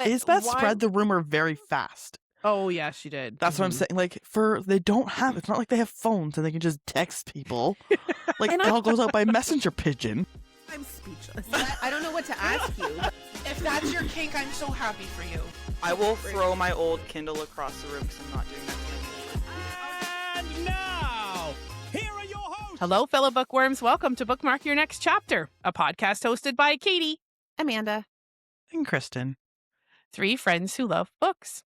Isabeth spread the rumor very fast. Oh, yeah, she did. That's what I'm saying. Like, it's not like they have phones and they can just text people. Like, it all goes out by messenger pigeon. I'm speechless. I don't know what to ask you. If that's your kink, I'm so happy for you. I will throw my old Kindle across the room because I'm not doing that to And now, here are your hosts. Hello, fellow bookworms. Welcome to Bookmark Your Next Chapter, a podcast hosted by Katie, Amanda, And Kristen. three friends who love books.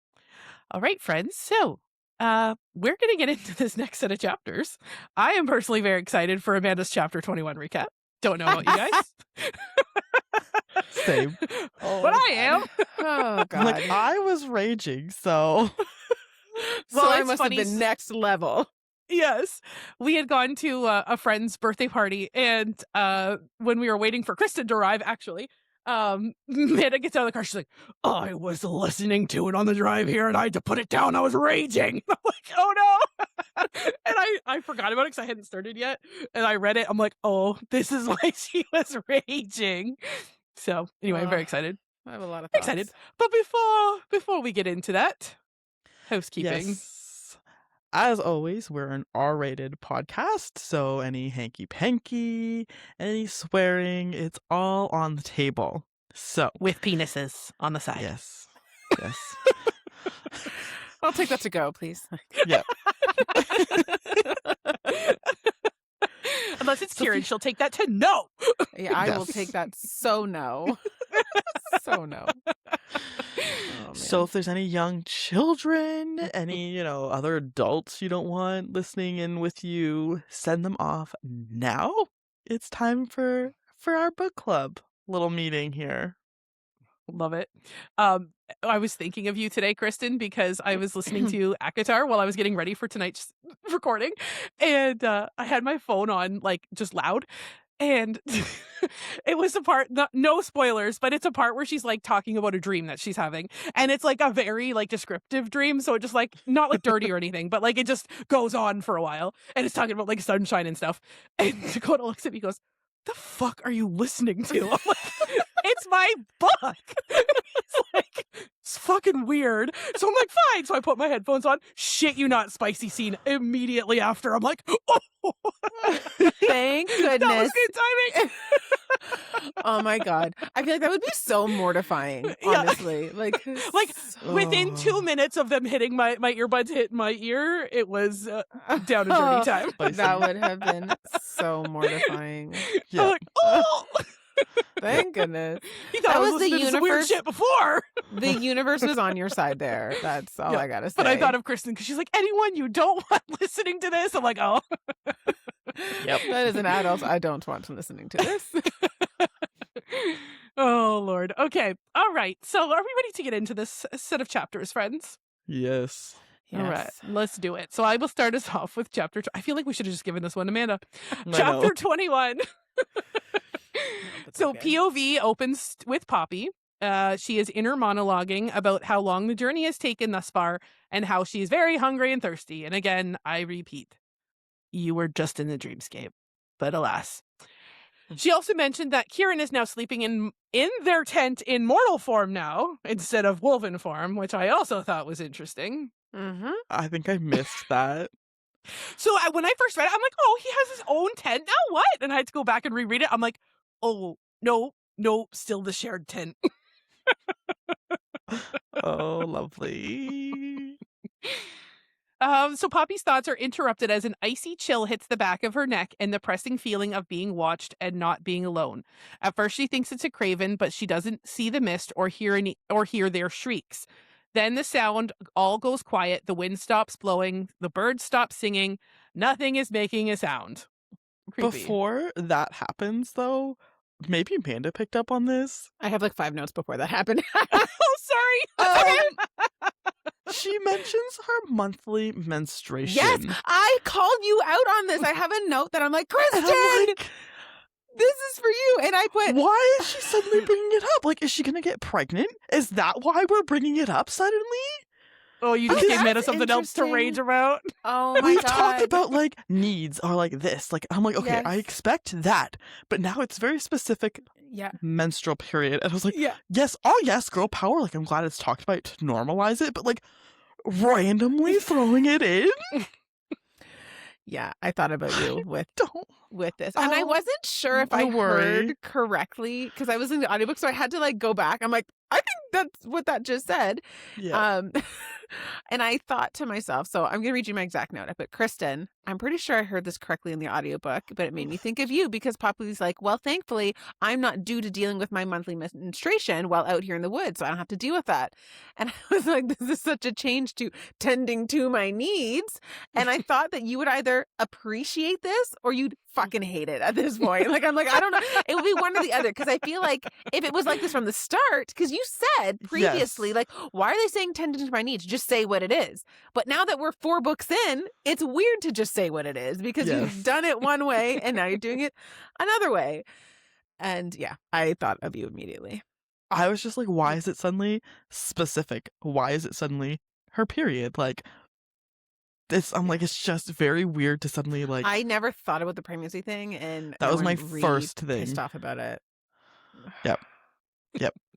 All right, friends. So, we're going to get into this next set of chapters. I am personally very excited for Amanda's Chapter 21 recap. Don't know about you guys. Same. But I am. Oh, God. Like, I was raging, so... So I it's must funny. have been next level. Yes. We had gone to a friend's birthday party, and when we were waiting for Kristen to arrive, actually, Amanda gets out of the car. She's like, I was listening to it on the drive here, and I had to put it down. I was raging. I'm like, oh, no. And I forgot about it because I hadn't started yet. And I read it. I'm like, oh, this is why she was raging. So anyway, I'm very excited. I have a lot of thoughts. Excited. But before we get into that, housekeeping. Yes. As always, we're an R-rated podcast, so any hanky-panky, any swearing, it's all on the table. So, With penises on the side. yes. Yes. I'll take that to go, please. Yeah. Unless it's Kieran, she'll take that to no. Yeah, I will Yes. take that so no. So no. Oh, So if there's any young children, any, other adults you don't want listening in with you, send them off now. It's time for our book club little meeting here. Love it. I was thinking of you today, Kristen, because I was listening to Akatar while I was getting ready for tonight's recording. And I had my phone on, like, just loud. And it was a part, no spoilers, but it's a part where she's like talking about a dream that she's having. And it's like a very like descriptive dream. So it just like, not like dirty or anything, but like it just goes on for a while. And it's talking about like sunshine and stuff. And Dakota looks at me and goes, the fuck are you listening to? I'm like, it's my book. It's like, it's fucking weird. So I'm like, fine. So I put my headphones on. Shit you not, spicy scene immediately after. I'm like, oh. Thank goodness. That was good timing. Oh my God. I feel like that would be so mortifying, Yeah. honestly. Like Within 2 minutes of them hitting my earbuds hit my ear, it was down and dirty time. That would have been so mortifying. Yeah. I'm like, oh. Thank goodness. He thought That I was was the listening to some weird universe- shit before. The universe was on your side there. That's all Yeah, I gotta say. But I thought of Kristen because she's like, anyone you don't want listening to this? I'm like, oh. Yep. That is an adult. I don't want listening to this. Oh, Lord. Okay. All right. So are we ready to get into this set of chapters, friends? Yes. All right. Let's do it. So I will start us off with chapter... I feel like we should have just given this one to Amanda. I Chapter know. 21. So okay. POV opens with Poppy. She is inner monologuing about how long the journey has taken thus far and how she's very hungry and thirsty. And again, I repeat, you were just in the dreamscape, but alas. She also mentioned that Kieran is now sleeping in their tent in mortal form now instead of wolven form, which I also thought was interesting. Mm-hmm. I think I missed that. So when I first read it, I'm like, oh, he has his own tent now? What? And I had to go back and reread it. I'm like, oh, no, still the shared tent. Oh, lovely. So Poppy's thoughts are interrupted as an icy chill hits the back of her neck and the pressing feeling of being watched and not being alone. At first she thinks it's a craven, but she doesn't see the mist or hear their shrieks. Then the sound all goes quiet, the wind stops blowing, the birds stop singing, nothing is making a sound. Creepy. Before that happens, though, maybe Amanda picked up on this. I have like 5 notes before that happened. Oh, sorry. She mentions her monthly menstruation. Yes, I called you out on this. I have a note that I'm like, And Kristen, I'm like, this is for you. And I put, why is she suddenly bringing it up? Like, is she going to get pregnant? Is that why we're bringing it up suddenly? Oh, you just Okay, gave Meta that's something else to rage interesting. about? Oh my We've god. talked about like needs are like this. Like I'm like, okay, I Yes. expect that, but now it's very specific Yeah. menstrual period. And I was like, Yeah. yes, oh yes, girl power. Like I'm glad it's talked about to normalize it, but like randomly throwing it in. Yeah, I thought about you Don't. with this. And I Oh, wasn't sure if I don't worry. heard correctly because I was in the audiobook, so I had to like go back. I'm like, I think that's what that just said. Yeah. And I thought to myself, so I'm gonna read you my exact note. I put, Kristen, I'm pretty sure I heard this correctly in the audiobook, but it made me think of you because Poppy's like, well, thankfully, I'm not due to dealing with my monthly menstruation while out here in the woods, so I don't have to deal with that. And I was like, this is such a change to tending to my needs. And I thought that you would either appreciate this or you'd fucking hate it at this point. Like, I'm like, I don't know. It would be one or the other because I feel like if it was like this from the start, because you said previously, Yes. like, why are they saying tending to my needs? Just say what it is. But now that we're 4 books in, it's weird to just say what it is because Yes. you've done it one way and now you're doing it another way. And yeah, I thought of you immediately. I was just like, why is it suddenly specific? Why is it suddenly her period? Like this, I'm like, it's just very weird to suddenly like. I never thought about the pregnancy thing, and That was my everyone first thing. pissed off about it. Yep.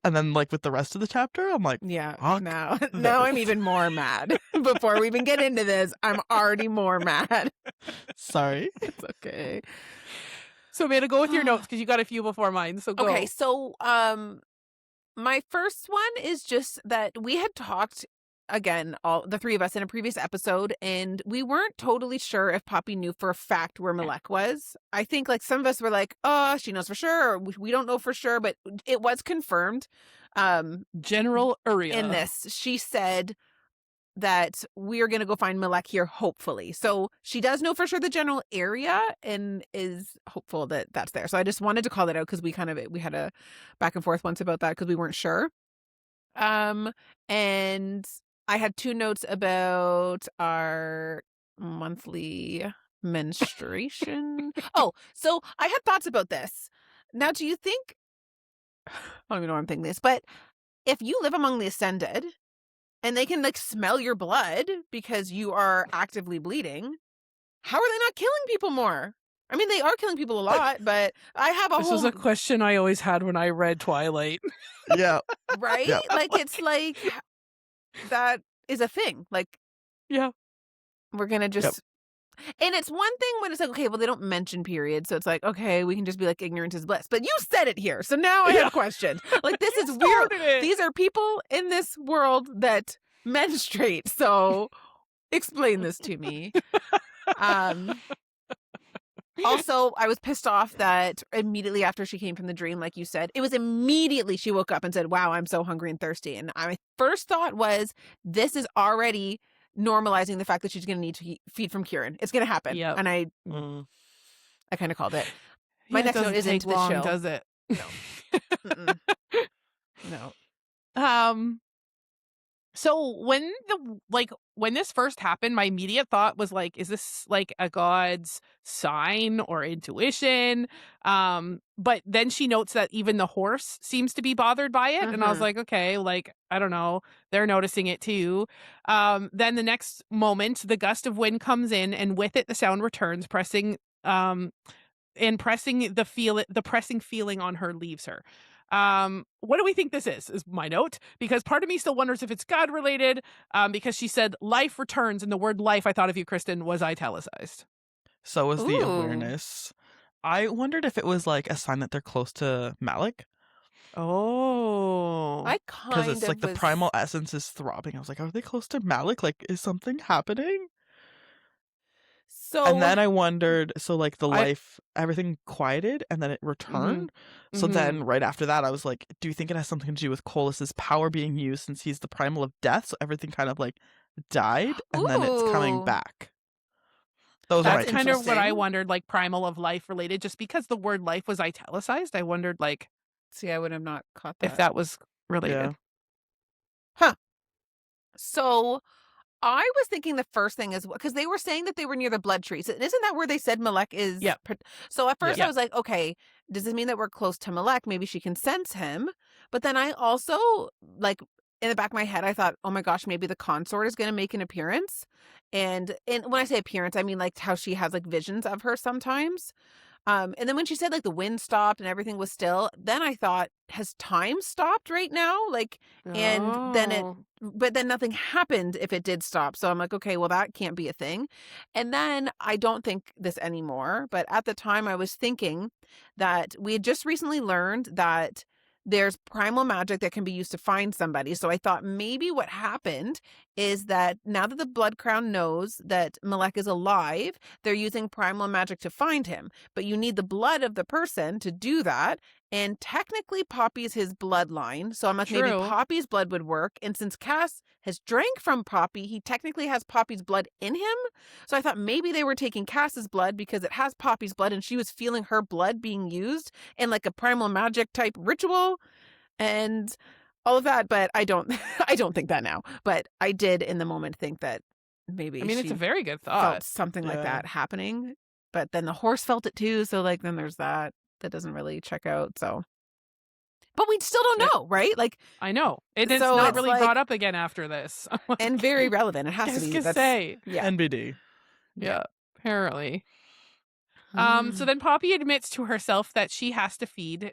And then like with the rest of the chapter, I'm like, Yeah, fuck now I'm even more mad. Before we even get into this, I'm already more mad. sorry. It's okay. So, Meta, go with your notes because you got a few before mine. So go. Okay, so my first one is just that we had talked again, all the 3 of us in a previous episode, and we weren't totally sure if Poppy knew for a fact where Malek was. I think like some of us were like, oh, she knows for sure, or we don't know for sure, but it was confirmed. General Uriah. In this, she said that we're going to go find Malek here, hopefully. So she does know for sure the general area and is hopeful that that's there. So I just wanted to call that out because we had a back and forth once about that because we weren't sure. And I had 2 notes about our monthly menstruation. Oh, so I had thoughts about this. Now, do you think, I don't even know why I'm thinking this, but if you live among the Ascended and they can like smell your blood because you are actively bleeding, how are they not killing people more? I mean, they are killing people a lot, but I have a This whole... was a question I always had when I read Twilight. Yeah. Right? Yeah. Like, it's like, that is a thing. Like, Yeah. we're going to just... And it's one thing when it's like, okay, well, they don't mention periods. So it's like, okay, we can just be like, ignorance is bliss. But you said it here. So now I have questions. Like, this is weird. Started it. These are people in this world that menstruate. So explain this to me. Also, I was pissed off that immediately after she came from the dream, like you said, it was immediately she woke up and said, wow, I'm so hungry and thirsty. And my first thought was, this is already normalizing the fact that she's going to need to feed from Kieran. It's going to happen. Yep. And I kind of called it. My Yeah, it next note doesn't is take into the long, chill. does it? Mm-mm. No. So when this first happened, my immediate thought was like, is this like a god's sign or intuition? But then she notes that even the horse seems to be bothered by it. And I was like, okay, like, I don't know, they're noticing it too. Then the next moment, the gust of wind comes in and with it, the sound returns, pressing the pressing feeling on her leaves her. What do we think this is my note, because part of me still wonders if it's God related, because she said life returns, and the word life, I thought of you, Kristen, was italicized. So was the Ooh. awareness. I wondered if it was like a sign that they're close to Malik, Oh, I because kind it's of like the was... primal essence is throbbing. I was like, are they close to Malik? Like, is something happening? So... And then I wondered, so like the I- life, everything quieted and then it returned. So Mhm. then right after that, I was like, do you think it has something to do with Colus's power being used since he's the primal of death? So everything kind of like died and then it's coming Ooh. back. Those are my That's kind of what I interesting. wondered, like primal of life related, just because the word life was italicized. I wondered like See, I would have not caught that. if that was related. Yeah. So I was thinking the first thing is, because they were saying that they were near the blood trees. Isn't that where they said Malek is? Yeah. So at first Yeah. I was like, okay, does this mean that we're close to Malek? Maybe she can sense him. But then I also, like, in the back of my head, I thought, oh my gosh, maybe the consort is going to make an appearance. And when I say appearance, I mean like how she has like visions of her sometimes. And then when she said like the wind stopped and everything was still, then I thought, has time stopped right now? Like, and then but then nothing happened if it did stop. So I'm like, okay, well, that can't be a thing. And then I don't think this anymore. But at the time I was thinking that we had just recently learned that there's primal magic that can be used to find somebody. So I thought maybe what happened is that now that the Blood Crown knows that Malek is alive, they're using primal magic to find him. But you need the blood of the person to do that. And technically Poppy's his bloodline. So I'm like, maybe Poppy's blood would work. And since Cass has drank from Poppy, he technically has Poppy's blood in him. So I thought maybe they were taking Cass's blood because it has Poppy's blood and she was feeling her blood being used in like a primal magic type ritual and all of that. But I don't think that now. But I did in the moment think that maybe it's a very good thought. Felt something like that happening. But then the horse felt it too. So like then there's that doesn't really check out. So, but we still don't know, right? Like I know it's so not it's really like, brought up again after this, and very relevant. It has to be. Yeah, NBD. Yeah, apparently. So then Poppy admits to herself that she has to feed.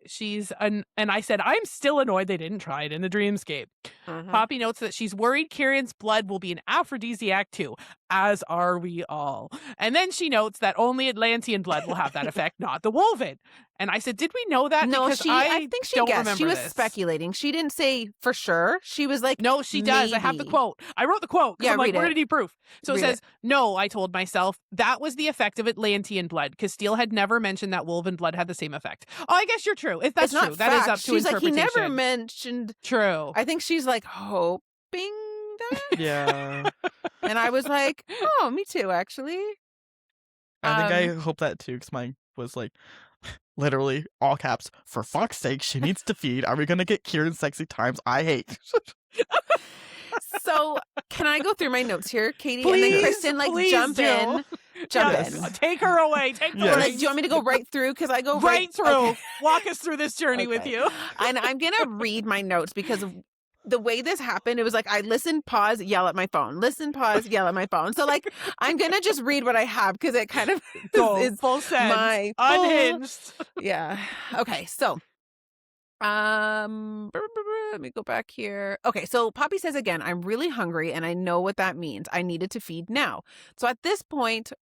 And I said, I'm still annoyed they didn't try it in the dreamscape. Poppy notes that she's worried Kieran's blood will be an aphrodisiac too, as are we all. And then she notes that only Atlantean blood will have that effect, not the Wolven. And I said, did we know that? No, because I think she don't guessed. remember She was this. speculating. She didn't say for sure. She was like, no, she does. I have the maybe. quote. I wrote the quote. Yeah, I'm like, read we're it. going to need proof. So Read it says, no, I told myself that was the effect of Atlantean blood because Steele had never mentioned that Wolven blood had the same effect. Oh, I guess you're true. If that's It's not true, that is fact. up to She's like, he interpretation. never mentioned. True. I think she's like hoping that. Yeah. And I was like, oh, me too, actually. I think I hope that too, because mine was like, literally, all caps, for fuck's sake, she needs to feed. Are we going to get Kieran sexy times I hate? So can I go through my notes here, Katie? Please, and then Kristen, like, please jump do. in. Yes. In. Take her away. Take the Yes. Like, reins. do you want me to go right through? Because I go right through. Okay. Walk us through this journey with Okay. you. And I'm going to read my notes because of the way this happened. It was like I listen, pause, yell at my phone. Listen, pause, yell at my phone. So like I'm going to just read what I have because it kind of Go is full send. my Unhinged. Yeah. Okay. So, let me go back here. Okay. So Poppy says again, I'm really hungry and I know what that means. I needed to feed now. So at this point,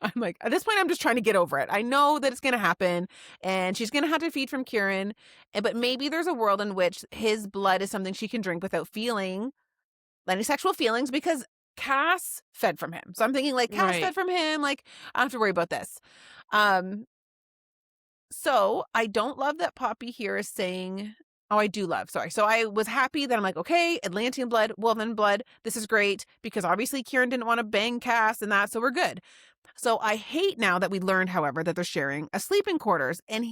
I'm just trying to get over it. I know that it's going to happen and she's going to have to feed from Kieran, but maybe there's a world in which his blood is something she can drink without feeling any sexual feelings because Cass fed from him. So I'm thinking like Cass fed from him. Like I don't have to worry about this. So I don't love that Poppy here is saying, oh, I do love, sorry. So I was happy that I'm like, okay, Atlantean blood, Wolven blood. This is great because obviously Kieran didn't want to bang Cass and that. So we're good. So I hate now that we learned, however, that they're sharing a sleeping quarters. And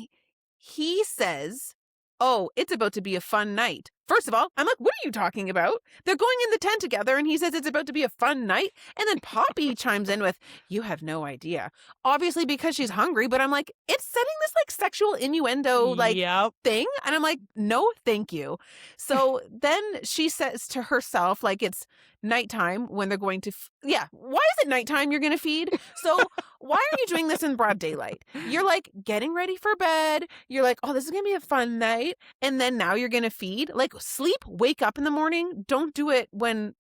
he says, oh, it's about to be a fun night. First of all, I'm like, what are you talking about? They're going in the tent together and he says it's about to be a fun night. And then Poppy chimes in with, you have no idea. Obviously because she's hungry, but I'm like, it's setting this like sexual innuendo like thing. And I'm like, no, thank you. So then she says to herself, like it's nighttime when they're going to, why is it nighttime you're going to feed? So why are you doing this in broad daylight? You're like getting ready for bed. You're like, oh, this is going to be a fun night. And then now you're going to feed. Like sleep, wake up in the morning. Don't do it when,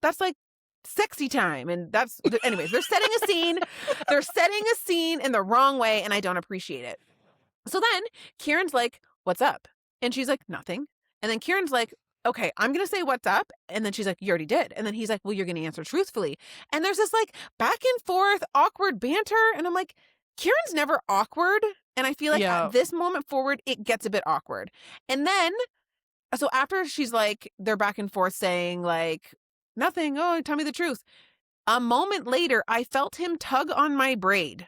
that's like sexy time. And that's, anyways, they're setting a scene. They're setting a scene in the wrong way. And I don't appreciate it. So then Kieran's like, what's up? And she's like, nothing. And then Kieran's like, okay, I'm going to say what's up. And then she's like, you already did. And then he's like, well, you're going to answer truthfully. And there's this like back and forth awkward banter. And I'm like, Kieran's never awkward. And I feel like at this moment forward, it gets a bit awkward. And then, so after she's like, they're back and forth saying like, nothing. Oh, tell me the truth. A moment later, I felt him tug on my braid.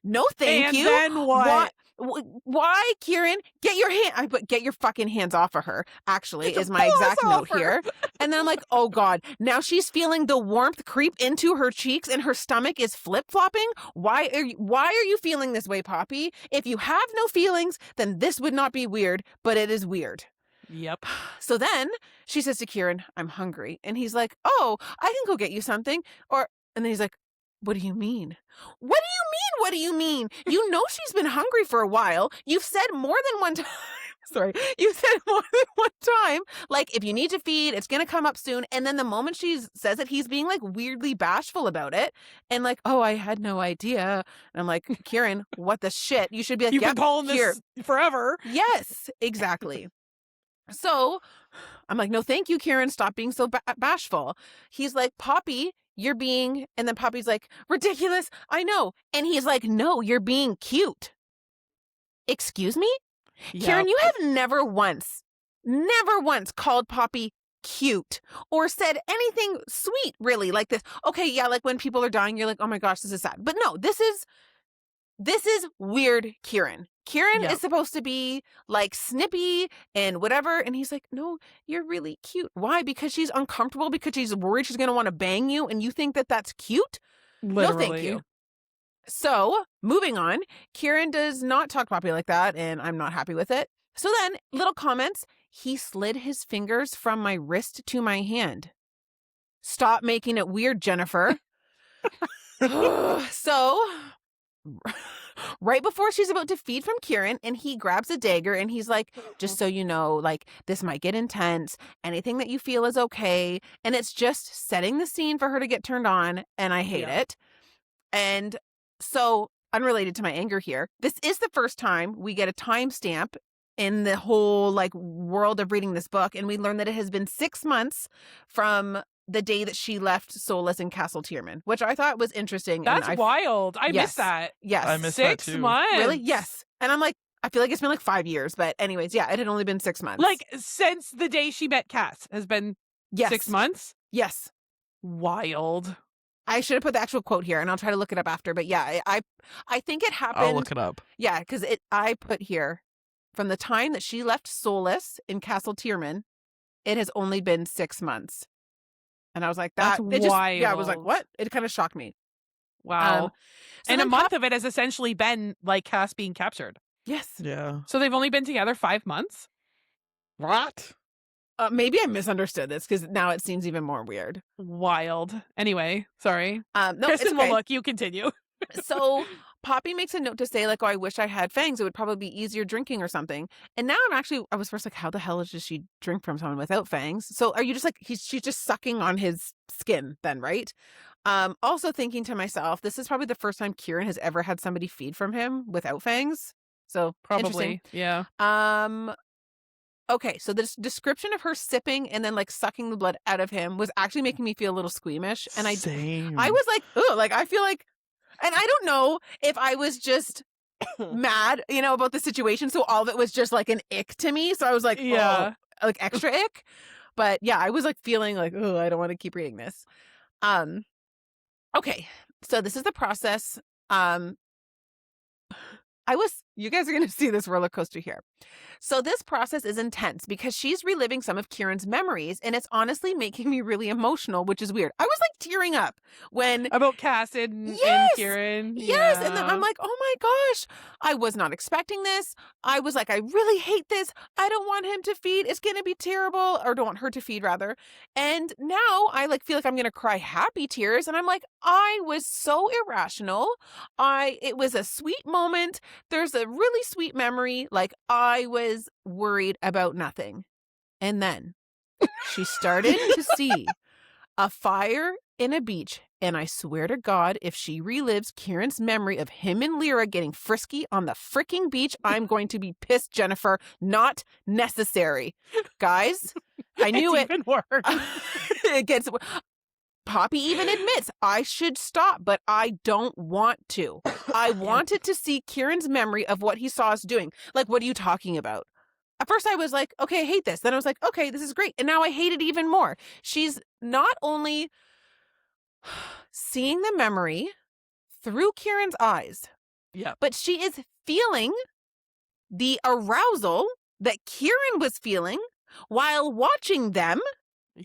No, thank you. And then what? Why, Kieran? Get your fucking hands off of her, actually, is my exact note here. And then I'm like, oh God, now she's feeling the warmth creep into her cheeks and her stomach is flip-flopping. Why are you feeling this way, Poppy? If you have no feelings, then this would not be weird, but it is weird. Yep. So then she says to Kieran, I'm hungry. And he's like, oh, I can go get you something. And then he's like, what do you mean? What do you mean? What do you mean? You know she's been hungry for a while. You've said more than one time. Sorry. You said more than one time. Like, if you need to feed, it's going to come up soon. And then the moment she says it, he's being like weirdly bashful about it. And like, oh, I had no idea. And I'm like, Kieran, what the shit? You should be like, You've yep, been calling here. this forever. Yes, exactly. So I'm like, no, thank you, Kieran. Stop being so bashful. He's like, Poppy, you're being, and then Poppy's like, ridiculous. I know. And he's like, no, you're being cute. Excuse me? Yep. Kieran, you have never once called Poppy cute or said anything sweet, really, like this. Okay, yeah, like when people are dying, you're like, oh my gosh, this is sad. But no, this is weird, Kieran. Kieran Yep. is supposed to be like snippy and whatever. And he's like, no, you're really cute. Why? Because she's uncomfortable, because she's worried she's going to want to bang you. And you think that that's cute? Literally. No, thank you. So moving on, Kieran does not talk to Poppy like that. And I'm not happy with it. So then little comments. He slid his fingers from my wrist to my hand. Stop making it weird, Jennifer. So right before she's about to feed from Kieran, and he grabs a dagger and he's like, just so you know, like, this might get intense. Anything that you feel is okay. And it's just setting the scene for her to get turned on. And I hate it. And so, unrelated to my anger here, this is the first time we get a timestamp in the whole like world of reading this book. And we learn that it has been 6 months from the day that she left Solis in Castle Tierman, which I thought was interesting. That's wild. I Yes. missed that. Yes. I missed that 6 too. months. Really? Yes. And I'm like, I feel like it's been like 5 years. But anyways, yeah, it had only been 6 months. Like, since the day she met Cass has been yes. 6 months? Yes. Wild. I should have put the actual quote here, and I'll try to look it up after. But yeah, I think it happened. I'll look it up. Yeah, because I put here, from the time that she left Solis in Castle Tierman, it has only been 6 months. And I was like, That's wild. Yeah, I was like, what? It kind of shocked me. Wow. So And a then month of it has essentially been like Cass being captured. Yes. Yeah. So they've only been together 5 months? What? Maybe I misunderstood this, because now it seems even more weird. Wild. Anyway, sorry. No, Kristen it's okay. will look. You continue. So Poppy makes a note to say, like, oh, I wish I had fangs. It would probably be easier drinking or something. And now I was first like, how the hell does she drink from someone without fangs? So are you just like, she's just sucking on his skin then, right? Also thinking to myself, this is probably the first time Kieran has ever had somebody feed from him without fangs. So Probably. Yeah. Okay, so this description of her sipping and then like sucking the blood out of him was actually making me feel a little squeamish. And Same. I was like, oh, like I feel like, and I don't know if I was just mad, about the situation. So all of it was just like an ick to me. So I was like, Yeah. oh, like extra ick. But yeah, I was like feeling like, oh, I don't want to keep reading this. Okay, so this is the process. You guys are going to see this roller coaster here. So this process is intense because she's reliving some of Kieran's memories, and it's honestly making me really emotional, which is weird. I was like tearing up when About Cass and Yes! Kieran. Yes, Yeah. and then I'm like, oh my gosh, I was not expecting this. I was like, I really hate this. I don't want him to feed. It's going to be terrible, or don't want her to feed rather. And now I like feel like I'm going to cry happy tears, and I'm like, I was so irrational. It was a sweet moment. There's a really sweet memory. Like, I was worried about nothing. And then she started to see a fire in a beach. And I swear to God, if she relives Kieran's memory of him and Lyra getting frisky on the freaking beach, I'm going to be pissed, Jennifer. Not necessary. Guys, I knew It's it. even worse. It gets... Poppy even admits I should stop, but I don't want to. I wanted to see Kieran's memory of what he saw us doing. Like, what are you talking about? At first I was like, okay, I hate this. Then I was like, okay, this is great. And now I hate it even more. She's not only seeing the memory through Kieran's eyes, Yeah. but she is feeling the arousal that Kieran was feeling while watching them.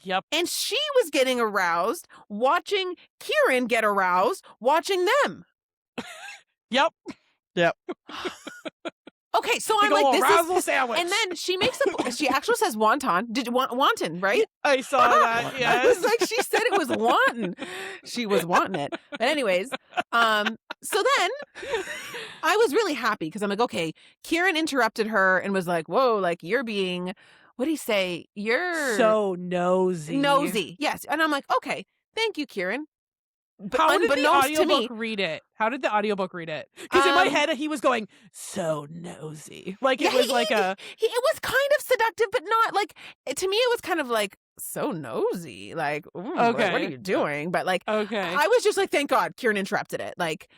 Yep. And she was getting aroused, watching Kieran get aroused, watching them. Yep. Yep. Okay, so Big I'm like, ol' this razzle is... sandwich. And then she makes she actually says wonton. Did wanton, right? I saw that. I Yes. was like, she said it was wanton. She was wanting it. But anyways, so then I was really happy because I'm like, okay, Kieran interrupted her and was like, whoa, like you're being, what do you say? You're so nosy. nosy. Yes. And I'm like, okay, thank you, Kieran. But How did the unbeknownst to me, audiobook read it? How did the audiobook read it? Because in my Um, head, he was going, so nosy. Like, it was like a... it was kind of seductive, but not like, to me, it was kind of like, so nosy. Like, ooh, like, what are Okay. you doing? But like, Okay. I was just like, thank God Kieran interrupted it. Like,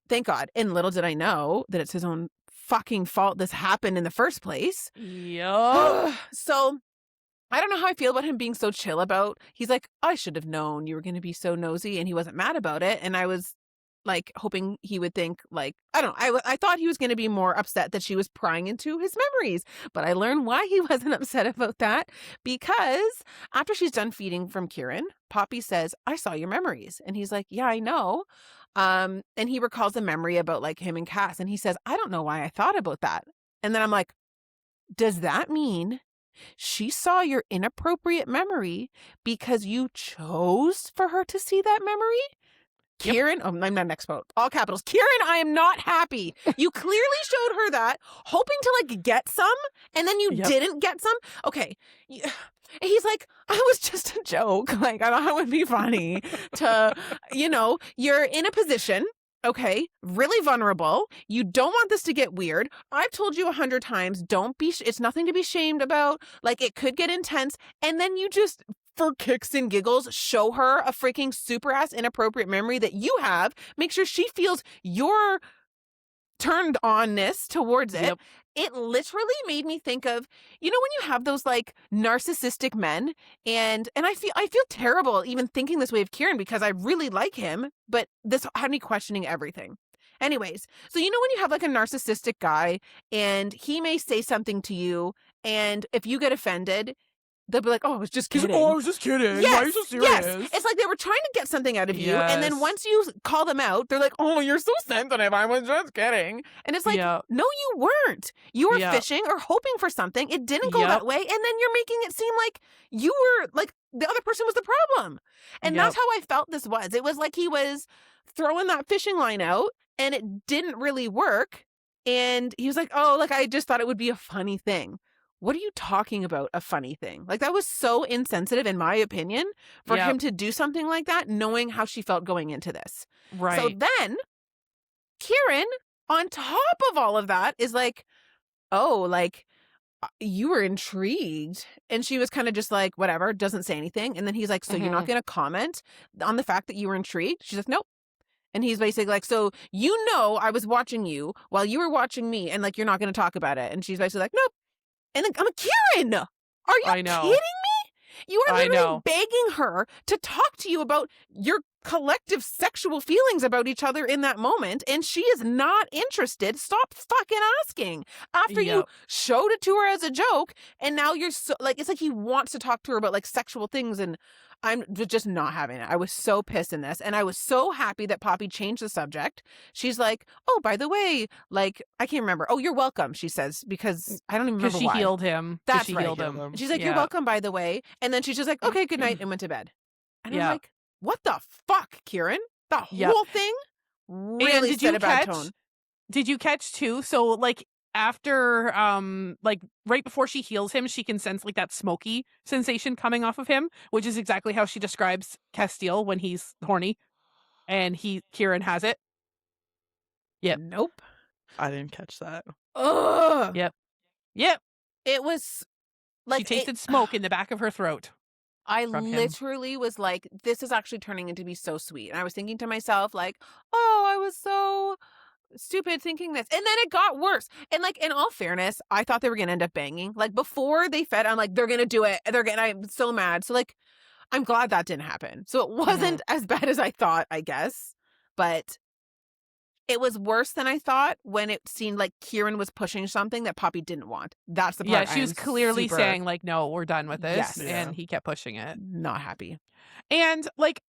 thank God. And little did I know that it's his own fucking fault this happened in the first place. Yup. So I don't know how I feel about him being so chill about. He's like, I should have known you were going to be so nosy, and he wasn't mad about it. And I was like hoping he would think like, I don't know. I thought he was going to be more upset that she was prying into his memories, but I learned why he wasn't upset about that, because after she's done feeding from Kieran, Poppy says, I saw your memories. And he's like, yeah, I know. And he recalls a memory about like him and Cass. And he says, I don't know why I thought about that. And then I'm like, does that mean she saw your inappropriate memory because you chose for her to see that memory? Yep. Kieran, I'm not next quote, all capitals. Kieran, I am not happy. You clearly showed her that, hoping to like get some, and then you Yep. didn't get some. Okay. He's like, I was just a joke. Like, I thought it would be funny to, you're in a position, okay, really vulnerable. You don't want this to get weird. I've told you 100 times, don't be, it's nothing to be shamed about. Like, it could get intense. And then you just, for kicks and giggles, show her a freaking super ass inappropriate memory that you have. Make sure she feels your turned onness towards it. Yep. It literally made me think of, when you have those like narcissistic men, and I feel terrible even thinking this way of Kieran because I really like him, but this had me questioning everything. Anyways, so when you have like a narcissistic guy and he may say something to you, and if you get offended, they'll be like, oh, I was just kidding. Oh, I was just kidding. Yes, Why are you so serious? yes. It's like they were trying to get something out of you, and then Yes. once you call them out, they're like, oh, you're so sensitive. I was just kidding. And it's like, Yep. no, you weren't. You were Yep. fishing or hoping for something. It didn't go Yep. that way, and then you're making it seem like you were, like, the other person was the problem. And that's Yep. how I felt this was. It was like he was throwing that fishing line out, and it didn't really work. And he was like, oh, like, I just thought it would be a funny thing. What are you talking about, a funny thing? Like, that was so insensitive, in my opinion, for Yep. him to do something like that, knowing how she felt going into this. Right. So then, Kieran, on top of all of that, is like, oh, like, you were intrigued. And she was kind of just like, whatever, doesn't say anything. And then he's like, so you're not going to comment on the fact that you were intrigued? She's like, nope. And he's basically like, so I was watching you while you were watching me, and like, you're not going to talk about it. And she's basically like, nope. And then I'm like, Kieran, are you I know. kidding me? You are I literally know. begging her to talk to you about your collective sexual feelings about each other in that moment, and she is not interested. Stop fucking asking. After you Yep. showed it to her as a joke, and now you're so, like, it's like he wants to talk to her about like sexual things, and I'm just not having it. I was so pissed in this, and I was so happy that Poppy changed the subject. She's like, oh, by the way, like, I can't remember. Oh, you're welcome, she says, because I don't even Because remember she why. healed him. 'Cause That's she right. healed him. And she's like, you're Yeah. welcome, by the way. And then she's just like, okay, good night, and went to bed. And I'm Yeah. like, what the fuck, Kieran? The Yep. whole thing really did set you a bad catch- tone. Did you catch too? So like after like right before she heals him, she can sense like that smoky sensation coming off of him, which is exactly how she describes Castile when he's horny, and Kieran has it. Yep. Nope. I didn't catch that. Ugh. Yep. Yep. It was like She tasted smoke in the back of her throat. I from him. literally was like, this is actually turning into be so sweet. And I was thinking to myself, like, oh, I was so stupid thinking this. And then it got worse. And like, in all fairness, I thought they were going to end up banging. Like, before they fed, I'm like, they're going to do it. I'm so mad. So like, I'm glad that didn't happen. So it wasn't as bad as I thought, I guess. But it was worse than I thought when it seemed like Kieran was pushing something that Poppy didn't want. That's the part. Yeah, she was I'm clearly super saying like, no, we're done with this. Yes. Yeah. And he kept pushing it. not happy. And like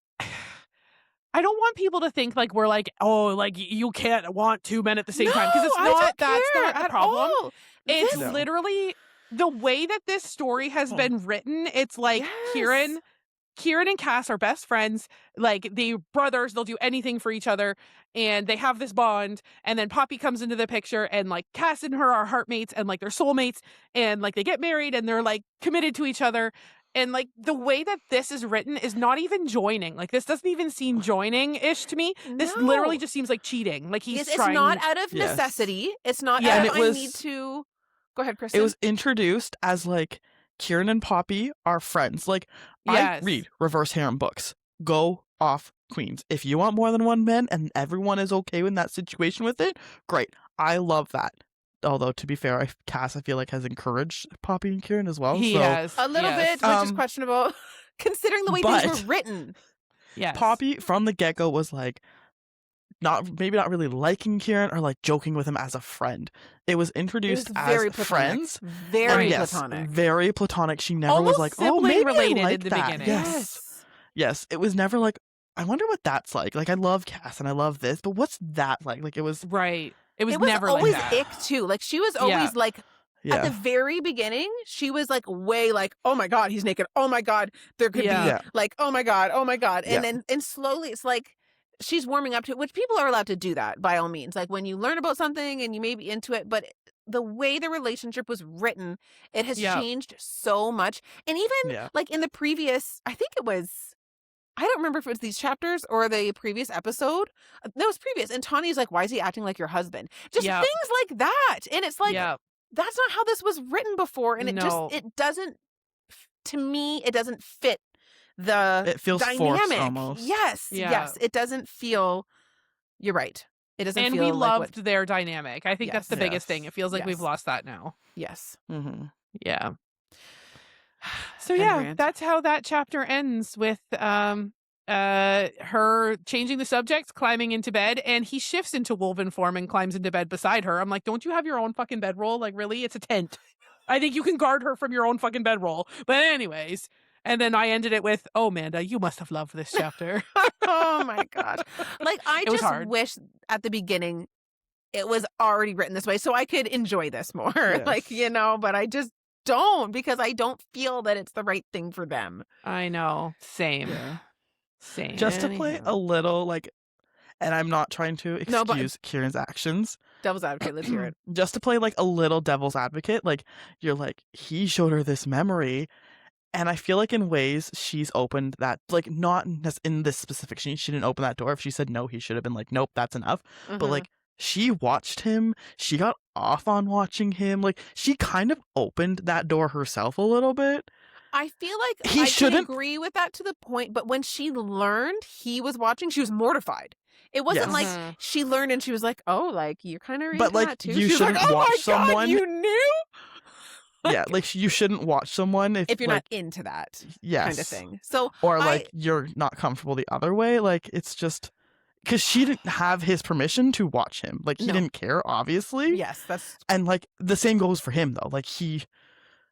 I don't want people to think like we're like, oh, like you can't want two men at the same time, because it's I not. don't That's care not the at problem. all. It's No. literally the way that this story has been written. It's like Kieran and Cass are best friends, like they brothers, they'll do anything for each other, and they have this bond, and then Poppy comes into the picture, and like Cass and her are heartmates, and like they're soulmates, and like they get married, and they're like committed to each other, and like the way that this is written is not even joining. Like this doesn't even seem joining-ish to me. This No. literally just seems like cheating. Like he's It's trying. not out of Yes. necessity. It's not Yeah. out And of it was- I need to. Go ahead, Kristen. It was introduced as like Kieran and Poppy are friends. Like Yes. I read reverse harem books. Go off, queens. If you want more than one man and everyone is okay in that situation with it, great. I love that. Although to be fair, Cass I feel like has encouraged Poppy and Kieran as well. He so has a little yes. bit, which is questionable, considering the way but- things were written. Yes. Poppy from the get-go was like not really liking Kieran or like joking with him as a friend. It was It was introduced very as platonic. friends. Very And yes, platonic. very platonic. She never Almost was like, oh, sibling maybe related I in like the that. beginning. Yes. It was never like, I wonder what that's like. Like I love Cass and I love this, but what's that like? Like it was Right. It was It was never always like that. ick too. Like she was always Yeah. like at the very beginning, she was like way like, oh my god, he's naked. Oh my god, there could Yeah. be Yeah. like, oh my god, and Yeah. then and slowly it's like she's warming up to it, which people are allowed to do that by all means. Like when you learn about something and you may be into it, but the way the relationship was written, it has Yeah. changed so much. And even Yeah. like in the previous, I think it was, I don't remember if it was these chapters or the previous episode. That was previous. And Tawny's like, why is he acting like your husband? Just Yeah. things like that. And it's like, yeah. that's not how this was written before. And No. it doesn't, to me, it doesn't fit the It feels dynamic. forced almost. Yes. Yeah. Yes. It doesn't feel, you're right. It doesn't And feel we like loved their dynamic. I think that's the Yes. biggest thing. It feels like we've Yes. lost that now. yes. Mm-hmm. Yeah. So End yeah, rant. that's how that chapter ends, with her changing the subject, climbing into bed, and he shifts into woven form and climbs into bed beside her. I'm like, don't you have your own fucking bedroll? Like, really? It's a tent. I think you can guard her from your own fucking bedroll. But anyways, and then I ended it with, oh, Amanda, you must have loved this chapter. Oh my gosh. Like I It was just hard. wish at the beginning it was already written this way so I could enjoy this more. Yes. Like, but I just don't, because I don't feel that it's the right thing for them. I know. Same. Yeah. Same. Just to play a little like, and I'm not trying to No, but- excuse Kieran's actions. Devil's advocate, let's hear it. Just to play like a little devil's advocate, like you're like, he showed her this memory. And I feel like in ways she's opened that, like not in this specific, she didn't open that door. If she said no, he should have been like, nope, that's enough. But Mhm. like she watched him, she got off on watching him. Like she kind of opened that door herself a little bit. I feel like He I shouldn't- can agree with that to the point, but when she learned he was watching, she was mortified. It wasn't Yes. like Mhm. she learned and she was like, "Oh, like you're kind of reading But, like, that too." you She was like, shouldn't "Oh watch my God, someone- you knew?" Yeah, like you shouldn't watch someone If you're like, not into that yes, kind of thing. So or I- like you're not comfortable the other way. Like it's just because she didn't have his permission to watch him. Like he No. didn't care, obviously. yes, that's And like the same goes for him though. Like he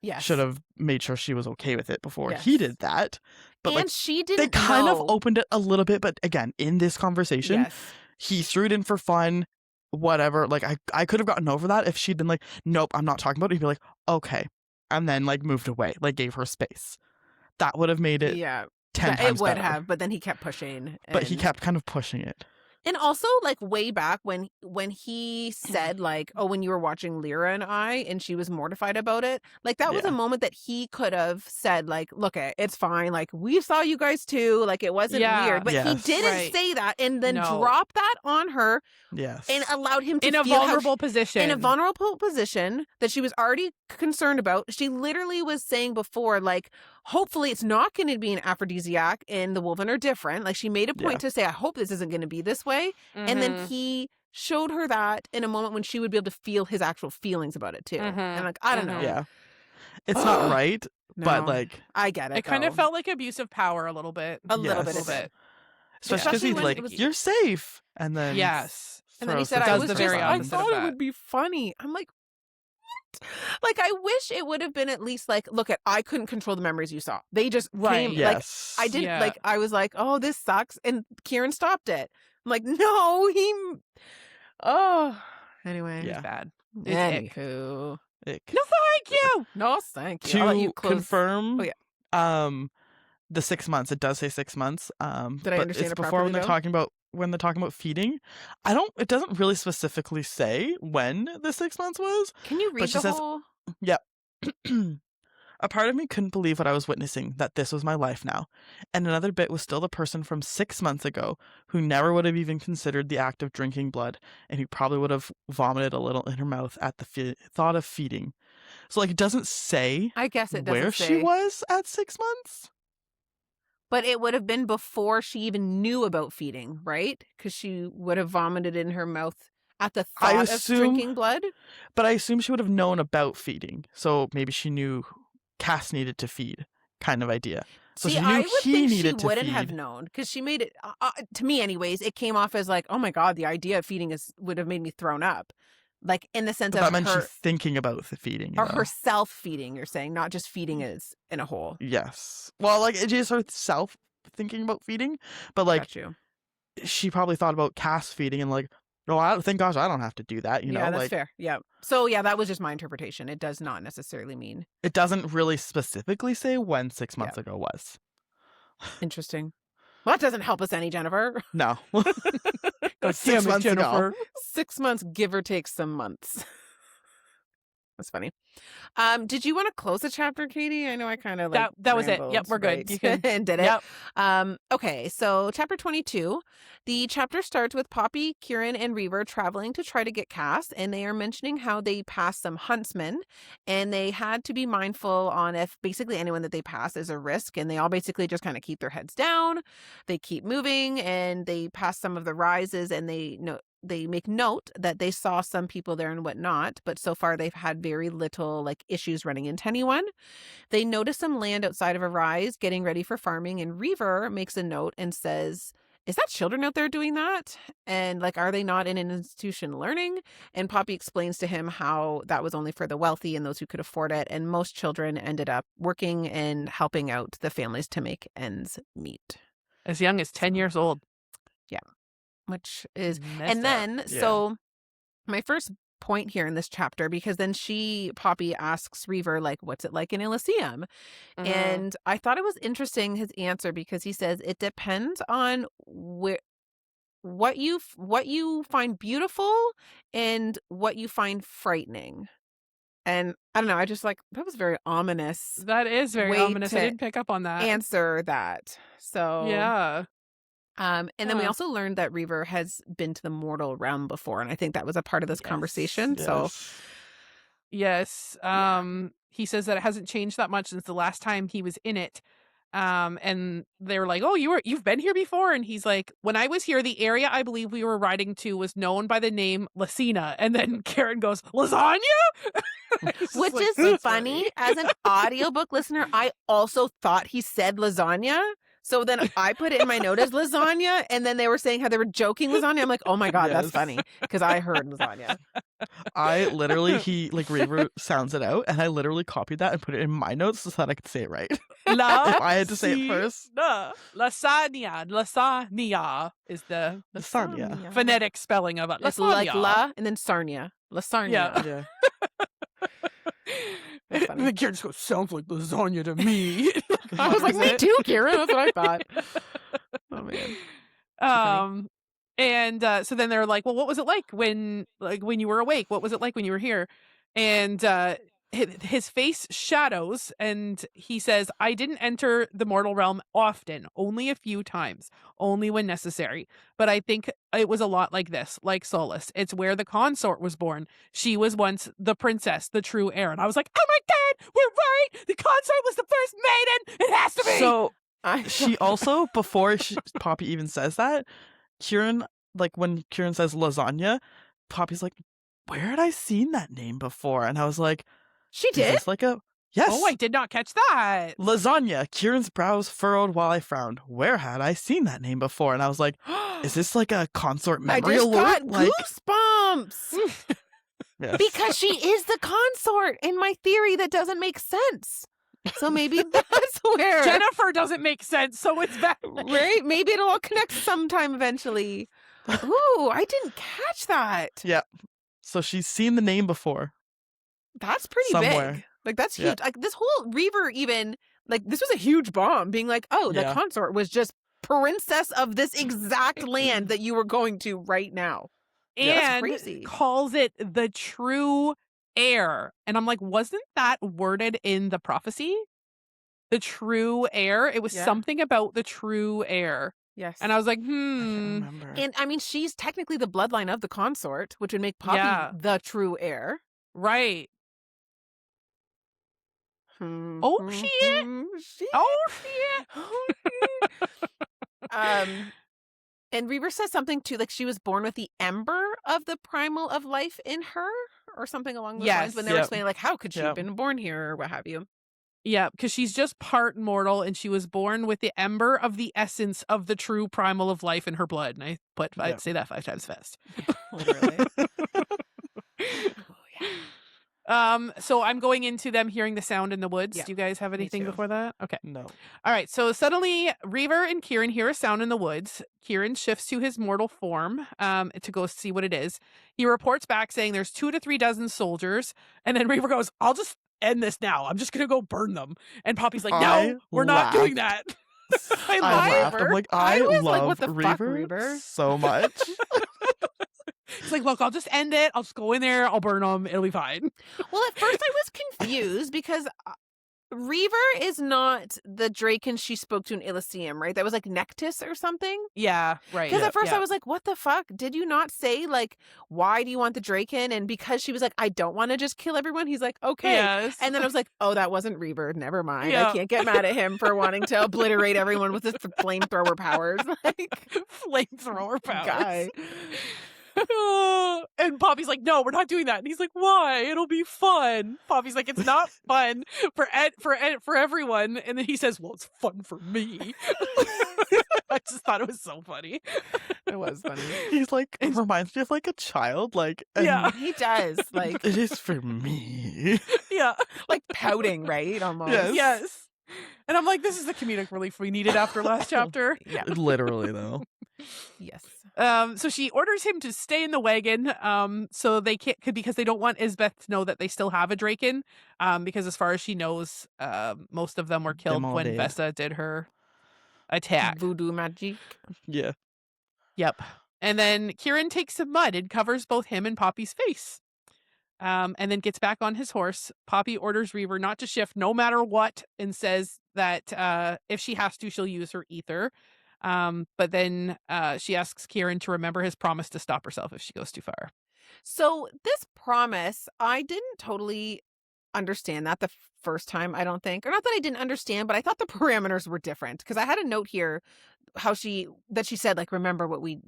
yes. should have made sure she was okay with it before Yes. he did that. But And like she they didn't kind of know. opened it a little bit. But again, in this conversation, Yes. he threw it in for fun. Whatever. Like I could have gotten over that if she'd been like, nope, I'm not talking about it. He'd be like, okay, and then like moved away, like gave her space. That would have made it Yeah, 10 it times would better. have, but then he kept pushing. But he and- kept kind of pushing it. And also, like way back when he said, like, "Oh, when you were watching Lyra and I," and she was mortified about it, like that was Yeah. a moment that he could have said, like, "Look, it's fine. Like we saw you guys too. Like it wasn't Yeah. weird." But he Yes. didn't Right. say that, and then No. dropped that on her Yes. and allowed him to in a feel how vulnerable position. in a vulnerable position that she was already concerned about. She literally was saying before, like, hopefully it's not going to be an aphrodisiac and the woven are different. Like she made a point to say, I hope this isn't going to be this way. And then Mhm. he showed her that in a moment when she would be able to feel his actual feelings about it too. Mhm. And like, I don't know. Yeah. It's not right, but No, like, I get it. It kind of though. felt like abuse of power a little bit. a little Yes. bit of it. especially because Especially he's when like, it was- you're safe. And then Yes. And then he throws said, the I does was the just, very I opposite thought of it that. would be funny. I'm like, Like, I wish it would have been at least like, look, I couldn't control the memories you saw. They just Right. came. Yes. Like, I didn't Yeah. like. I was like, oh, this sucks, and Kieran stopped it. I'm like, no, he. Oh, anyway. Yeah. It's bad. It's ick. Anywho. Ick. No, thank you. No, thank you. I'll let you To close. confirm, Oh, yeah. the 6 months. It does say 6 months. Did I but understand it's it before properly, when they're though? talking about feeding. It doesn't really specifically say when the 6 months was. Can you read she the says- whole? A part of me couldn't believe what I was witnessing, that this was my life now. And another bit was still the person from 6 months ago who never would have even considered the act of drinking blood, and who probably would have vomited a little in her mouth at the thought of feeding. So, like, it doesn't say I guess it doesn't where say. she was at 6 months. But it would have been before she even knew about feeding, right? Because she would have vomited in her mouth at the I thought of assume- drinking blood. But I assume she would have known about feeding. So maybe she knew Cass needed to feed, kind of idea. So See, she knew I would he think she needed to wouldn't feed. have known because she made it. To me, anyways, it came off as like, oh my god, the idea of feeding would have made me thrown up, like in the sense But of that meant her she's thinking about the feeding. or though. herself feeding. You're saying not just feeding as in a whole. Yes. Well, like, it is herself thinking about feeding, but like, Got you. she probably thought about Cass feeding and like, oh, thank gosh, I don't have to do that. You know, Yeah, that's like, fair. Yeah. So yeah, that was just my interpretation. It does not necessarily mean it doesn't really specifically say when 6 months ago was. interesting. Well, that doesn't help us any, Jennifer. No. God 6 damn it, months ago. Jennifer. 6 months, give or take some months. That's funny. Did you want to close the chapter, Katie? I know I kind of like That was it. Yep, rambled, we're good. right? You can- and did it. Yep. Okay, so chapter 22. The chapter starts with Poppy, Kieran, and Reaver traveling to try to get Cass, and they are mentioning how they passed some huntsmen, and they had to be mindful on if basically anyone that they pass is a risk, and they all basically just kind of keep their heads down. They keep moving, and they pass some of the rises, and they make note that they saw some people there and whatnot, but so far they've had very little like issues running into anyone. They notice some land outside of a rise getting ready for farming, and Reaver makes a note and says, is that children out there doing that? And like, are they not in an institution learning? And Poppy explains to him how that was only for the wealthy and those who could afford it. And most children ended up working and helping out the families to make ends meet. As young as 10 years old. Which is, Messed and up. then, Yeah. so my first point here in this chapter, because then Poppy asks Reaver, like, what's it like in Elysium? Mhm. And I thought it was interesting, his answer, because he says it depends on what you find beautiful and what you find frightening. And I don't know, I just like, that was very ominous That is very way ominous. I to didn't pick up on that. answer that. So Yeah. and then we Huh. also learned that Reaver has been to the mortal realm before, and I think that was a part of this Yes. conversation. So Yes. He says that it hasn't changed that much since the last time he was in it. And they were like, "Oh, you've been here before?" And he's like, "When I was here, the area I believe we were riding to was known by the name Lucina." And then Karen goes, "Lasagna?" It's just which like, is "That's funny. As an audiobook listener, I also thought he said lasagna. So then I put it in my note as lasagna, and then they were saying how they were joking lasagna. I'm like, oh my God, that's Yes. funny, because I heard lasagna. I literally, Reaver sounds it out, and I literally copied that and put it in my notes so that I could say it right. La If I had to say it first. Lasagna is the Lasagna. phonetic spelling of it. It's Lasagna. like la and then sarnia. Lasagna. Yeah. Yeah. That's funny. And then Karen just goes, "Sounds like lasagna to me." I was like, Is me it? too, Karen. That's what I thought. Oh man. funny. And so then they're like, "Well, what was it like when you were awake? What was it like when you were here?" And his face shadows, and he says, "I didn't enter the mortal realm often, only a few times, only when necessary. But I think it was a lot like this, like Solus. It's where the consort was born. She was once the princess, the true heir." And I was like, "Oh my God, we're right! The consort was the first maiden. It has to be." So I she also, before Poppy even says that, Kieran, like when Kieran says lasagna, Poppy's like, where had I seen that name before? And I was like, she is did. this like a... Yes. Oh, I did not catch that. Lasagna. Kieran's brows furrowed while I frowned. Where had I seen that name before? And I was like, is this like a consort I memory just alert? got Like, goosebumps. Yes. Because she is the consort in my theory that doesn't make sense. So maybe that's where Jennifer doesn't make sense, so it's valid. right? Maybe it'll all connect sometime eventually. Ooh, I didn't catch that. Yeah. So she's seen the name before. That's pretty Somewhere. big. Like that's Yeah. huge. Like this whole Reaver even like this was a huge bomb being like, oh, the Yeah. consort was just princess of this exact land that you were going to right now. Yeah, that's And crazy. calls it the true heir. And I'm like, wasn't that worded in the prophecy? The true heir? It was Yeah. something about the true heir. Yes. And I was like, I can't remember. and I mean, she's technically the bloodline of the consort, which would make Poppy Yeah. the true heir. right. Oh, shit. Shit. Oh, shit. And Reaver says something too, like she was born with the ember of the primal of life in her, or something along those lines. Yes. When they were Yep. explaining, like, how could she Yep. have been born here, or what have you? Yeah, because she's just part mortal and she was born with the ember of the essence of the true primal of life in her blood. And I'd Yep. say that 5 times fast. Literally. So I'm going into them hearing the sound in the woods. Yeah, Do you guys have anything too. before that? Okay. No. All right. So suddenly Reaver and Kieran hear a sound in the woods. Kieran shifts to his mortal form to go see what it is. He reports back saying there's 2 to 3 dozen soldiers. And then Reaver goes, I'll just end this now. I'm just going to go burn them. And Poppy's like, no, I we're not doing laughed. that. I love laughed. Reaver. I'm like, I I was like, love what the fuck, Reaver Reaver? so much. It's like, look, I'll just end it. I'll just go in there. I'll burn them. It'll be fine. Well, at first I was confused because Reaver is not the Draken she spoke to in Elysium, right? That was like Nectis or something. Yeah, right. Because at first yeah. I was like, what the fuck? Did you not say, like, why do you want the Draken? And because she was like, I don't want to just kill everyone, he's like, okay. Yes. And then I was like, oh, that wasn't Reaver. Never mind. Yeah. I can't get mad at him for wanting to obliterate everyone with his flamethrower powers. Like, Flamethrower powers. guy. And Poppy's like, no, we're not doing that. And he's like, why? It'll be fun. Poppy's like, it's not fun for everyone. And then he says, well, it's fun for me. I just thought it was so funny. It was funny. He's like, it reminds me of like a child. Like, and Yeah. He does. Like, it is for me. Yeah. like pouting, right? Almost. Yes. Yes. And I'm like, this is the comedic relief we needed after last chapter. Yeah. Literally, though. Yes. So she orders him to stay in the wagon, so they can't, because they don't want Isbeth to know that they still have a Draken, because as far as she knows, most of them were killed all when dead. Vesta did her attack. Voodoo magic. Yeah. Yep. And then Kieran takes some mud and covers both him and Poppy's face. And then gets back on his horse. Poppy orders Reaver not to shift no matter what, and says that if she has to, she'll use her ether. But then she asks Kieran to remember his promise to stop herself if she goes too far. So this promise, I didn't totally understand that the first time, I don't think. Or not that I didn't understand, but I thought the parameters were different. Because I had a note here she said, like, remember what we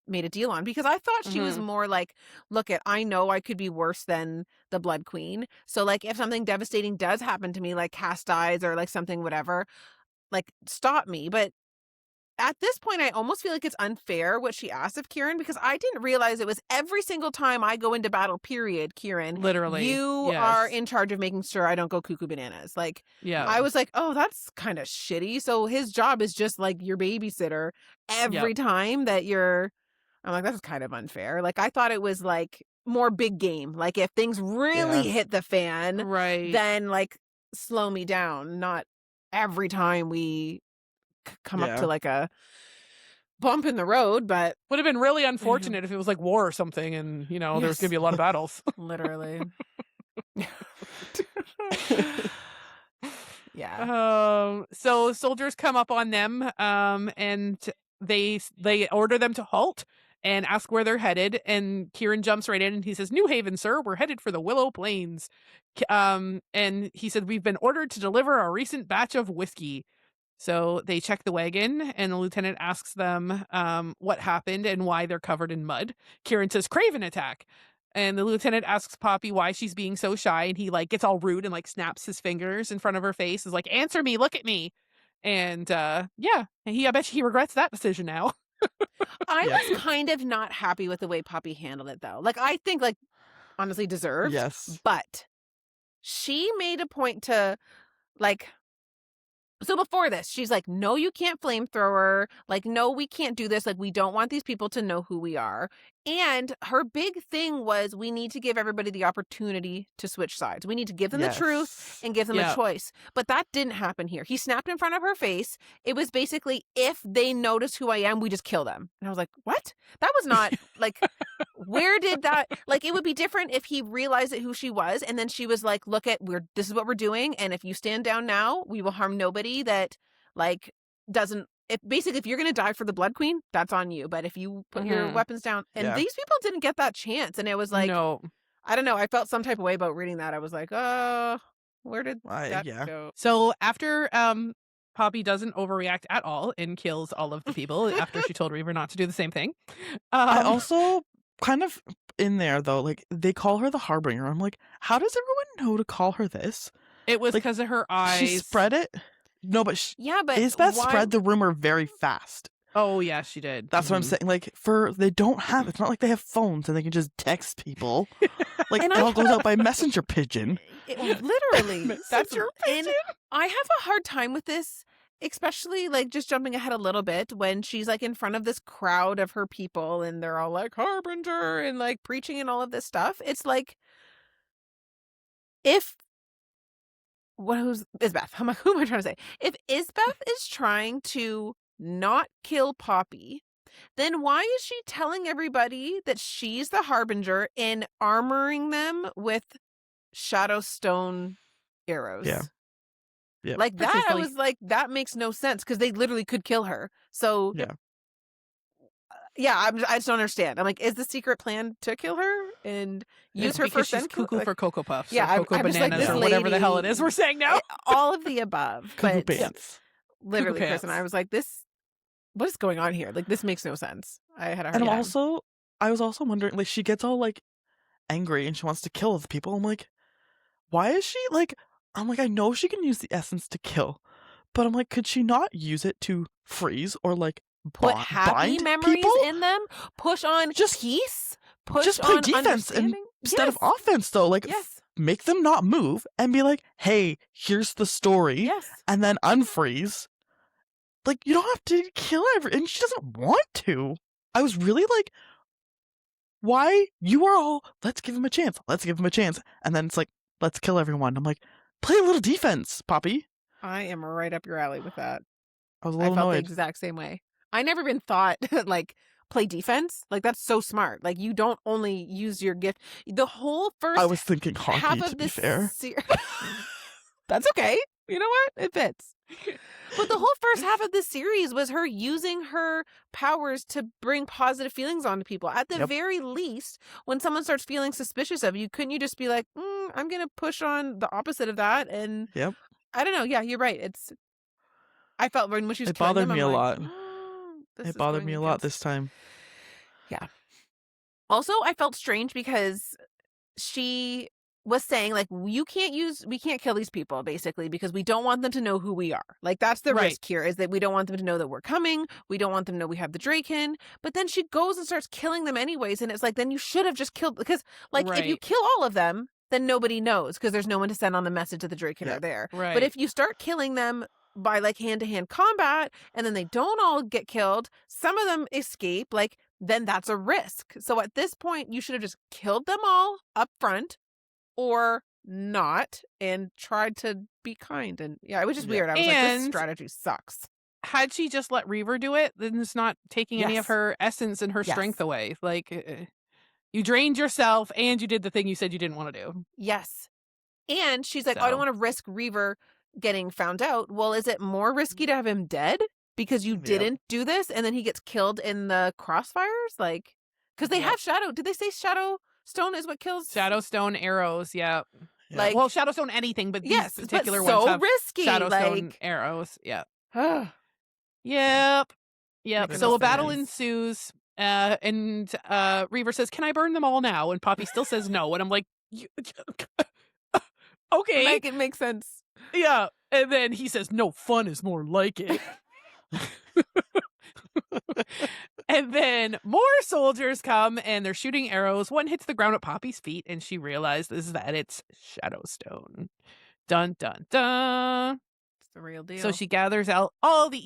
made a deal on. Because I thought she was more like, look, I know I could be worse than the Blood Queen. So, like, if something devastating does happen to me, like cast eyes or like something, whatever, like, stop me. But at this point, I almost feel like it's unfair what she asked of Kieran, because I didn't realize it was every single time I go into battle, period, Kieran. Literally. You yes. are in charge of making sure I don't go cuckoo bananas. Like, Yeah. I was like, oh, that's kind of shitty. So his job is just like your babysitter every time that I'm like, that's kind of unfair. Like, I thought it was like more big game. Like, if things really hit the fan, right. then like slow me down. Not every time we come up to like a bump in the road. But would have been really unfortunate if it was like war or something, and there was gonna be a lot of battles. Literally. Yeah. So soldiers come up on them, and they order them to halt and ask where they're headed. And Kieran jumps right in and he says, "New Haven, sir. We're headed for the Willow Plains." And he said, "We've been ordered to deliver a recent batch of whiskey." So they check the wagon, and the lieutenant asks them what happened and why they're covered in mud. Kieran says, "Craven attack." And the lieutenant asks Poppy why she's being so shy, and he like gets all rude and like snaps his fingers in front of her face. Is like, "Answer me, look at me." And I bet he regrets that decision now. I was kind of not happy with the way Poppy handled it, though. Like, I think, like, honestly deserved. Yes. But she made a point to, like, so before this, she's like, no, you can't flamethrower. Like, no, we can't do this. Like, we don't want these people to know who we are. And her big thing was, we need to give everybody the opportunity to switch sides. We need to give them the truth and give them a choice. But that didn't happen here. He snapped in front of her face. It was basically, if they notice who I am, we just kill them. And I was like, what? That was not like, where did that, like, it would be different if he realized who she was. And then she was like, look at, this is what we're doing. And if you stand down now, we will harm nobody that, like, doesn't, if you're going to die for the Blood Queen, that's on you. But if you put your weapons down, and these people didn't get that chance. And it was like, No. I don't know. I felt some type of way about reading that. I was like, where did that go? So after Poppy doesn't overreact at all and kills all of the people after she told Reaver not to do the same thing. I also kind of in there though, like they call her the Harbinger. I'm like, how does everyone know to call her this? It was Like, because of her eyes. She spread it. No, but but Isbeth spread the rumor very fast. Oh yeah, she did. That's what I'm saying. Like, it's not like they have phones and they can just text people. Like, it all goes out by messenger pigeon. Literally. Messenger pigeon. And I have a hard time with this, especially like just jumping ahead a little bit when she's like in front of this crowd of her people and they're all like Harbinger and like preaching and all of this stuff. It's like, who's Isbeth? I'm like, who am I trying to say? If Isbeth is trying to not kill Poppy, then why is she telling everybody that she's the Harbinger and armoring them with Shadowstone arrows? Yeah. Like that, I was like, that makes no sense because they literally could kill her. So I just don't understand. I'm like, is the secret plan to kill her and use her because for she's cuckoo for Cocoa Puffs? Yeah, or Cocoa I'm just like, Bananas this or whatever the hell it lady- is we're saying now. all of the above. Cuckoo But pants. literally, Cuckoo Chris and pants. I was like, what is going on here? Like, this makes no sense. I had a hard And time. I was also wondering, like, she gets all like angry and she wants to kill other people. I'm like, why is she like? I'm like, I know she can use the essence to kill, but I'm like, could she not use it to freeze or like Put happy bind memories people? in them. Push on peace. Push just play on defense understanding. instead of Yes. offense though. Like, Yes. make them not move and be like, hey, here's the story, Yes. and then unfreeze. Like, you don't have to kill and she doesn't want to. I was really like, why? You are all, let's give him a chance. Let's give him a chance. And then it's like, let's kill everyone. I'm like, play a little defense, Poppy. I am right up your alley with that. I was a I little felt the annoyed. exact same way. I never been thought like play defense. Like that's so smart. Like you don't only use your gift. The whole first I was thinking half hockey, of to be this fair. That's okay. You know what? It fits. But the whole first half of this series was her using her powers to bring positive feelings onto people. At the very least, when someone starts feeling suspicious of you, couldn't you just be like, I'm going to push on the opposite of that? And I don't know. Yeah, you're right. I felt when she was It killing bothered them, me I'm a like, lot. this It is bothered going me a lot against- this time. Yeah. Also, I felt strange because she was saying like we can't kill these people basically because we don't want them to know who we are. Like that's the risk here is that we don't want them to know that we're coming. We don't want them to know we have the Draken. But then she goes and starts killing them anyways, and it's like then you should have just killed because like if you kill all of them, then nobody knows because there's no one to send on the message that the Draken are there. Right. But if you start killing them by like hand-to-hand combat and then they don't all get killed, some of them escape, like then that's a risk. So at this point you should have just killed them all up front or not and tried to be kind. And it was just weird. I was like, this strategy sucks. Had she just let Reaver do it, then it's not taking any of her essence and her strength away. Like you drained yourself and you did the thing you said you didn't want to do. Yes. And she's like, I don't want to risk Reaver getting found out. Well, is it more risky to have him dead because you didn't do this and then he gets killed in the crossfires? Like, because they have Shadow. Did they say Shadow Stone is what kills? Shadowstone arrows, Like, well, Shadowstone anything, but these particular but so ones have risky. Shadowstone Like, arrows. Yeah. Yep. So a battle ensues, and Reaver says, "Can I burn them all now?" And Poppy still says no, and I'm like, "Okay, make it make sense." Yeah. And then he says, "No, fun is more like it." And then more soldiers come and they're shooting arrows. One hits the ground at Poppy's feet and she realizes that it's Shadowstone. Dun, dun, dun. It's the real deal. So she gathers out all the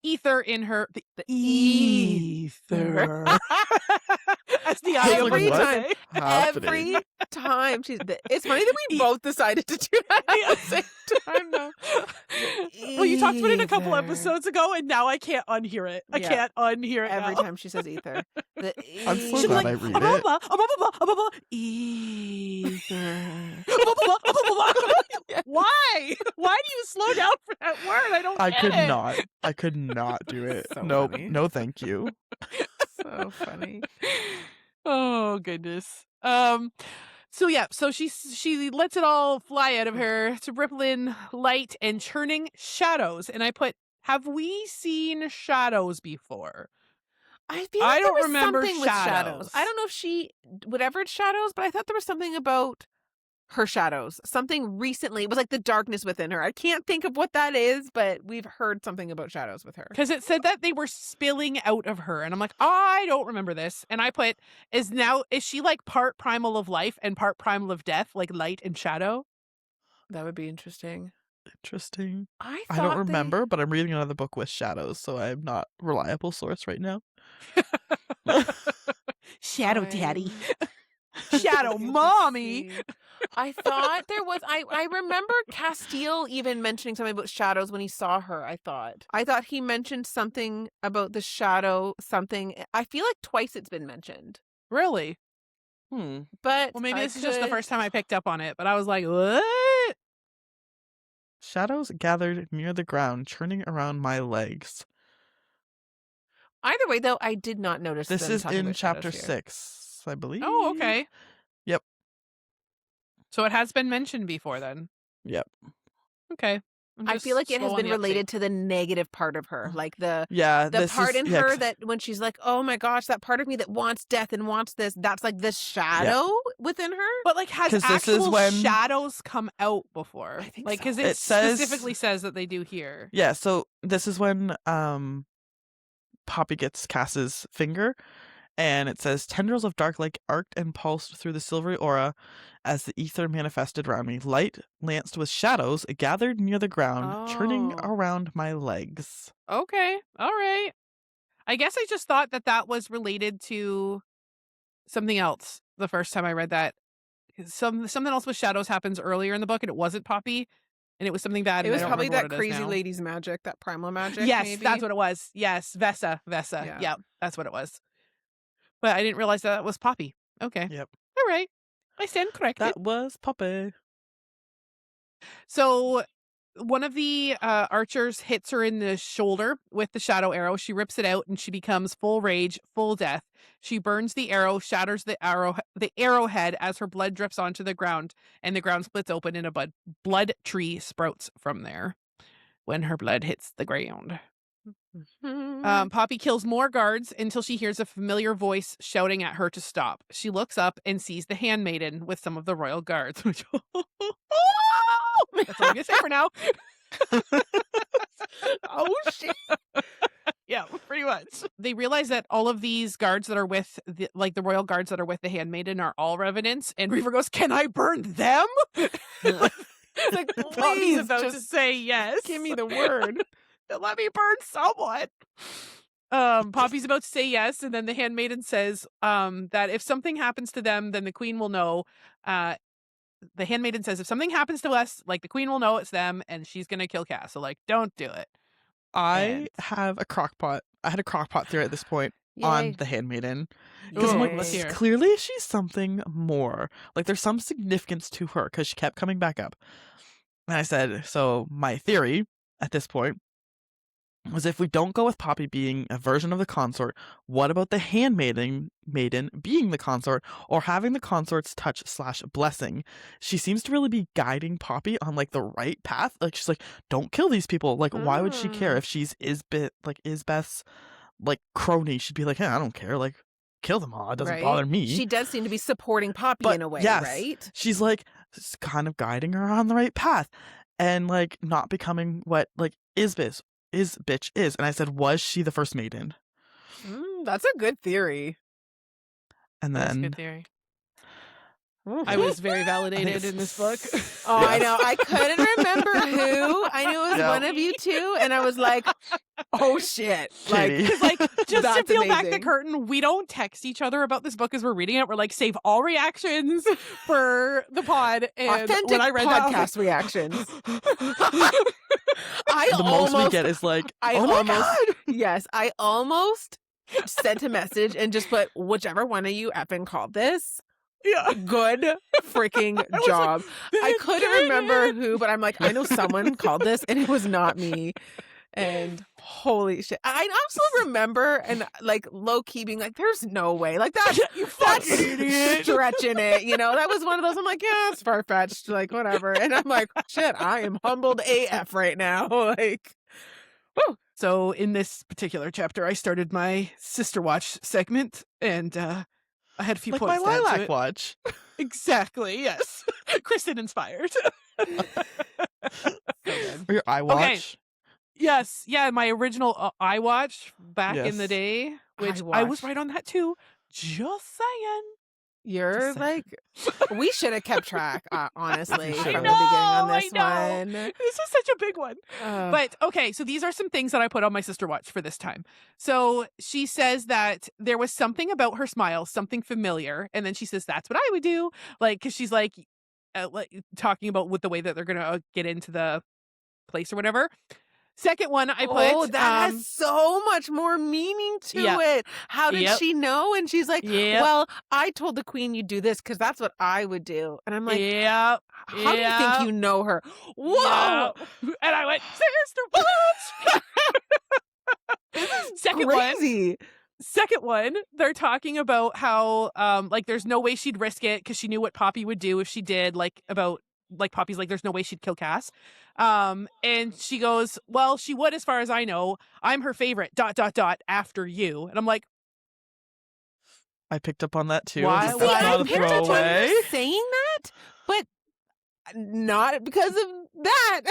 ether in her. The ether. That's the I was audio like, every what? time. Happening. Every time it's funny that we both decided to do that at the same time though. Well, you talked about it a couple Ether. episodes ago, and now I can't unhear it. I Yeah. can't unhear it Every now. time she says ether. The I'm so She'll be glad like, I read it. ether. Why? Why do you slow down for that word? I don't I get could it. not. I could not do it. So Nope. funny. No, thank you. So funny. Oh goodness. So yeah, so she lets it all fly out of her to rippling light and churning shadows. And I put, have we seen shadows before? I feel like I don't there was remember something with shadows. shadows. I don't know if she whatever it's shadows, but I thought there was something about her shadows. Something recently. It was like the darkness within her. I can't think of what that is, but we've heard something about shadows with her. Because it said that they were spilling out of her. And I'm like, I don't remember this. And I put, is she like part primal of life and part primal of death, like light and shadow? That would be interesting. Interesting. I don't remember, but I'm reading another book with shadows, so I'm not a reliable source right now. Shadow I'm daddy. Shadow looking to mommy. see. I thought there was I remember Castile even mentioning something about shadows when he saw her. I thought he mentioned something about the shadow, something. I feel like twice it's been mentioned. Really? But Well, maybe I this is just the could- first time I picked up on it, but I was like, what? Shadows gathered near the ground, churning around my legs. Either way, though, I did not notice. This them is talking in about chapter shadows here. 6, I believe. Oh, okay. Yep. So it has been mentioned before then. Yep. Okay. I'm I just feel like it has slow on been the related to the negative part of her, like the Yeah, part in her 'cause- that when she's like, "Oh my gosh, that part of me that wants death and wants this," that's like the shadow within her. But like, has 'Cause this is actual when- shadows come out before? I think like, so. because It says- specifically says that they do here. Yeah, so this is when Poppy gets Cass's finger, and it says, tendrils of dark light arced and pulsed through the silvery aura as the ether manifested around me. Light lanced with shadows gathered near the ground, churning Oh. around my legs. Okay. All right. I guess I just thought that was related to something else the first time I read that. Something else with shadows happens earlier in the book, and it wasn't Poppy, and it was something bad. It and I was don't probably remember that what it is crazy now. lady's magic, that primal magic. Yes, maybe. that's what it was. Yes, Vesa. Yeah. Yeah, that's what it was. But I didn't realize that was Poppy. Okay. Yep. All right. I stand corrected. That was Poppy. So one of the archers hits her in the shoulder with the shadow arrow. She rips it out and she becomes full rage, full death. She burns the arrow, shatters the arrowhead as her blood drips onto the ground, and the ground splits open and a blood tree sprouts from there when her blood hits the ground. Poppy kills more guards until she hears a familiar voice shouting at her to stop. She looks up and sees the handmaiden with some of the royal guards. Which that's all I'm gonna say for now. Oh shit! Yeah, pretty much. They realize that all of these guards that are with the royal guards that are with the handmaiden are all revenants, and Reaver goes, "Can I burn them?" It's like, Poppy's please, about to just say yes. give me the word. Let me burn someone. Poppy's about to say yes, and then the handmaiden says that if something happens to them, then the queen will know. The handmaiden says, if something happens to us, like, the queen will know it's them, and she's gonna kill Cass. So, like, don't do it. I have a crock pot. I had a crock pot theory at this point on Yay. the handmaiden. Because I'm Ooh, like, let's hear. clearly she's something more. Like, there's some significance to her because she kept coming back up. And I said, so my theory at this point was, if we don't go with Poppy being a version of the consort, what about the handmaiden being the consort, or having the consort's touch/blessing? She seems to really be guiding Poppy on like the right path. Like, she's like, don't kill these people. Like, why would she care if she's Isbeth's like crony? She'd be like, hey, I don't care. Like, kill them all. It doesn't Right? bother me. She does seem to be supporting Poppy But in a way, yes, right? she's like kind of guiding her on the right path, and like not becoming what like Isbitch is. And I said, was she the first maiden? That's a good theory. And That's a then good theory. I was very validated in this book. Oh, I know. I couldn't remember who. I knew it was one of you two, and I was like, "Oh shit!" Katie. Like, just to That's peel back the amazing. curtain, we don't text each other about this book as we're reading it. We're like, save all reactions for the pod. And Authentic when I read that, I was podcast reactions. I the most we get is like, oh my God. Yes, I almost sent a message and just put whichever one of you effing called this. yeah. Good freaking job. I couldn't remember who, but I'm like, I know someone called this, and it was not me. And holy shit, I also remember and like low key being like, "There's no way, like that's stretching it." You know, that was one of those. I'm like, yeah, it's far fetched, like whatever. And I'm like, shit, I am humbled AF right now. Like, Woo. So in this particular chapter, I started my Sister Watch segment, and I had a few Like my points to add to lilac it. watch. Exactly. Yes, Kristen inspired. Or your eye watch. Yes, yeah, my original iWatch back in the Yes. day, which I was iWatch. right on that too. Just saying. you're Just like, we should have kept track, honestly, I from the beginning know, on I this know. one. This is such a big one. Ugh. But okay, so these are some things that I put on my Sister Watch for this time. So she says that there was something about her smile, something familiar, and then she says that's what I would do, like because she's like talking about with the way that they're gonna get into the place or whatever. Second one I put. Oh, that has so much more meaning to Yep. it. How did Yep. she know? And she's like, Yep. well, I told the queen you do this because that's what I would do. And I'm like, yeah, how do you think you know her? Whoa! and I went Sister Watch. Crazy. Second one, they're talking about how like there's no way she'd risk it because she knew what Poppy would do if she did, like Poppy's like there's no way she'd kill Cass. And she goes, well, she would as far as I know. I'm her favorite ... after you. And I'm like, I picked up on that too. Why- That's why- I not a picked up on throwaway. you saying that, but not because of that.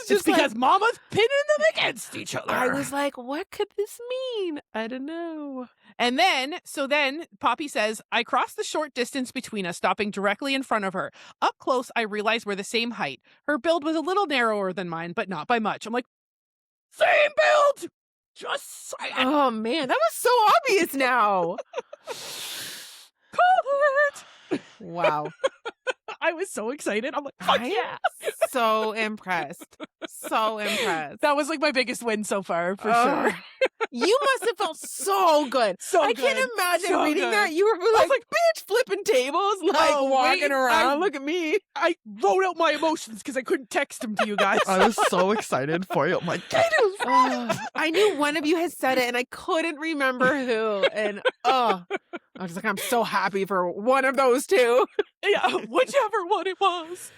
it's because Mama's pinning them against each other. I was like, what could this mean? I don't know. And then Poppy says, I crossed the short distance between us, stopping directly in front of her. Up close, I realized we're the same height. Her build was a little narrower than mine, but not by much. I'm like, same build! Just saying. Oh man, that was so obvious now. Call it! Wow. I was so excited. I'm like, fuck I yeah! am so impressed. So impressed. That was like my biggest win so far, for Ugh. sure. You must have felt so good. So I good. can't imagine So reading good. that. You were like, bitch, flipping tables, like Oh, walking wait, around. Look at me. I wrote out my emotions because I couldn't text them to you guys. I was so excited for you. I'm like, Katie was right. Oh, I knew one of you had said it, and I couldn't remember who. And I was like, I'm so happy for one of those two. Yeah, whichever one it was.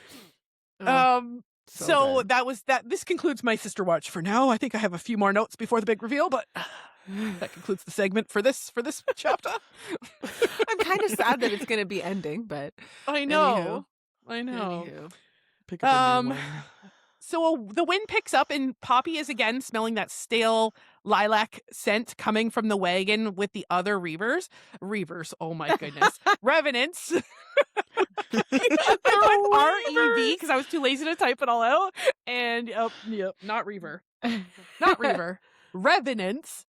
So good. that was that. This concludes my Sister Watch for now. I think I have a few more notes before the big reveal, but that concludes the segment for this chapter. I'm kind of sad that it's going to be ending, but I know. anywho. Pick up a new Um, one. So the wind picks up and Poppy is again smelling that stale lilac scent coming from the wagon with the other Reavers. Oh my goodness. Revenants. I put R-E-V because I was too lazy to type it all out. And not Reaver. Not Reaver. Revenants.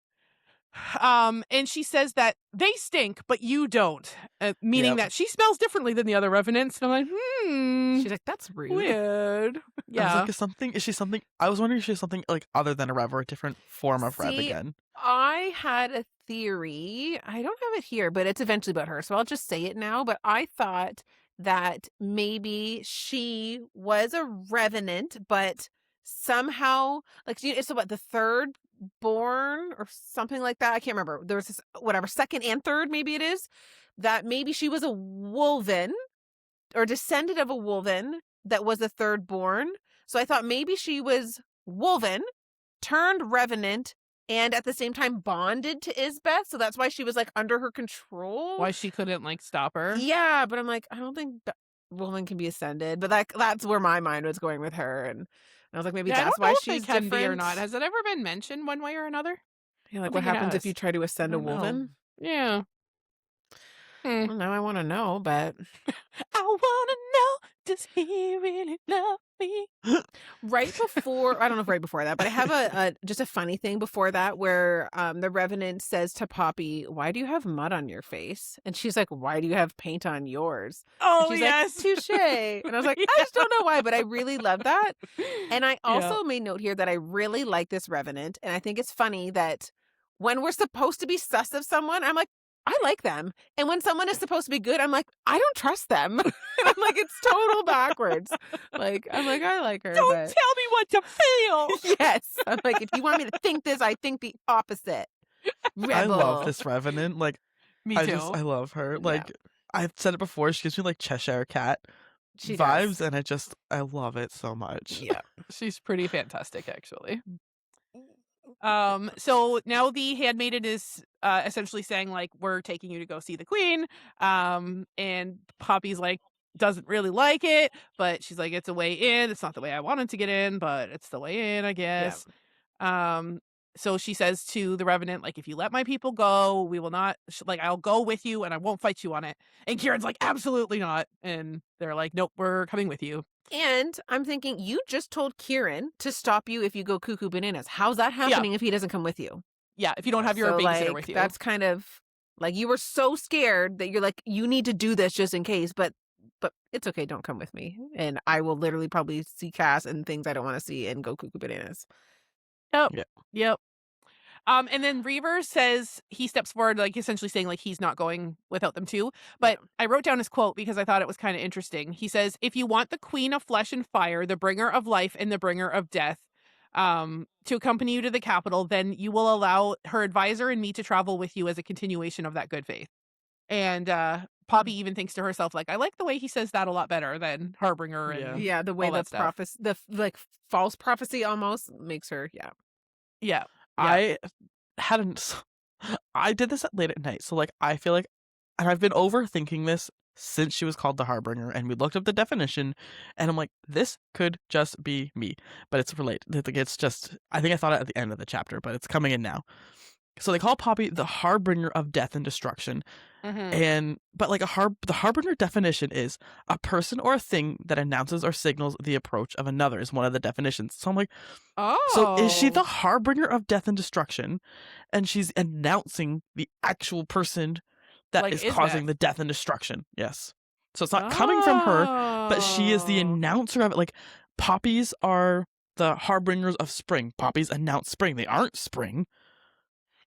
And she says that they stink, but you don't. Meaning Yep. that she smells differently than the other Revenants. And I'm like, She's like, that's rude. weird. I was Yeah. like, is she something? I was wondering if she's something like other than a Rev or a different form of Rev See, again. I had a theory. I don't have it here, but it's eventually about her. So I'll just say it now. But I thought that maybe she was a revenant, but somehow, like, it's about the third born or something like that. I can't remember. There was this, whatever, second and third, maybe it is, that maybe she was a wolven or descendant of a wolven that was a third born. So I thought maybe she was wolven, turned revenant, and at the same time bonded to Isbeth. So that's why she was like under her control. Why she couldn't like stop her. Yeah, but I'm like, I don't think woman can be ascended. But that's where my mind was going with her. And I was like, maybe Yeah, I that's don't know why if she's they can different. be or not. Has it ever been mentioned one way or another? Yeah, like I what think it happens if has. you try to ascend a don't know. wolven? Yeah. Well, now I want to know, but I want to know, does he really love me? right before, I don't know if right before that, but I have a just a funny thing before that where the Revenant says to Poppy, "Why do you have mud on your face?" And she's like, "Why do you have paint on yours?" And Oh, she's yes. like, "Touche." And I was like, Yeah. I just don't know why, but I really love that. And I Yeah. also made note here that I really like this Revenant, and I think it's funny that when we're supposed to be sus of someone, I'm like, I like them. And when someone is supposed to be good, I'm like, I don't trust them. And I'm like, it's total backwards. Like, I'm like, I like her. Don't but... tell me what to feel. Yes. I'm like, if you want me to think this, I think the opposite. Rebel. I love this Revenant. Like, Me too. I love her. Yeah. Like, I've said it before. She gives me like Cheshire Cat She vibes, does. and I love it so much. Yeah. She's pretty fantastic, actually. So now the handmaiden is essentially saying, like, we're taking you to go see the queen. And Poppy's like, doesn't really like it, but she's like, it's a way in. It's not the way I wanted to get in, but it's the way in, I guess. So she says to the Revenant, like, if you let my people go, we will not, like, I'll go with you and I won't fight you on it. And Kieran's like, absolutely not. And they're like, nope, we're coming with you. And I'm thinking, you just told Kieran to stop you if you go cuckoo bananas. How's that happening if he doesn't come with you? Yeah, if you don't have your So, babysitter like, with you. that's kind of like, you were so scared that you're like, you need to do this just in case, but it's okay, don't come with me. And I will literally probably see Cass and things I don't want to see and go cuckoo bananas. Yep. And then Reaver says, he steps forward, like essentially saying like he's not going without them too. But I wrote down his quote because I thought it was kind of interesting. He says, if you want the queen of flesh and fire, the bringer of life and the bringer of death, to accompany you to the capital, then you will allow her advisor and me to travel with you as a continuation of that good faith. And Poppy even thinks to herself, like, I like the way he says that a lot better than Harbinger. And Yeah, the way all that that's stuff. prophecy, the like false prophecy almost makes her, Yeah. I hadn't. I did this late at night, so like I feel like, and I've been overthinking this since she was called the Harbinger, and we looked up the definition, and I'm like, this could just be me, but it's related. Like, it's just, I think I thought it at the end of the chapter, but it's coming in now. So they call Poppy the Harbinger of death and destruction, and but like the Harbinger definition is a person or a thing that announces or signals the approach of another is one of the definitions. So I'm like, so is she the Harbinger of death and destruction, and she's announcing the actual person that Like is Isbeth. causing the death and destruction? Yes. So it's not coming from her, but she is the announcer of it. Like, poppies are the harbingers of spring. Poppies announce spring. They aren't spring.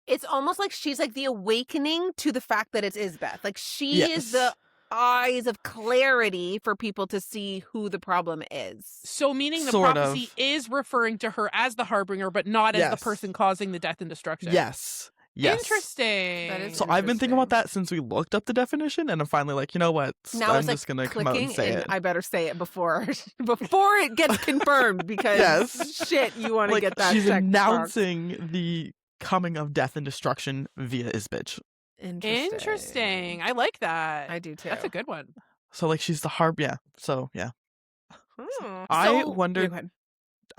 It's almost like she's like the awakening to the fact that it's Isbeth. Like, she is the Yes. eyes of clarity for people to see who the problem is. So meaning the Sort prophecy of. is referring to her as the Harbinger, but not as the Yes. person causing the death and destruction. Yes. Yes. Interesting. That is So I've been thinking about interesting. that since we looked up the definition, and I'm finally like, you know what? Now I'm it's like just gonna come out clicking, and say it. I better say it before it gets confirmed, because Yes. shit, you want to Like, get that she's checked box. announcing the coming of death and destruction via Isbitch. Interesting. I like that. I do too. That's a good one. So like she's the harp. Yeah. So yeah. So- I yeah, wondered. go ahead.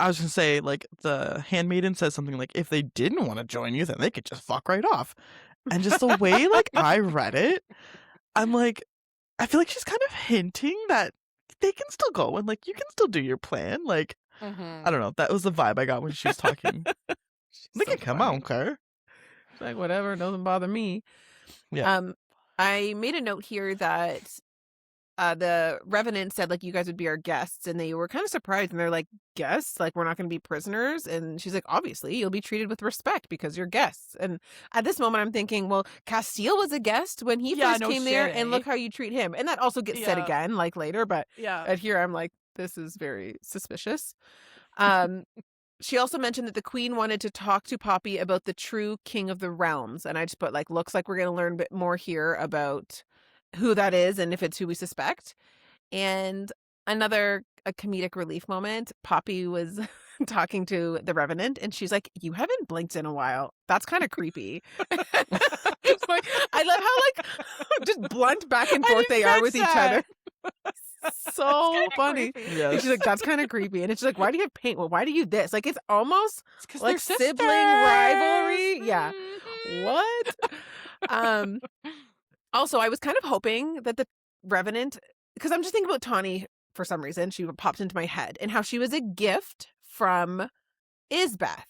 I was gonna say, like, the handmaiden says something like, if they didn't want to join you, then they could just fuck right off. And just the way like I read it, I'm like, I feel like she's kind of hinting that they can still go and like you can still do your plan. Like, I don't know. That was the vibe I got when she was talking. They can come out, care. It's like, whatever, doesn't bother me. Yeah. I made a note here that the Revenant said, like, you guys would be our guests, and they were kind of surprised, and they're like, guests? Like, we're not going to be prisoners? And she's like, obviously, you'll be treated with respect because you're guests. And at this moment, I'm thinking, well, Castile was a guest when he Yeah, first no came there, shit, and eh? look how you treat him. And that also gets said Yeah. again, like, later, but Yeah. here I'm like, this is very suspicious. She also mentioned that the queen wanted to talk to Poppy about the true king of the realms. And I just put, like, looks like we're going to learn a bit more here about who that is and if it's who we suspect. And a comedic relief moment, Poppy was talking to the Revenant, and she's like, you haven't blinked in a while. That's kind of creepy. It's like, I love how, like, just blunt back and I forth didn't they are catch with each that. other. so funny. creepy. And Yes. she's like, that's kind of creepy. And it's just like, why do you have paint? Well, why do you this? Like, it's almost It's 'cause like they're sibling sisters. rivalry. Yeah. Mhm. What? Um, Also, I was kind of hoping that the Revenant, because I'm just thinking about Tawny for some reason. She popped into my head and how she was a gift from Isbeth.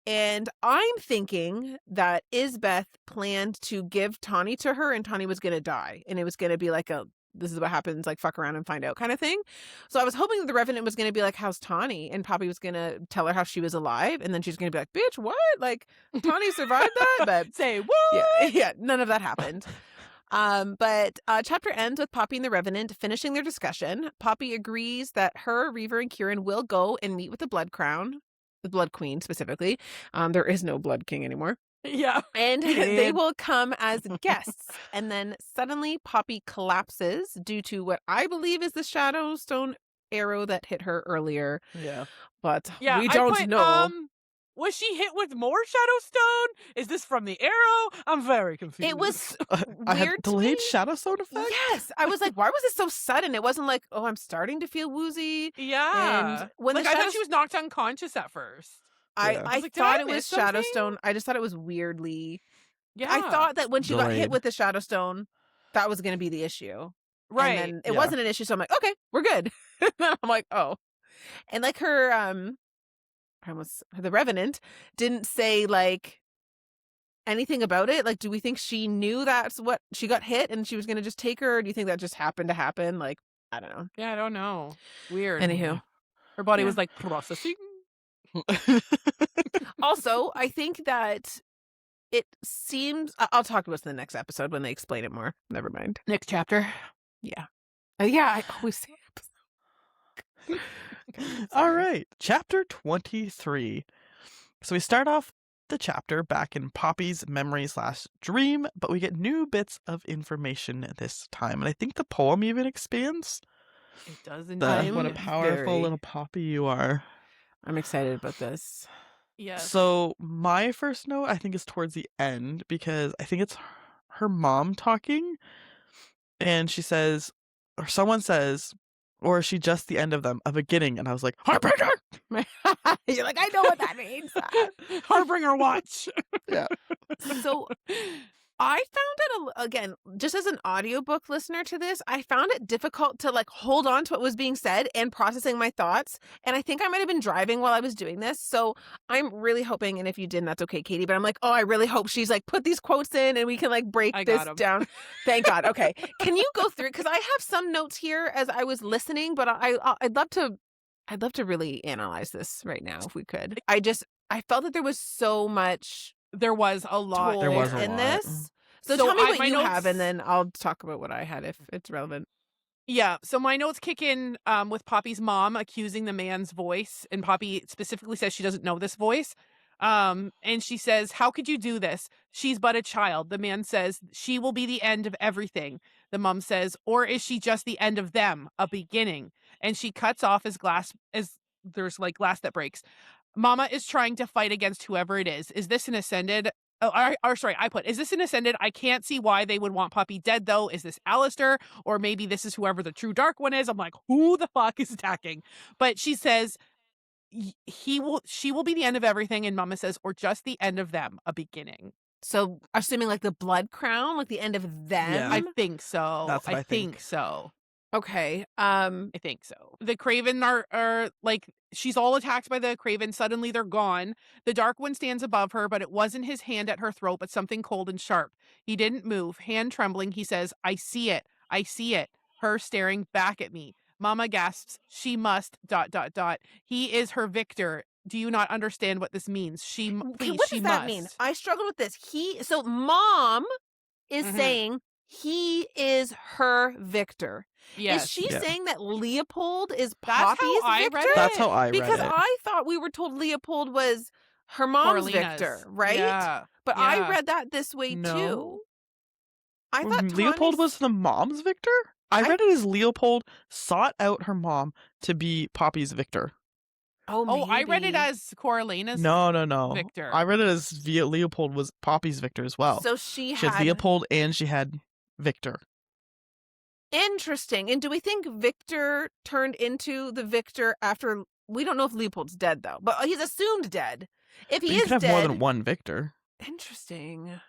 And I'm thinking that Isbeth planned to give Tawny to her and Tawny was going to die. And it was going to be like this is what happens, like fuck around and find out kind of thing. So I was hoping that the Revenant was going to be like, how's Tawny? And Poppy was going to tell her how she was alive. And then she's going to be like, bitch, what? Like, Tawny survived that? But Say what? yeah, none of that happened. But chapter ends with Poppy and the Revenant finishing their discussion. Poppy agrees that her, Reaver, and Kieran will go and meet with the Blood Crown, the Blood Queen specifically. There is no Blood King anymore. Yeah. And they And- will come as guests. And then suddenly Poppy collapses due to what I believe is the Shadow Stone arrow that hit her earlier. Yeah. But Yeah, we I don't put, know. Was she hit with more Shadow Stone? Is this from the arrow? I'm very confused. It was I had weird to delayed me. shadow stone effect. Yes. I was like, why was it so sudden? It wasn't like, oh, I'm starting to feel woozy. Yeah. And when like, the I Shadow thought she was knocked unconscious at first. I, Yeah. I, was like, did thought I it was miss something? Shadowstone. I just thought it was weirdly. Yeah. I thought that when she got hit Delayed. with the Shadowstone, that was going to be the issue. Right. And then it Yeah. wasn't an issue. So I'm like, okay, we're good. I'm like, oh. And like her, the Revenant didn't say like anything about it. Like, do we think she knew that's what she got hit and she was going to just take her? Or do you think that just happened to happen? Like, I don't know. Yeah, I don't know. Weird. Anywho. Her body Yeah. was like processing. Also, I think that it seems, I'll talk about this in the next episode when they explain it more. Never mind. Next chapter. Yeah. Yeah, I always say All right, chapter 23. So we start off the chapter back in Poppy's memory/dream, but we get new bits of information this time. And I think the poem even expands It does the, indeed. what a I'm powerful very- little Poppy you are. I'm excited about this. Yes. So my first note, I think, is towards the end because I think it's her mom talking. And she says, or someone says, or is she just the end of them, a beginning? And I was like, Heartbreaker! You're like, I know what that means. Harbinger watch. So I found it, again, just as an audiobook listener to this, I found it difficult to like hold on to what was being said and processing my thoughts. And I think I might have been driving while I was doing this. So I'm really hoping, and if you didn't, that's okay, Katie, but I'm like, oh, I really hope she's like, put these quotes in and we can like break I this got 'em. down. Thank God. Okay. Can you go through it? Because I have some notes here as I was listening, but I'd love to really analyze this right now if we could. I felt that there was so much There was a lot. told There was a in lot. this. So, So tell me my what you notes- have, and then I'll talk about what I had if it's relevant. Yeah, so my notes kick in with Poppy's mom accusing the man's voice, and Poppy specifically says she doesn't know this voice. And she says, how could you do this? She's but a child. The man says, she will be the end of everything. The mom says, or is she just the end of them, a beginning? And she cuts off as there's like glass that breaks. Mama is trying to fight against whoever it is. Is this an ascended? Is this an ascended? I can't see why they would want Poppy dead, though. Is this Alistair? Or maybe this is whoever the true Dark One is. I'm like, who the fuck is attacking? But she says, she will be the end of everything. And Mama says, or just the end of them, a beginning. So, assuming like the Blood Crown, like the end of them. Yeah. I think so. That's what I think think. so. Okay. I think so. The Craven are like, she's all attacked by the Craven. Suddenly they're gone. The Dark One stands above her, but it wasn't his hand at her throat, but something cold and sharp. He didn't move. Hand trembling, he says, I see it. I see it. Her staring back at me. Mama gasps, she must, ... He is her victor. Do you not understand what this means? Okay, Please, what she does that must. mean? I struggled with this. So mom is Mhm. saying he is her victor. Yes. Is she Yeah. saying that Leopold is That's how Poppy's I victor? read it. That's how I read Because it. I thought we were told Leopold was her mom's Coralina's. victor, right? Yeah. But yeah. I read that this way No. too. I thought Leopold Tawny's- was the mom's victor? I read it as Leopold sought out her mom to be Poppy's victor. Oh, I read it maybe. as Coralina's. No. Victor. I read it as Leopold was Poppy's victor as well. So she She had had Leopold and she had Victor. Interesting. And do we think Victor turned into the Victor after? We don't know if Leopold's dead though, but he's assumed dead. If he But you is could have dead, more than one Victor. interesting.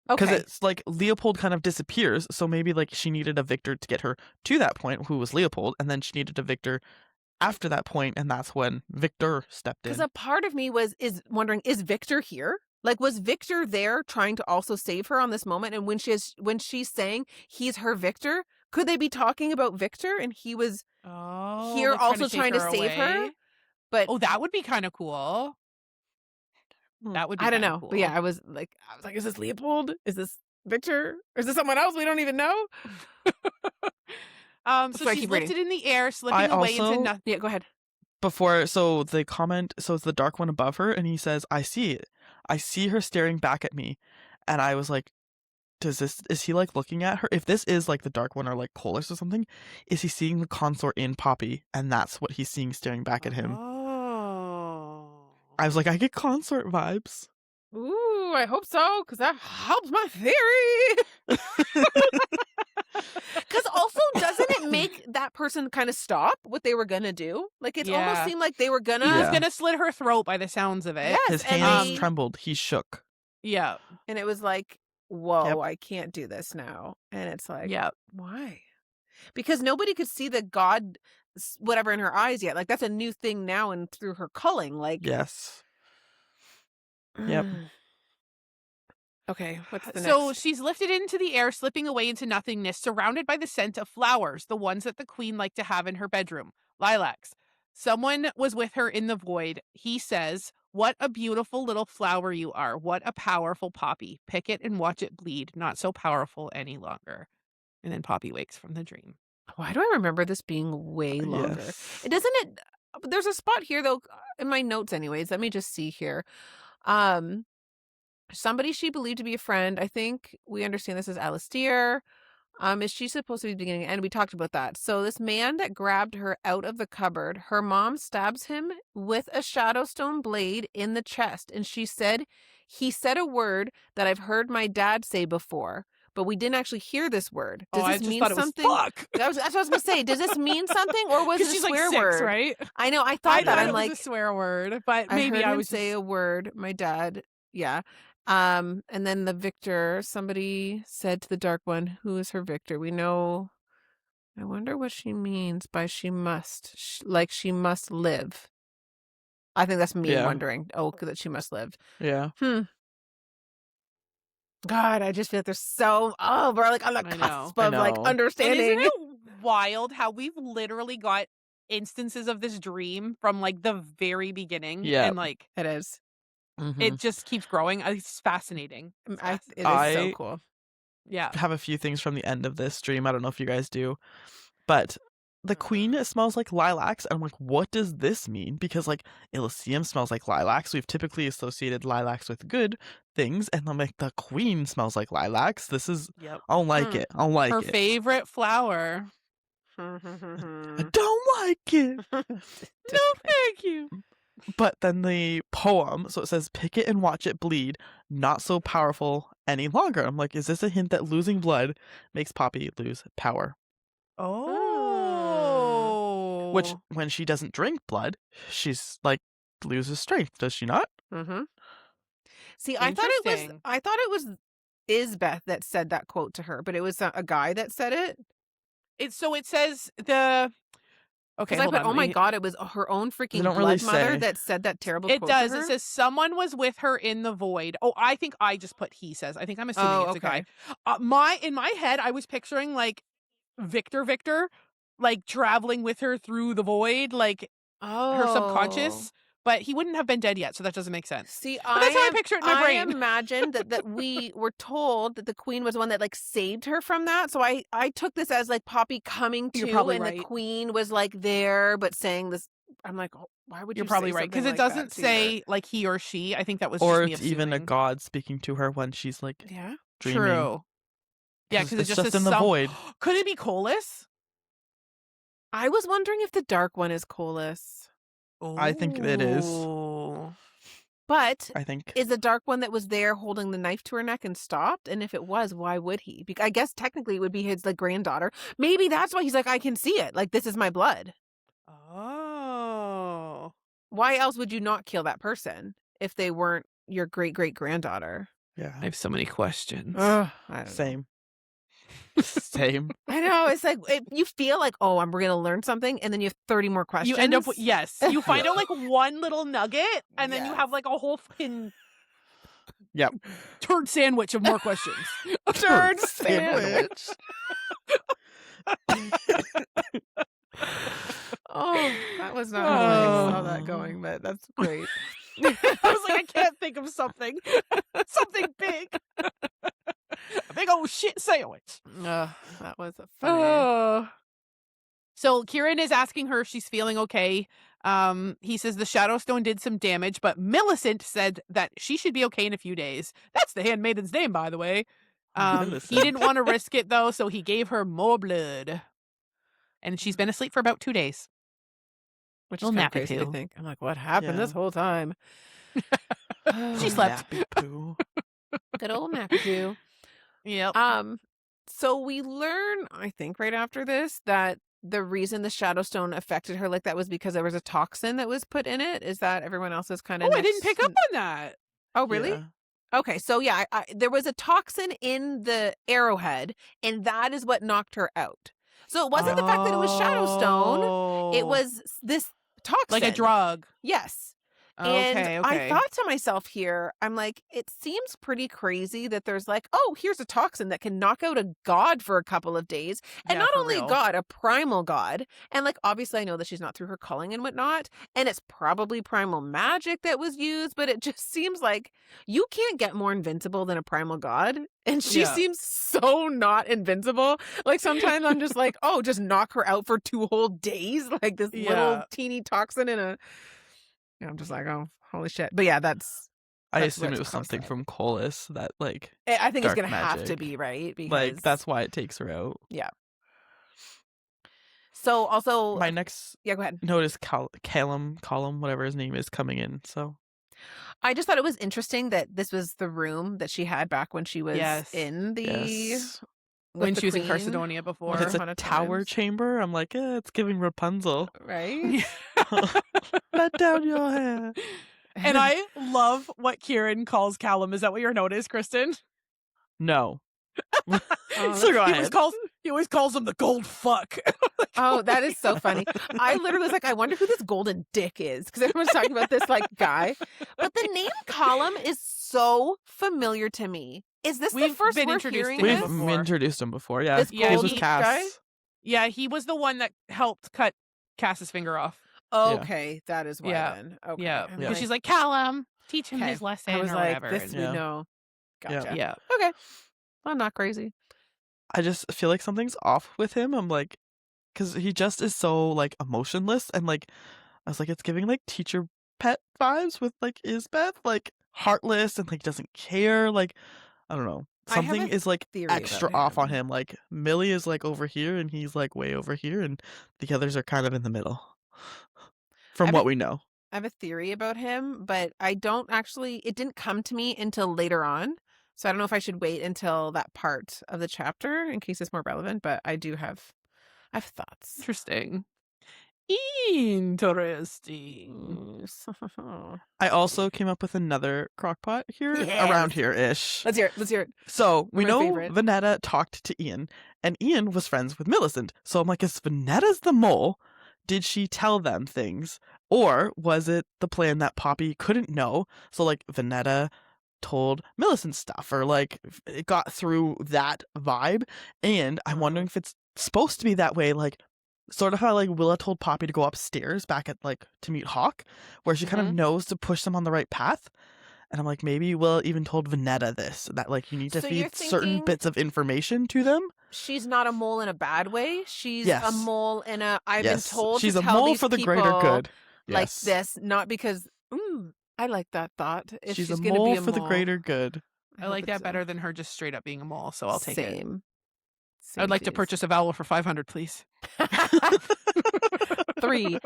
Because Okay. it's like Leopold kind of disappears, so maybe like she needed a Victor to get her to that point, who was Leopold, and then she needed a Victor after that point, and that's when Victor stepped in. Because a part of me is wondering, is Victor here? Like, was Victor there trying to also save her on this moment? And when she's saying he's her Victor, could they be talking about Victor and he was here like also trying to save her? away? But Oh, that would be kind of cool. That would be I don't kinda know. cool. But yeah, I was like, is this Leopold? Is this Victor? Or is this someone else we don't even know? So Sorry, she's keep reading. lifted in the air, slipping I away into also- nothing. Yeah, go ahead. Before, so the comment, so it's the dark one above her, and he says, I see it. I see her staring back at me. And I was like, is he like looking at her? If this is like the dark one or like Colas or something, is he seeing the consort in Poppy? And that's what he's seeing staring back at him. Oh. I was like, I get consort vibes. Ooh, I hope so, because that helps my theory. Because also, doesn't it make that person kind of stop what they were gonna do? Like, it almost Yeah. seemed like they were gonna. He was Yeah. gonna slit her throat by the sounds of it. Yes, His and hands they- trembled. He shook. Yeah. And it was like, whoa, Yep. I can't do this now. And it's like, Yeah. why? Because nobody could see the god, whatever, in her eyes yet. Like, that's a new thing now, and through her culling. Like, Yes. Yep. Okay, what's the So next? she's lifted into the air, slipping away into nothingness, surrounded by the scent of flowers, the ones that the queen liked to have in her bedroom, lilacs. Someone was with her in the void. He says, "What a beautiful little flower you are. What a powerful Poppy. Pick it and watch it bleed. Not so powerful any longer." And then Poppy wakes from the dream. Why do I remember this being way longer? Yes. It doesn't it. There's a spot here though in my notes, anyways. Let me just see here. Somebody she believed to be a friend. I think we understand this as Alistair. Is she supposed to be beginning? And we talked about that. So this man that grabbed her out of the cupboard, her mom stabs him with a shadowstone blade in the chest, and she said he said a word that I've heard my dad say before, but we didn't actually hear this word. Does I this just mean thought something? it was fuck. That's what I was gonna say. Does this mean something, or was it a She's swear like 6, word? right? I know. I I thought that. thought I'm it like, was a swear word, but I maybe heard I him was say just... a word. My dad. Yeah. And then the victor. Somebody said to the dark one, "Who is her victor?" We know. I wonder what she means by she must. Like she must live. I think that's me Yeah. wondering. Oh, that she must live. Yeah. God, I just feel like there's so. Oh, we're like on the I know. cusp of like know. And understanding. isn't it wild how we've literally got instances of this dream from like the very beginning? Yep. And like It is. Mhm. it just keeps growing. It's fascinating. It's It is so I- cool. Yeah. have a few things from the end of this dream. I don't know if you guys do, but the queen smells like lilacs. And I'm like, what does this mean? Because like Elysium smells like lilacs. We've typically associated lilacs with good things. And I'm like, the queen smells like lilacs. This is, Yep. I'll like it. I'll like Her it. favorite flower. I don't like it. No, thank you. But then the poem, so it says, pick it and watch it bleed, not so powerful any longer. I'm like, is this a hint that losing blood makes Poppy lose power? Oh. Which, when she doesn't drink blood, she's like, loses strength, does she not? Mm-hmm. See, I thought Interesting. it was Isbeth that said that quote to her, but it was a guy that said it. It says the... Okay, Because I hold went, on. oh my god, it was her own freaking don't really blood mother say. that said that terrible It quote does. to her. It says someone was with her in the void. Oh, I think I just put he says. I think I'm assuming Oh, it's a guy. okay. In my head, I was picturing like Victor, like traveling with her through the void, like her subconscious. But he wouldn't have been dead yet, so that doesn't make sense. See, But that's how I picture it in my brain. I imagined that we were told that the queen was the one that like saved her from that. So I took this as like Poppy coming to, You're probably and right. the queen was like there, but saying this. I'm like, oh, why would you? You're probably say right because something it like that doesn't to say her? like he or she. I think that was Or just me it's even a assuming. god speaking to her when she's like Yeah. dreaming. True. Yeah, because it it's just just says in the some... void. Could it be Colas? I was wondering if the dark one is Colas. I think it is. Ooh. But I think. is the dark one that was there holding the knife to her neck and stopped? And if it was, why would he? Because I guess technically it would be his like granddaughter. Maybe that's why he's like, I can see it. Like, this is my blood. Oh. Why else would you not kill that person if they weren't your great-great-granddaughter? Yeah. I have so many questions. I don't know. Same. Same. I know. It's like you feel like, oh, we're going to learn something. And then you have 30 more questions. You end up with, yes. You find out like one little nugget and then you have like a whole fucking Yep. turd sandwich of more questions. Turd sandwich. Oh, that was not how I saw that going, but that's great. I was like, I can't think of something. Something big. A big old shit sandwich. That was a funny. Oh. So Kieran is asking her if she's feeling okay. He says the Shadowstone did some damage, but Millicent said that she should be okay in a few days. That's the handmaiden's name, by the way. He didn't want to risk it, though, so he gave her more blood. And she's been asleep for about 2 days. Which Little is kind of nappy crazy to poo. think. I'm like, what happened this whole time? She slept. Nappy poo. Good old Nappy Yep. So we learn, I think, right after this, that the reason the Shadowstone affected her like that was because there was a toxin that was put in it. Is that everyone else's kind of? Oh, I didn't pick up on that. Oh, really? Yeah. Okay, so yeah, there was a toxin in the arrowhead, and that is what knocked her out. So it wasn't the fact that it was Shadowstone; it was this toxin, Like a drug. Yes. Okay, And I thought to myself here, I'm like, it seems pretty crazy that there's like, oh, here's a toxin that can knock out a god for a couple of days. And Yeah, not for only real. a god, a primal god. And like, obviously I know that she's not through her culling and whatnot. And it's probably primal magic that was used, but it just seems like you can't get more invincible than a primal god. And she Yeah. seems so not invincible. Like sometimes I'm just like, oh, just knock her out for 2 whole days. Like this little Yeah. teeny toxin in a... I'm just like, oh, holy shit. But yeah, I that's assume what it was something said. from Colis that like I think it's dark going to have to magic. be, right? Because like that's why it takes her out. So also, My next yeah, go ahead. note is Callum, whatever his name is, coming in. So I just thought it was interesting that this was the room that she had back when she was Yes. in the... yes. When the she was in queen. Caradonia before. When it's ton a of tower times. chamber, I'm like, it's giving Rapunzel. Right? Let down your hair. And I love what Kieran calls Callum. Is that what your note is, Kristen? No. Oh, So go He ahead. always calls him the gold fuck. Oh, that is so funny. I literally was like, I wonder who this golden dick is. Because everyone's talking about this like guy. But the name Column is so familiar to me. Is this the We've first been we're introduced hearing to We've this? before. introduced him before. Yeah, This Yeah, it was gold Cass. guy? Yeah, he was the one that helped cut Cass's finger off. Okay, that is why Yeah. then. Okay. Yeah. I'm Because like, she's like, Callum, teach him okay. his lesson I was or like, whatever. this And- we Yeah. know. Yeah. Gotcha. yeah. Okay. I'm not crazy. I just feel like something's off with him. I'm like, because he just is so like emotionless, and like I was like, it's giving like teacher pet vibes with like Isbeth, like heartless and like doesn't care. Like I don't know, I have something a is like theory extra about off on him. him. Like Millie is like over here, and he's like way over here, and the others are kind of in the middle. From I what bet- we know, I have a theory about him, but I don't actually, it didn't come to me until later on. So I don't know if I should wait until that part of the chapter in case it's more relevant, but I have thoughts. Interesting. Interesting. I also came up with another crockpot here Yes. around here ish. Let's hear it. Let's hear it. So we My know favorite. Vanetta talked to Ian, and Ian was friends with Millicent. So I'm like, is Vanetta's the mole? Did she tell them things? Or was it the plan that Poppy couldn't know? So like Vanetta told Millicent stuff, or like it got through that vibe. And I'm wondering if it's supposed to be that way, like sort of how like Willa told Poppy to go upstairs back at like to meet Hawk, where she kind of knows to push them on the right path. And I'm like, maybe Willa even told Vanetta this, that like you need to So you're feed certain thinking- bits of information to them. She's not a mole in a bad way. She's a Yes. mole in a, I've Yes, been told she's to a tell mole these for the greater people good. like Yes. this, not because, I like that thought. If She's a gonna mole be a for the mole, greater good. I hope like it's that better than her just straight up being a mole, so I'll take it. Same. I'd like to Samesies. purchase a vowel for 500, please. 3. Ding.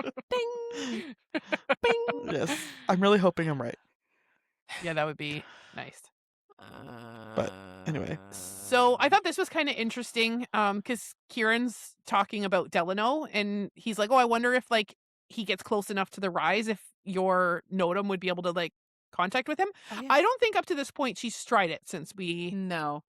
Bing. Yes, I'm really hoping I'm right. Yeah, that would be nice. But anyway. So I thought this was kind of interesting because Kieran's talking about Delano and he's like, oh, I wonder if like he gets close enough to the rise if your Notum would be able to like contact with him. Oh, yeah. I don't think up to this point she's tried it since we No.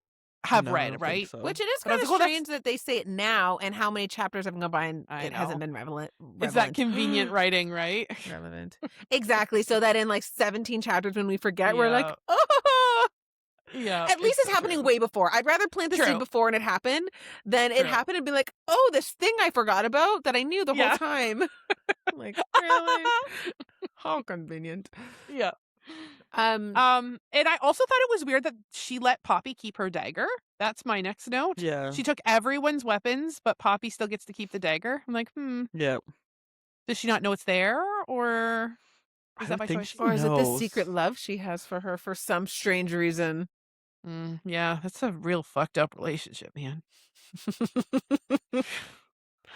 have No, I read, don't think right? so. Which it is But I kind was of like, well, strange that they say it now, and how many chapters have gone by and I it hasn't know. been relevant. It's that convenient writing, right? relevant. Exactly. So that in like 17 chapters, when we forget, we're like, Yeah. oh. Yeah. At least it's happening true. way before. I'd rather plant the True. seed before and it happened than it True. happened and be like, oh, this thing I forgot about that I knew the whole Yeah. time. Like, really? How convenient. Yeah. Um, And I also thought it was weird that she let Poppy keep her dagger. That's my next note. Yeah. She took everyone's weapons, but Poppy still gets to keep the dagger. I'm like, Yeah. does she not know it's there, or I is that don't by think choice? she or is it the knows. secret love she has for her for some strange reason? Yeah, that's a real fucked up relationship, man.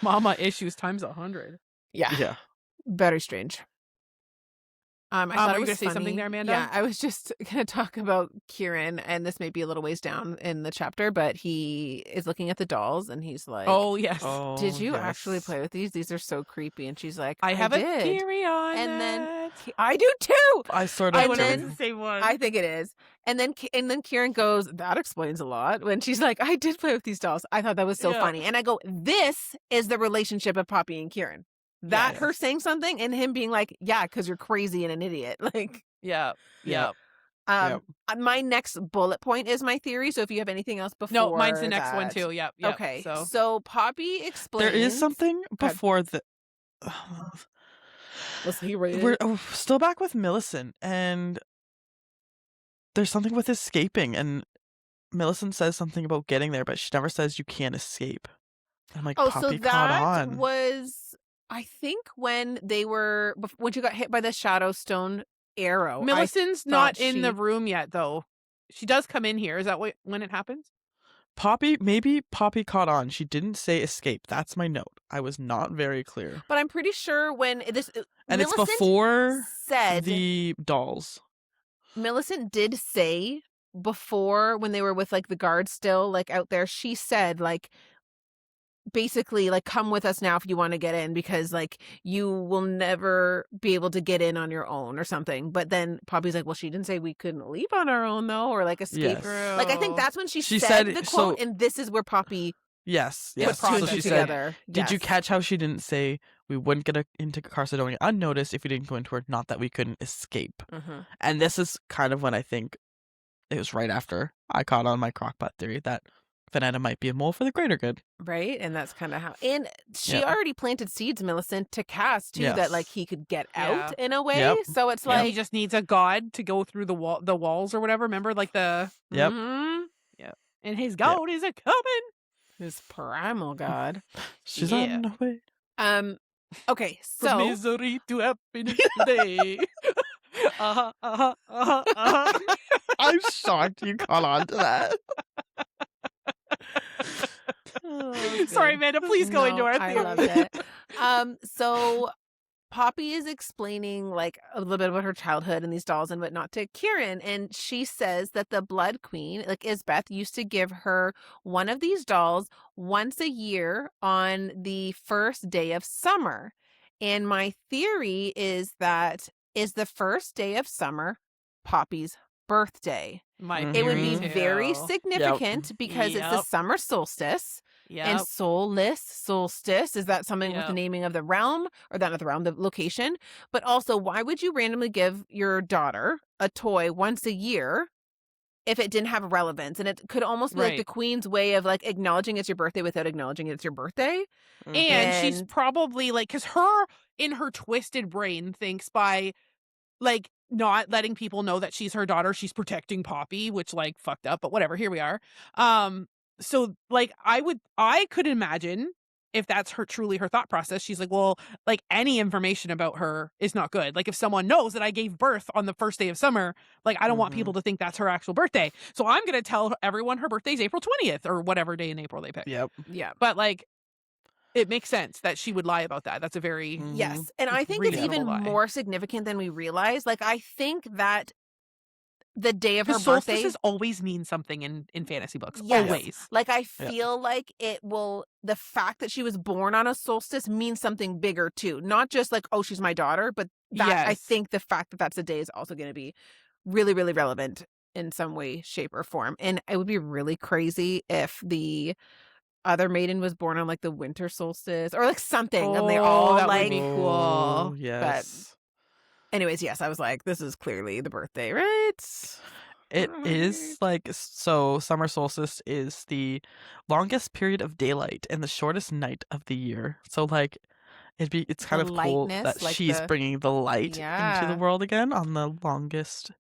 Mama issues times 100. Yeah. Yeah. Very strange. I thought are it you was gonna say something funny. there, Amanda? Yeah, I was just gonna talk about Kieran, and this may be a little ways down in the chapter, but he is looking at the dolls, and he's like, Oh yes, did you yes. actually play with these? These are so creepy." And she's like, I have a did. theory on And then that. I do too. I sort of I and wonder if then- it's the same one. I think it is. And then Kieran goes, "That explains a lot." When she's like, "I did play with these dolls." I thought that was so Yeah. funny. And I go, "This is the relationship of Poppy and Kieran." That Yes. her saying something and him being like, "Yeah, because you're crazy and an idiot." Like, Yeah. Yeah. my next bullet point is my theory. So if you have anything else before, No, mine's the next one that- too. Yep. Okay, So so Poppy explains. There is something before the. Let's hear it. We're still back with Millicent, and there's something with escaping, and Millicent says something about getting there, but she never says you can't escape. I'm like, Oh, Poppy so caught that on. was, I think, when she got hit by the Shadow Stone arrow. Millicent's not thought in the she- room yet, though. She does come in here. Is that when it happens? Maybe Poppy caught on. She didn't say escape. That's my note. I was not very clear. But I'm pretty sure when this And it's Millicent before said the dolls. Millicent did say before, when they were with like the guards still like out there, she said like, basically like, come with us now if you want to get in, because like you will never be able to get in on your own or something. But then Poppy's like, well, she didn't say we couldn't leave on our own though, or like escape. Yes. Like I think that's when she She said said- the so- quote, and this is where Poppy Yes. put Yes. two So and she two said, together. did you Yes. catch how she didn't say we wouldn't get into Caradonia unnoticed if we didn't go into her? Not that we couldn't escape. Mhm. And this is kind of when I think it was right after I caught on my crockpot theory that Vanetta might be a mole for the greater good. Right, and that's kind of how. And she Yeah. already planted seeds, Millicent, to cast too, that Yes. like he could get Yeah. out in a way. Yep. So it's Yep. He like, just needs a god to go through the walls or whatever. Remember, like the Yep. mhm, and his god is a coming. his primal god. She's Yeah. on the way. Okay, From so misery to happiness today. I'm shocked you caught on to that. Sorry, Amanda. Please go into our I loved theory. it. So Poppy is explaining like a little bit about her childhood and these dolls and whatnot to Kieran, and she says that the Blood Queen, like Isbeth, used to give her one of these dolls once a year on the first day of summer. And my theory is that is the first day of summer Poppy's birthday. My It It would theory be too. very significant because it's the Yep. summer solstice. Yep. And solstice, is that something with Yep. the naming of the realm, or not of the realm, the location? But also, why would you randomly give your daughter a toy once a year if it didn't have relevance? And it could almost be like the Right. queen's way of like acknowledging it's your birthday without acknowledging it's your birthday. And she's And- probably like, because in her twisted brain thinks by like not letting people know that she's her daughter, she's protecting Poppy, which like fucked up, but whatever, here we are. So like I could imagine if that's truly her thought process, she's like, well, like any information about her is not good. Like if someone knows that I gave birth on the first day of summer, like I don't want people to think that's her actual birthday. So I'm going to tell everyone her birthday's April 20th or whatever day in April they pick. Yep. Yeah. But like, it makes sense that she would lie about that. That's a very Mhm. Yes. And I think it's Reasonable even lie. more significant than we realize. Like, I think that the day of her Because birthday. solstices always mean something in fantasy books. Yes. Always. Like, I feel like the fact that she was born on a solstice means something bigger too. Not just like, oh, she's my daughter, but I Yes. think the fact that that's a day is also going to be really, really relevant in some way, shape, or form. And it would be really crazy if the other maiden was born on like the winter solstice or like something. And they all that like, would be cool. Oh, yes. anyways, yes, I was like, this is clearly the birthday, right? It is like, so summer solstice is the longest period of daylight and the shortest night of the year. So like it's kind The of cool lightness, that like she's bringing the light into Yeah. the world again on the longest.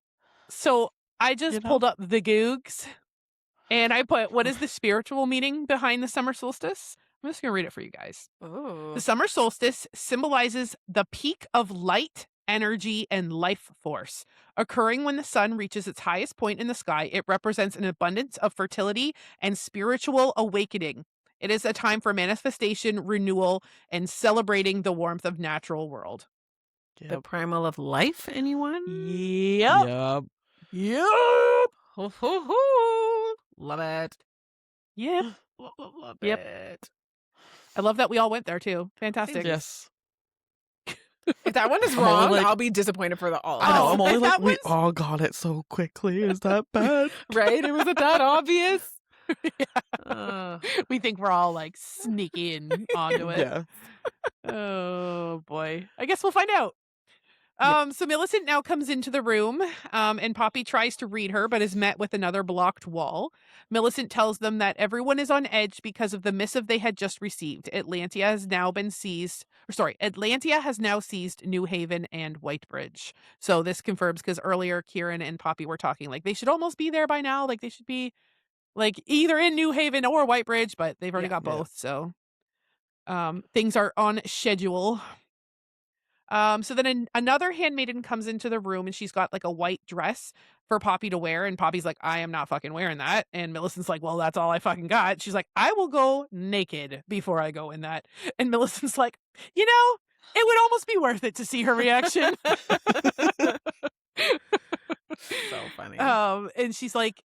So I just You know? pulled up the Googs and I put, what is the spiritual meaning behind the summer solstice? I'm just going to read it for you guys. Ooh. The summer solstice symbolizes the peak of light, energy, and life force. Occurring when the sun reaches its highest point in the sky, it represents an abundance of fertility and spiritual awakening. It is a time for manifestation, renewal, and celebrating the warmth of natural world. The primal of life, anyone? Yep. Yep. Yep. Ho, ho, ho. Love it. Yep. Love Yep. it. I love that we all went there too. Fantastic. Yes. If that one is I'm only wrong, like- I'll be disappointed for the all. I know. Oh, I'm only if like, that we one's- all got it so quickly. Is that bad? Right? It wasn't that obvious. We think we're all like sneaking onto it. Yeah. Oh boy. I guess we'll find out. So Millicent now comes into the room, and Poppy tries to read her, but is met with another blocked wall. Millicent tells them that everyone is on edge because of the missive they had just received. Atlantia has now seized New Haven and Whitebridge. So this confirms, because earlier Kieran and Poppy were talking like they should almost be there by now. Like they should be like either in New Haven or Whitebridge, but they've already got both. So things are on schedule. So then another handmaiden comes into the room and she's got like a white dress for Poppy to wear. And Poppy's like, I am not fucking wearing that. And Millicent's like, well, that's all I fucking got. She's like, I will go naked before I go in that. And Millicent's like, you know, it would almost be worth it to see her reaction. So funny. And she's like,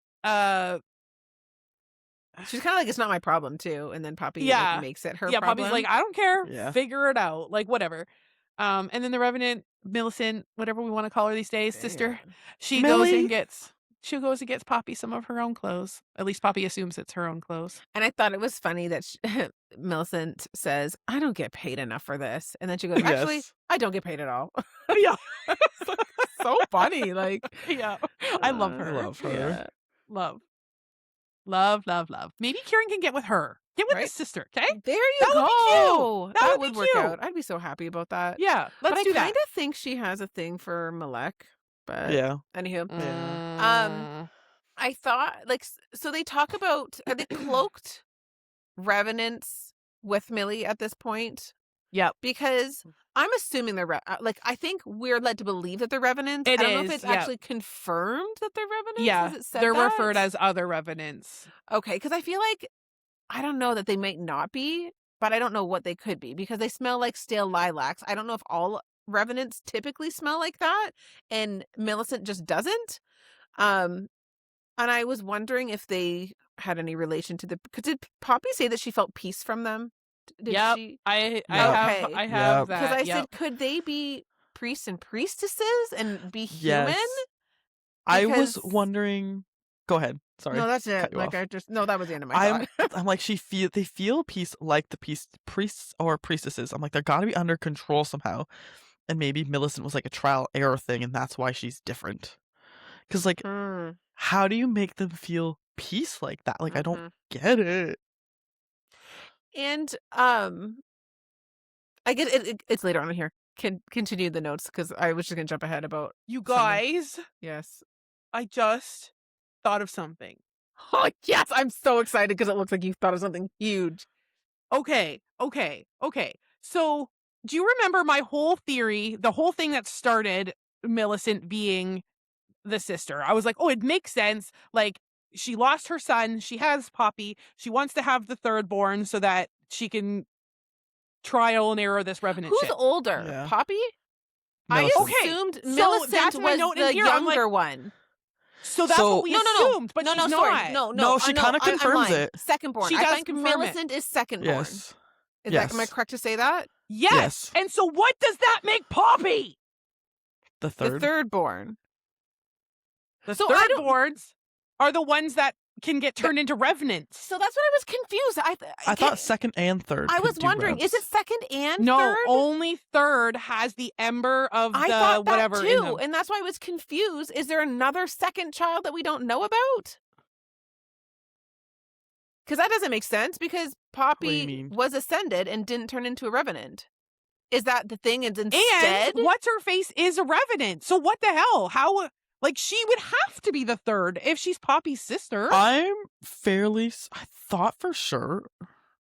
She's kind of like, it's not my problem too. And then Poppy Yeah. makes it her yeah, problem. Poppy's like, I don't care. Yeah. Figure it out. Like, whatever. And then the Revenant, Millicent, whatever we want to call her these days, sister, she goes Millie. and gets Poppy some of her own clothes. At least Poppy assumes it's her own clothes. And I thought it was funny that Millicent says, I don't get paid enough for this. And then she goes, actually, Yes. I don't get paid at all. Yeah. So funny. Like, Yeah. I love I her. love her. yeah. Love. Love, love, love. Maybe Kieran can get with her. Get with Right. his sister, okay? There you That would be go. cute. That would be work cute. out. I'd be so happy about that. Yeah, let's but do I that. kind of think she has a thing for Malek. But Yeah. anywho, Mm. I thought like so they talk about are they cloaked revenants with Millie at this point? Yep. Because I'm assuming they're like I think we're led to believe that they're revenants. It I don't know is, if it's yeah. actually confirmed that they're revenants. Yeah, Has it said they're that? referred as other revenants. Okay, because I feel like I don't know that they might not be, but I don't know what they could be because they smell like stale lilacs. I don't know if all revenants typically smell like that, and Millicent just doesn't. And I was wondering if they had any relation to the. Because did Poppy say that she felt peace from them? Did Yep. she? I Okay. have Yep. that. Because I yep. said, could they be priests and priestesses and be Yes. human? I was Because- wondering. Go ahead. Sorry. No, that's cut it. you Like off. I just no, that was the end of my I'm thought. I'm like they feel peace like the priests or priestesses. I'm like they're gotta be under control somehow. And maybe Millicent was like a trial error thing and that's why she's different. Cause like Mm. how do you make them feel peace like that? Like I don't Mhm. get it. And I guess it's later on in here. Can continue the notes because I was just gonna jump ahead about You something. guys, Yes. I just thought of something. Oh yes, I'm so excited because it looks like you thought of something huge. Okay. So, do you remember my whole theory, the whole thing that started Millicent being the sister? I was like, oh, it makes sense. Like, she lost her son. She has Poppy. She wants to have the third born so that she can trial and error this revenant Who's shit. older, Yeah. Poppy? I Millicent. Okay, assumed so Millicent that's my was note in the here. I'm like- younger one. So that's So- what we No. assumed, but she's not. Sorry. No. No, she kinda I'm confirms lying. it. Second-born. She I does think confirm it. Millicent is second-born. Yes. Is Yes. that, am I correct to say that? Yes. Yes. And so what does that make Poppy? The The third. third-born. The So I don't- thirdborns are the ones that can get turned into revenants. So that's what I was confused. I thought second and third. I could was do wondering, revs. is it second and No, third? only third has the ember of I the thought that whatever in too, them. and that's why I was confused. Is there another second child that we don't know about? Because that doesn't make sense. Because What do you Poppy mean? was ascended and didn't turn into a revenant. Is that the thing? And instead, And what's her face is a revenant. So what the hell? How? Like she would have to be the third if she's Poppy's sister. I thought for sure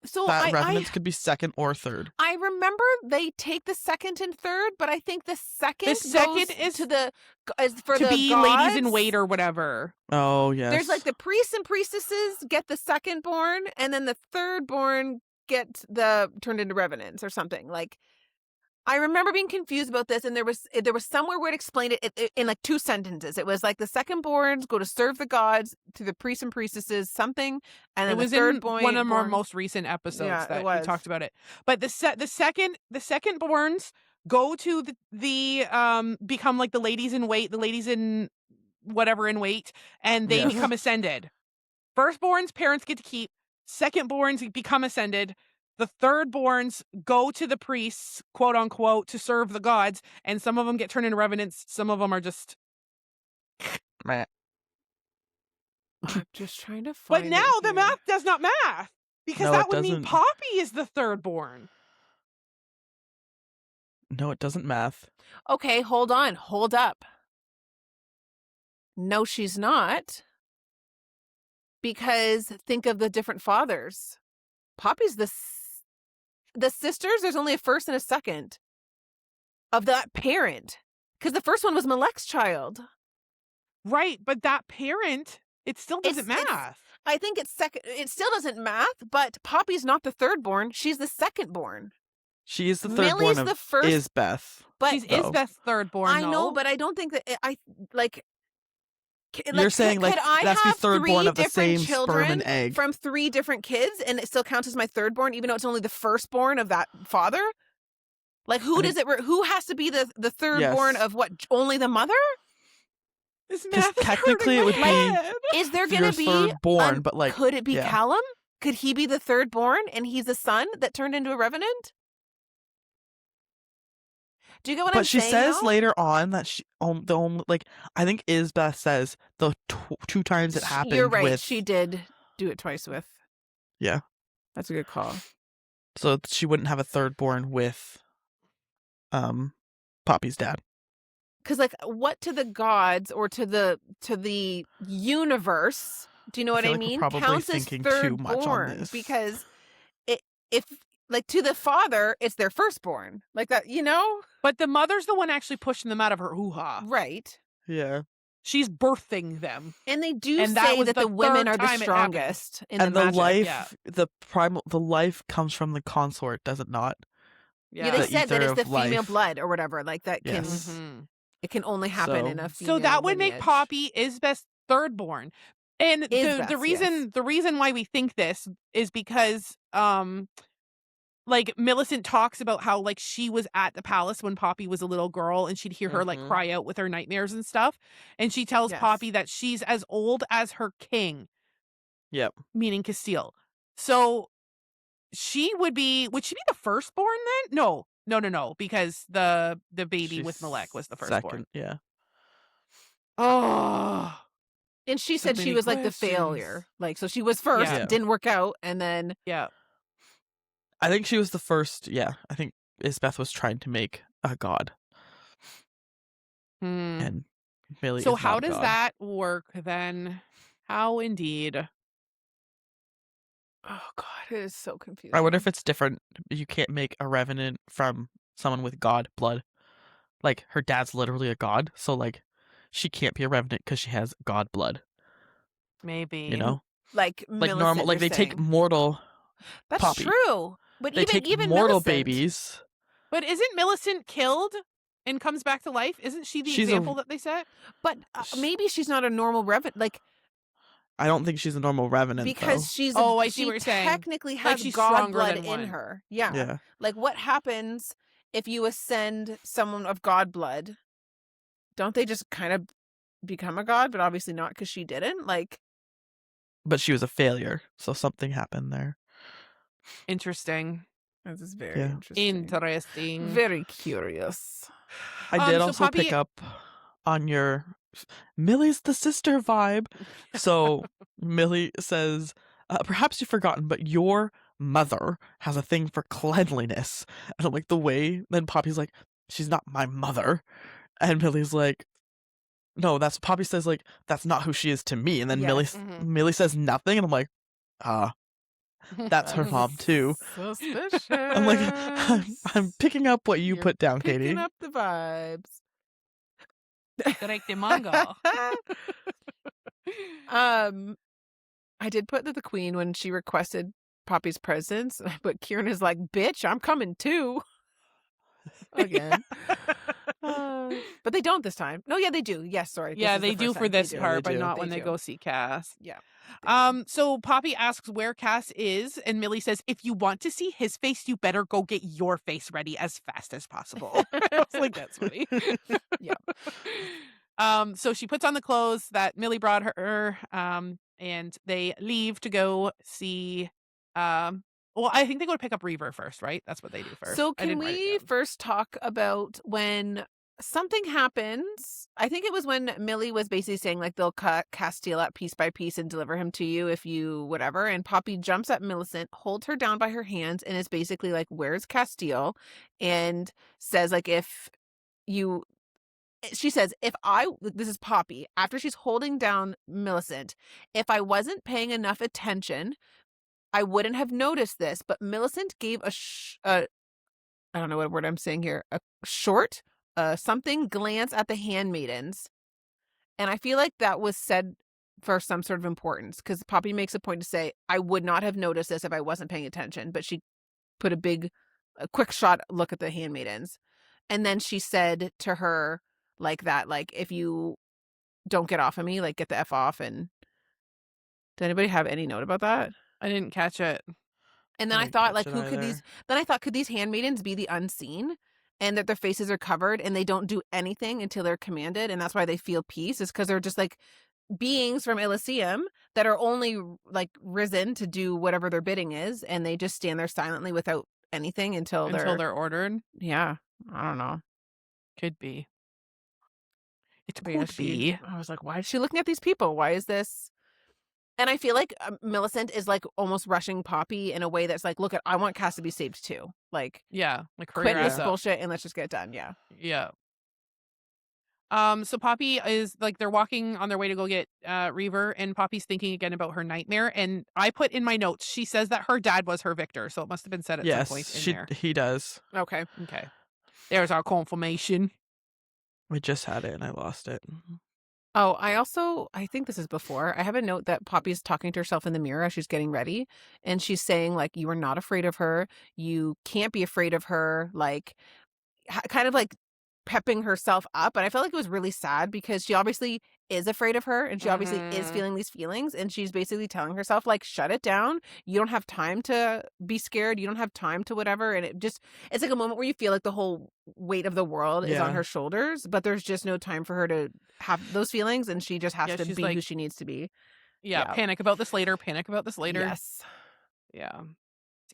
so that I revenants could be second or third. I remember they take the second and third, but I think the second second goes is to the is for to the be gods. ladies in wait or whatever. Oh yes. There's like the priests and priestesses get the second born, and then the third born get the turned into revenants or something. Like I remember being confused about this, and there was somewhere where it explained it in like 2 sentences. It was like the second borns go to serve the gods to the priests and priestesses, something, and then It was the third in born. one of our most recent episodes Yeah, it that we was. talked about it. But the second borns go to the become like the ladies in wait, the ladies in whatever in wait, and they Yes. become ascended. Firstborns parents get to keep. Secondborns become ascended. The thirdborns go to the priests, quote unquote, to serve the gods, and some of them get turned into revenants. Some of them are just. Meh. I'm just trying to But find. now it the here. math does not math because No, that it would mean doesn't. Poppy is the thirdborn. No, it doesn't math. Okay, hold on, hold up. No, she's not. Because think of the different fathers. Poppy's the sisters. There's only a first and a second of that parent. Because the first one was Malek's child. Right, but that parent, it still doesn't It's- math. I think it's second. It still doesn't math, but Poppy's not the third born. She's the second born. She is the third Millie's born of the first. Isbeth. but She's though. Isbeth's thirdborn. I know, though. but I don't think that I like. You're saying, like, could I that's the have third born 3 of the different same sperm children and egg. from 3 different kids, and it still counts as my third born, even though it's only the firstborn of that father? Like, who I does it? Who has to be the third born Yes. of what? Only the mother? This 'Cause math is technically hurting it would my be- head. Is there If going you're to be? third born, but like, could it be yeah. Callum? Could he be the third born, and he's a son that turned into a revenant? Do you get what I'm but she saying? says now? later on that the only like I think Isbeth says the 2 times it happened. You're right. With, She did do it twice with. Yeah. That's a good call. so she wouldn't have a third born with, Poppy's dad. Because, like, what to the gods or to the universe? Do you know what feel I like we're mean? probably Counts as thinking too third much on born this. because if like to the father, it's their firstborn, like that. You know, But the mother's the one actually pushing them out of her hoo-ha. right? Yeah. She's birthing them. And they do And that say was that the the women third are the time it happened. strongest in And the the magic. life, yeah. the life comes from the consort, does it not? Yeah, they The said that ether it's the of female life. blood or whatever, like that can Yes. Mhm. it can only happen So- in a female So that would make lineage. Poppy Isbeth's thirdborn. And the Isbeth, reason yes. the reason why we think this is because like Millicent talks about how like she was at the palace when Poppy was a little girl and she'd hear her like Mhm. cry out with her nightmares and stuff. And she tells Yes. Poppy that she's as old as her king, Yep. meaning Castile. So would she be the firstborn then? No, because the baby with She's Malek was the firstborn. second. Yeah. Oh, And she So said she many was like the questions. failure. Like, so she was first, Yeah. didn't work out, and then yeah. I think she was the first. Yeah. I think Isbeth was trying to make a god, Hmm. and Millie. So is how not a does god. that work then? How indeed? oh god, it is so confusing. I wonder if it's different. You can't make a revenant from someone with god blood. Like her dad's literally a god, so like she can't be a revenant because she has god blood. Maybe. You know, like like normal. Like they take saying. mortal. That's Poppy. true. But They take even mortal Millicent, babies. But isn't Millicent killed and comes back to life? Isn't she the She's a- example that they set? But maybe she's not a normal revenant, like I don't think she's a normal revenant because though. she's Oh, I see she what you're saying. technically Like, has she's god stronger blood than in one. her. Yeah. Yeah. Like what happens if you ascend someone of god blood? Don't they just kind of become a god? But obviously not because she didn't. Like, But she was a failure, so something happened there. Interesting. this is very Yeah. Interesting. Very curious. I did so also pick Poppy- up on your Millie's the sister vibe. So Millie says, perhaps you've forgotten, but your mother has a thing for cleanliness. And I'm like, the way, then Poppy's like, she's not my mother. And Millie's like, no, that's, Poppy says like, that's not who she is to me. And then Yes. Millie says nothing. And I'm like, that's her mom too. Suspicious. I'm like, I'm picking up what you You're put down, picking Katie. up the vibes. Correct the manga. I did put that the queen when she requested Poppy's presence, but Kieran is like, "Bitch, I'm coming too." Again. But they don't this time. No, yeah, they do. Yes, sorry. Yeah, This is they the do first for time. this They do. part, They but do. not They when they do. go see Cass. Yeah. So Poppy asks where Cass is, and Millie says, if you want to see his face, you better go get your face ready as fast as possible. I was like, that's funny. Yeah. So she puts on the clothes that Millie brought her, and they leave to go see, well, I think they go to pick up Reaver first, right? That's what they do first. So I can didn't write it we down. first talk about when something happens? I think it was when Millie was basically saying like they'll cut Castile up piece by piece and deliver him to you if you whatever. And Poppy jumps at Millicent, holds her down by her hands, and is basically like, "Where's Castile?" And says like, "If you." She says, this is Poppy, after she's holding down Millicent, "If I wasn't paying enough attention, I wouldn't have noticed this." But Millicent gave I don't know what word I'm saying here, a short, something glance at the handmaidens. And I feel like that was said for some sort of importance because Poppy makes a point to say, "I would not have noticed this if I wasn't paying attention." But she put a quick shot look at the handmaidens. And then she said to her like that, like, "If you don't get off of me, like get the F off." And did anybody have any note about that? I didn't catch it. And then I didn't thought, catch like, it who could either. these? Then I thought, could these handmaidens be the unseen, and that their faces are covered, and they don't do anything until they're commanded, and that's why they feel peace? Is because they're just like beings from Elysium that are only like risen to do whatever their bidding is, and they just stand there silently without anything until They're ordered. yeah. I don't know. Could be. It But yeah, could be. I was like, why is she looking at these people? Why is this? And I feel like Millicent is like almost rushing Poppy in a way that's like, look, I want Cass to be saved too. Like, Yeah, like hurry quit your this ass up. bullshit and let's just get it done. Yeah. Yeah. So Poppy is like they're walking on their way to go get Reaver, and Poppy's thinking again about her nightmare. And I put in my notes, she says that her dad was her victor, so it must have been said at some point in there. He does. Okay. Okay. There's our confirmation. We just had it and I lost it. Oh, I think this is before. I have a note that Poppy's talking to herself in the mirror as she's getting ready. And she's saying, like, you are not afraid of her. You can't be afraid of her. Like, kind of like pepping herself up. And I felt like it was really sad because she obviously is afraid of her and she obviously is Mhm. feeling these feelings. And she's basically telling herself, like, shut it down. You don't have time to be scared. You don't have time to whatever. And it's like a moment where you feel like the whole weight of the world is on Yeah. her shoulders, but there's just no time for her to have those feelings. And she just has Yeah, to she's be who like- she needs to be. Yeah, Yeah. panic about this later. Panic about this later. Yes. Yeah.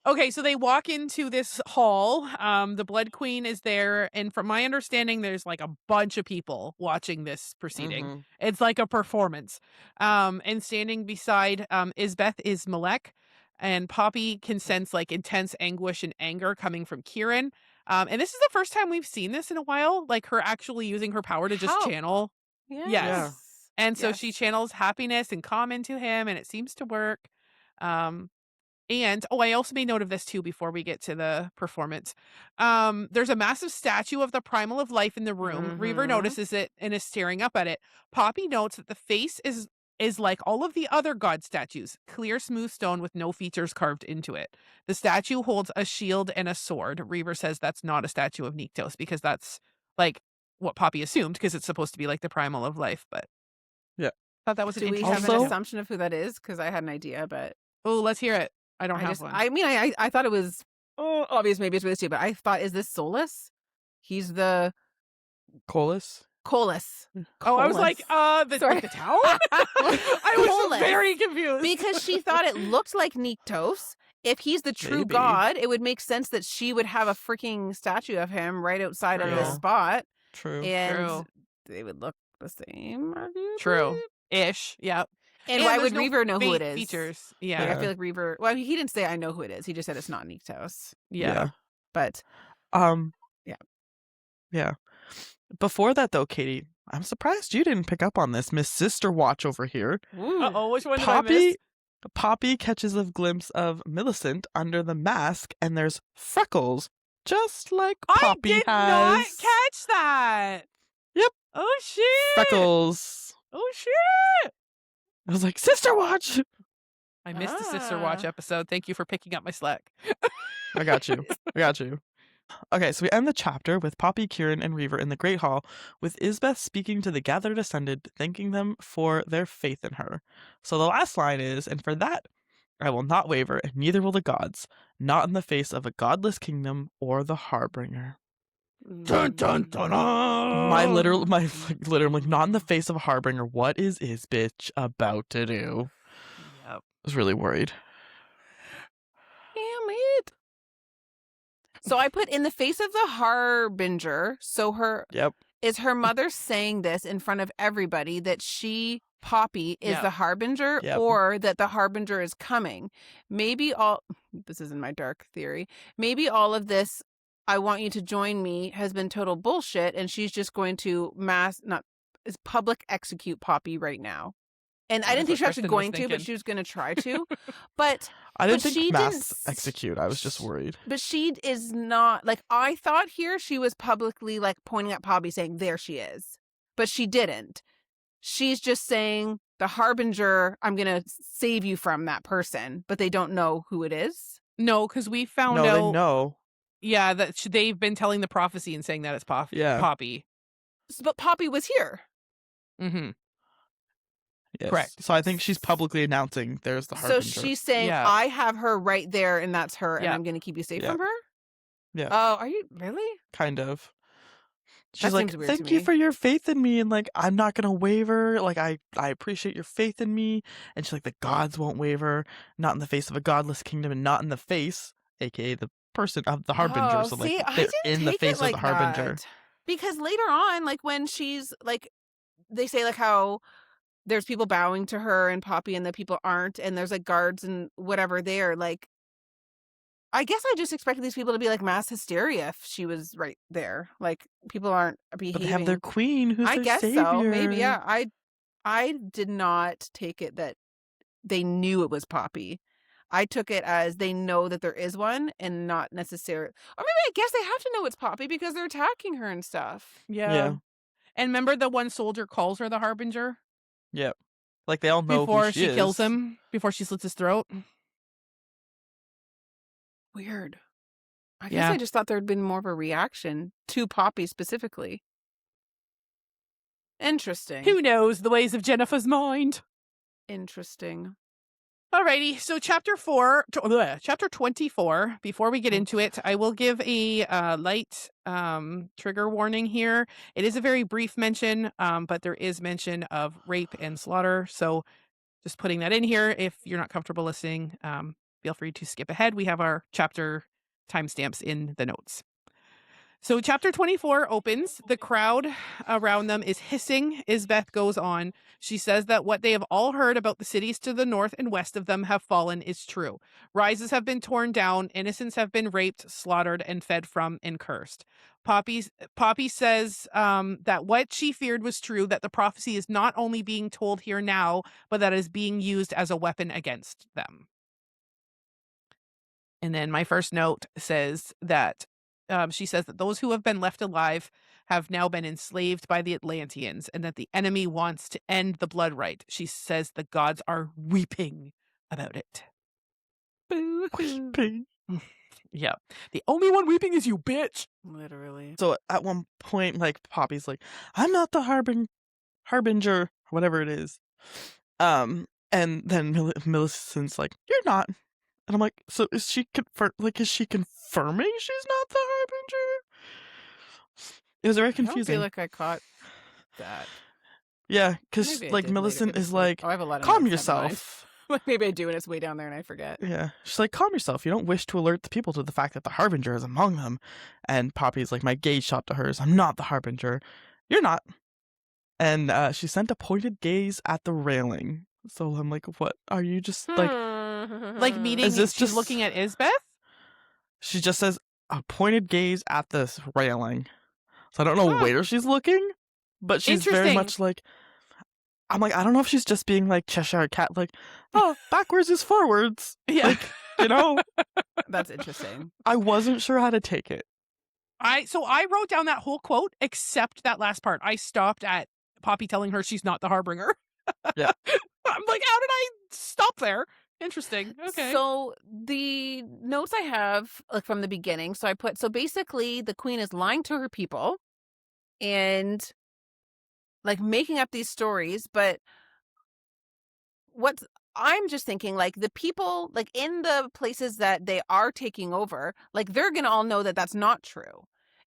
Okay, so they walk into this hall. The Blood Queen is there, and from my understanding, there's like a bunch of people watching this proceeding. Mhm. It's like a performance. And standing beside Isbeth is Malek, and Poppy can sense like intense anguish and anger coming from Kieran. And this is the first time we've seen this in a while, like her actually using her power to just How? channel. Yes. Yeah. And so she Yes. channels happiness and calm into him, and it seems to work. And I also made note of this too before we get to the performance. There's a massive statue of the primal of life in the room. Reaver Mhm. notices it and is staring up at it. Poppy notes that the face is like all of the other god statues, clear, smooth stone with no features carved into it. The statue holds a shield and a sword. Reaver says that's not a statue of Nyktos because that's like what Poppy assumed, because it's supposed to be like the primal of life. But Yeah. thought that was an Do we interesting have an Also- assumption of who that is? Because I had an idea, but Oh, let's hear it. I don't have one. I mean, I thought it was obvious. Maybe it's really stupid. I thought, is this Solus? He's the Colas? Colas. Oh, I was like, Sorry. like the town? I was Colas. very confused. Because she thought it looked like Nyctos. If he's the true Maybe. god, it would make sense that she would have a freaking statue of him right outside of this True. spot, True. and True. they would look the same. arguably. True. Ish. Yeah. And why there's would no Reaver know who it faint is? Features. Like, Yeah. I feel like Reaver. Well, he didn't say I know who it is. He just said it's not Nyctos. Yeah. But Yeah. Yeah. Before that, though, Katie, I'm surprised you didn't pick up on this. Miss Sister Watch over here. Uh-oh, which one did I miss? Poppy catches a glimpse of Millicent under the mask, and there's freckles, just like Poppy I did has. not catch that. Yep. Oh, shit. Freckles. Oh, shit. I was like, Sister Watch. I missed the Sister Watch Ah. episode. Thank you for picking up my slack. I got you. I got you. Okay, so we end the chapter with Poppy, Kieran, and Reaver in the Great Hall, with Isbeth speaking to the gathered ascended, thanking them for their faith in her. So the last line is, and for that I will not waver, and neither will the gods, not in the face of a godless kingdom or the Harbinger. Dun, dun, dun, dun. My literal, like, not in the face of a Harbinger. What is Isbitch about to do? Yep. I was really worried. damn it. So I put in the face of the Harbinger. So Yep. is her mother saying this in front of everybody that she, Poppy, is Yeah. the Harbinger, Yep. or that the Harbinger is coming? Maybe this is in my dark theory. Maybe all of this, I want you to join me, has been total bullshit, and she's just going to public execute Poppy right now. And I That's didn't think what she was actually Kristen was going to, but thinking. she was going to try to. But I didn't But she think mass didn't execute. I was just worried. But she is not, like, I thought here she was publicly, like, pointing at Poppy saying, there she is. But she didn't. She's just saying, the Harbinger, I'm going to save you from that person. But they don't know who it is. No, because we found No, they out. know. Yeah, that they've been telling the prophecy and saying that it's Yeah. Poppy. But Poppy was here. Mm-hmm. Yes. Correct. So I think she's publicly announcing there's the Harbinger. So she's saying, Yeah. I have her right there, and that's her, and Yeah. I'm going to keep you safe Yeah. from her? Yeah. Oh, are you really? Kind of. That She's like, seems weird to thank you me. for your faith in me, and like, I'm not gonna waver. Like, I appreciate your faith in me. And she's like, the gods won't waver, not in the face of a godless kingdom, and not in the face, aka the person of the Harbinger. Oh, So like, see, I they're didn't in the take face it of like the Harbinger. that. Because later on, like when she's like, they say like how there's people bowing to her and Poppy and the people aren't, and there's like guards and whatever there. Like, I guess I just expected these people to be like mass hysteria if she was right there. Like people aren't behaving. But they have their queen, who's I their guess savior. so. Maybe, yeah. I did not take it that they knew it was Poppy. I took it as they know that there is one and not necessarily. Or maybe I guess they have to know it's Poppy because they're attacking her and stuff. Yeah. And remember the one soldier calls her the Harbinger Yep. Like they all know before who she is. kills him, before she slits his throat. Weird. I guess Yeah. I just thought there'd been more of a reaction to Poppy specifically. Interesting. Who knows the ways of Jennifer's mind? Interesting. Alrighty, so chapter 24. Before we get into it, I will give a light trigger warning here. It is a very brief mention, but there is mention of rape and slaughter. So just putting that in here. If you're not comfortable listening, feel free to skip ahead. We have our chapter timestamps in the notes. So chapter 24 opens. The crowd around them is hissing. Isbeth goes on. She says that what they have all heard about the cities to the north and west of them have fallen is true. Rises have been torn down. Innocents have been raped, slaughtered, and fed from and cursed. Poppy says that what she feared was true, that the prophecy is not only being told here now, but that it is being used as a weapon against them. And then my first note says that she says that those who have been left alive have now been enslaved by the Atlanteans and that the enemy wants to end the blood rite. She says the gods are weeping about it. Weeping. Yeah. The only one weeping is you, bitch. Literally. So at one point, like, Poppy's like, I'm not the harbinger, whatever it is. And then Millicent's like, you're not. And I'm like, so is she is she confirming she's not the harbinger? It was very I don't confusing. feel like I caught that. Yeah, because Maybe I like did later, Millicent but is it's like, oh, I have a lot of calm notes, never mind. yourself. Like maybe I do and it's way down there and I forget. Yeah, she's like, calm yourself. You don't wish to alert the people to the fact that the harbinger is among them. And Poppy's like, my gaze shot to hers. I'm not the harbinger. You're not. And she sent a pointed gaze at the railing. So I'm like, what? Are you just like? Like meaning Is this she's just looking at Isbeth? She just says a pointed gaze at this railing. So I don't know Huh. where she's looking, but she's very Interesting. much like. I'm like, I don't know if she's just being like Cheshire Cat, like, oh, backwards is forwards. Yeah. Like, you know, That's interesting. I wasn't sure how to take it. So I wrote down that whole quote except that last part. I stopped at Poppy telling her she's not the harbinger. Yeah. I'm like, how did I stop there? Interesting. Okay. So the notes I have like from the beginning, so I put so basically the queen is lying to her people and like making up these stories, but what's I'm just thinking like the people like in the places that they are taking over, like they're gonna all know that that's not true.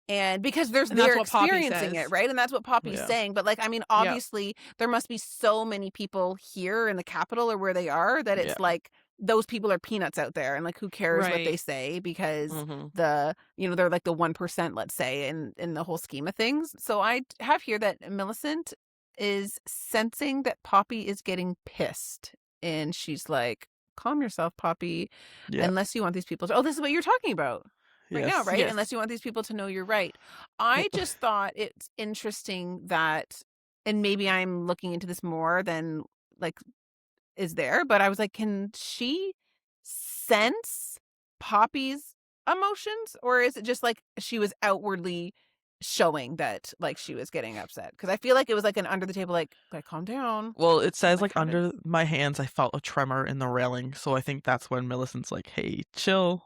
And because And that's they're what Poppy experiencing says. it, right? And that's what Poppy's Yeah. saying. But like, I mean, obviously there must be so many people here in the capital or where they are that it's Yeah. like those people are peanuts out there and like who cares what they Right. say because Mhm. they're like the 1%, let's say, in the whole scheme of things. So I have here that Millicent is sensing that Poppy is getting pissed. And she's like, calm yourself, Poppy, Yeah. unless you want these people to this is what you're talking about right now, Yes. right? Yes. Unless you want these people to know you're right. I just thought it's interesting that, and maybe I'm looking into this more than like is there, but I was like, can she sense Poppy's emotions, or is it just like she was outwardly showing that like she was getting upset? Because I feel like it was like an under the table, like calm down. Well, it says Like, like how did- under my hands, I felt a tremor in the railing. So I think that's when Millicent's like, hey, chill.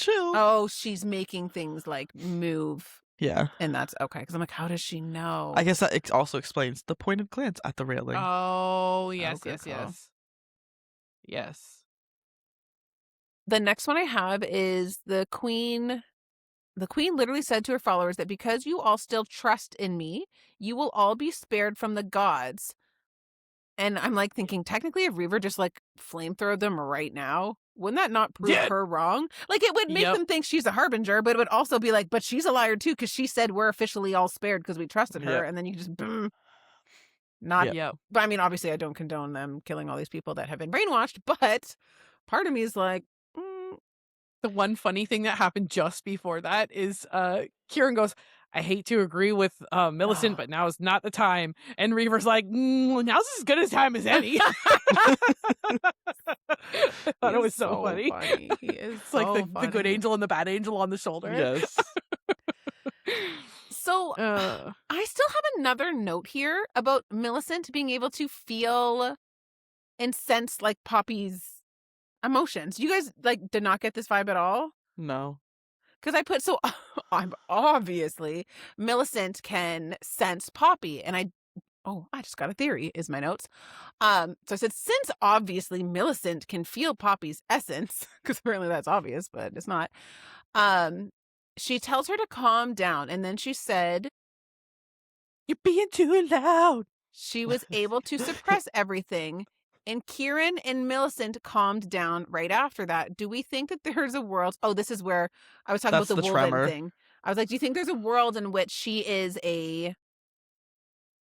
Oh, she's making things like move. Yeah. And that's okay. Because I'm like, how does she know? I guess that also explains the pointed glance at the railing. Oh, yes, good yes, call. yes. Yes. The next one I have is the queen. The queen literally said to her followers that because you all still trust in me, you will all be spared from the gods. And I'm like thinking, technically, if Reaver just like flamethrow them right now, wouldn't that not prove Yeah. her wrong? Like it would make Yep. them think she's a harbinger, but it would also be like, but she's a liar too because she said we're officially all spared because we trusted her. Yep. And then you just not. Yep. Yep. But I mean, obviously, I don't condone them killing all these people that have been brainwashed. But part of me is like, The one funny thing that happened just before that is Kieran goes, I hate to agree with Millicent, but now is not the time. And Reaver's like, now's as good a time as any. I thought it was so funny. He is It's like the good angel and the bad angel on the shoulder. Yes. So I still have another note here about Millicent being able to feel and sense like Poppy's emotions. You guys like did not get this vibe at all? No. Because I put so I'm obviously Millicent can sense Poppy, and I just got a theory is my notes. So I said since obviously Millicent can feel Poppy's essence, because apparently that's obvious, but it's not. She tells her to calm down, and then she said You're being too loud. she was able to suppress everything. And Kieran and Millicent calmed down right after that. Do we think that there's a world? Oh, this is where I was talking That's about the the Wolven tremor. thing. I was like, do you think there's a world in which she is a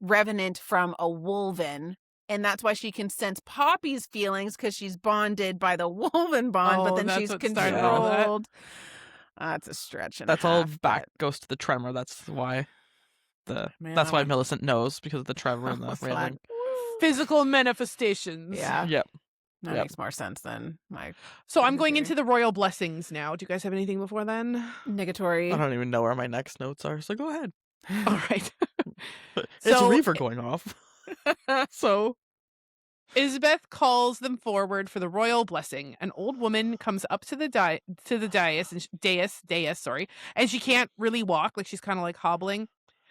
revenant from a Wolven? And that's why she can sense Poppy's feelings because she's bonded by the Wolven bond, but Oh, then that's she's what started all that. controlled. That's a stretch. And That's a all half, back goes to the tremor. That's why Man, that's why I'm- Millicent knows because of the tremor in I the was railing. like, Physical manifestations. yeah, Yep. that Yep. makes more sense than my So I'm Crazy going theory. into the royal blessings now. Do you guys have anything before then? negatory. I don't even know where my next notes are, so go ahead. All right. It's So- Reaver going off. So Isbeth calls them forward for the royal blessing. An old woman comes up to the dais, and dais, sorry, and she can't really walk, like she's kind of like hobbling.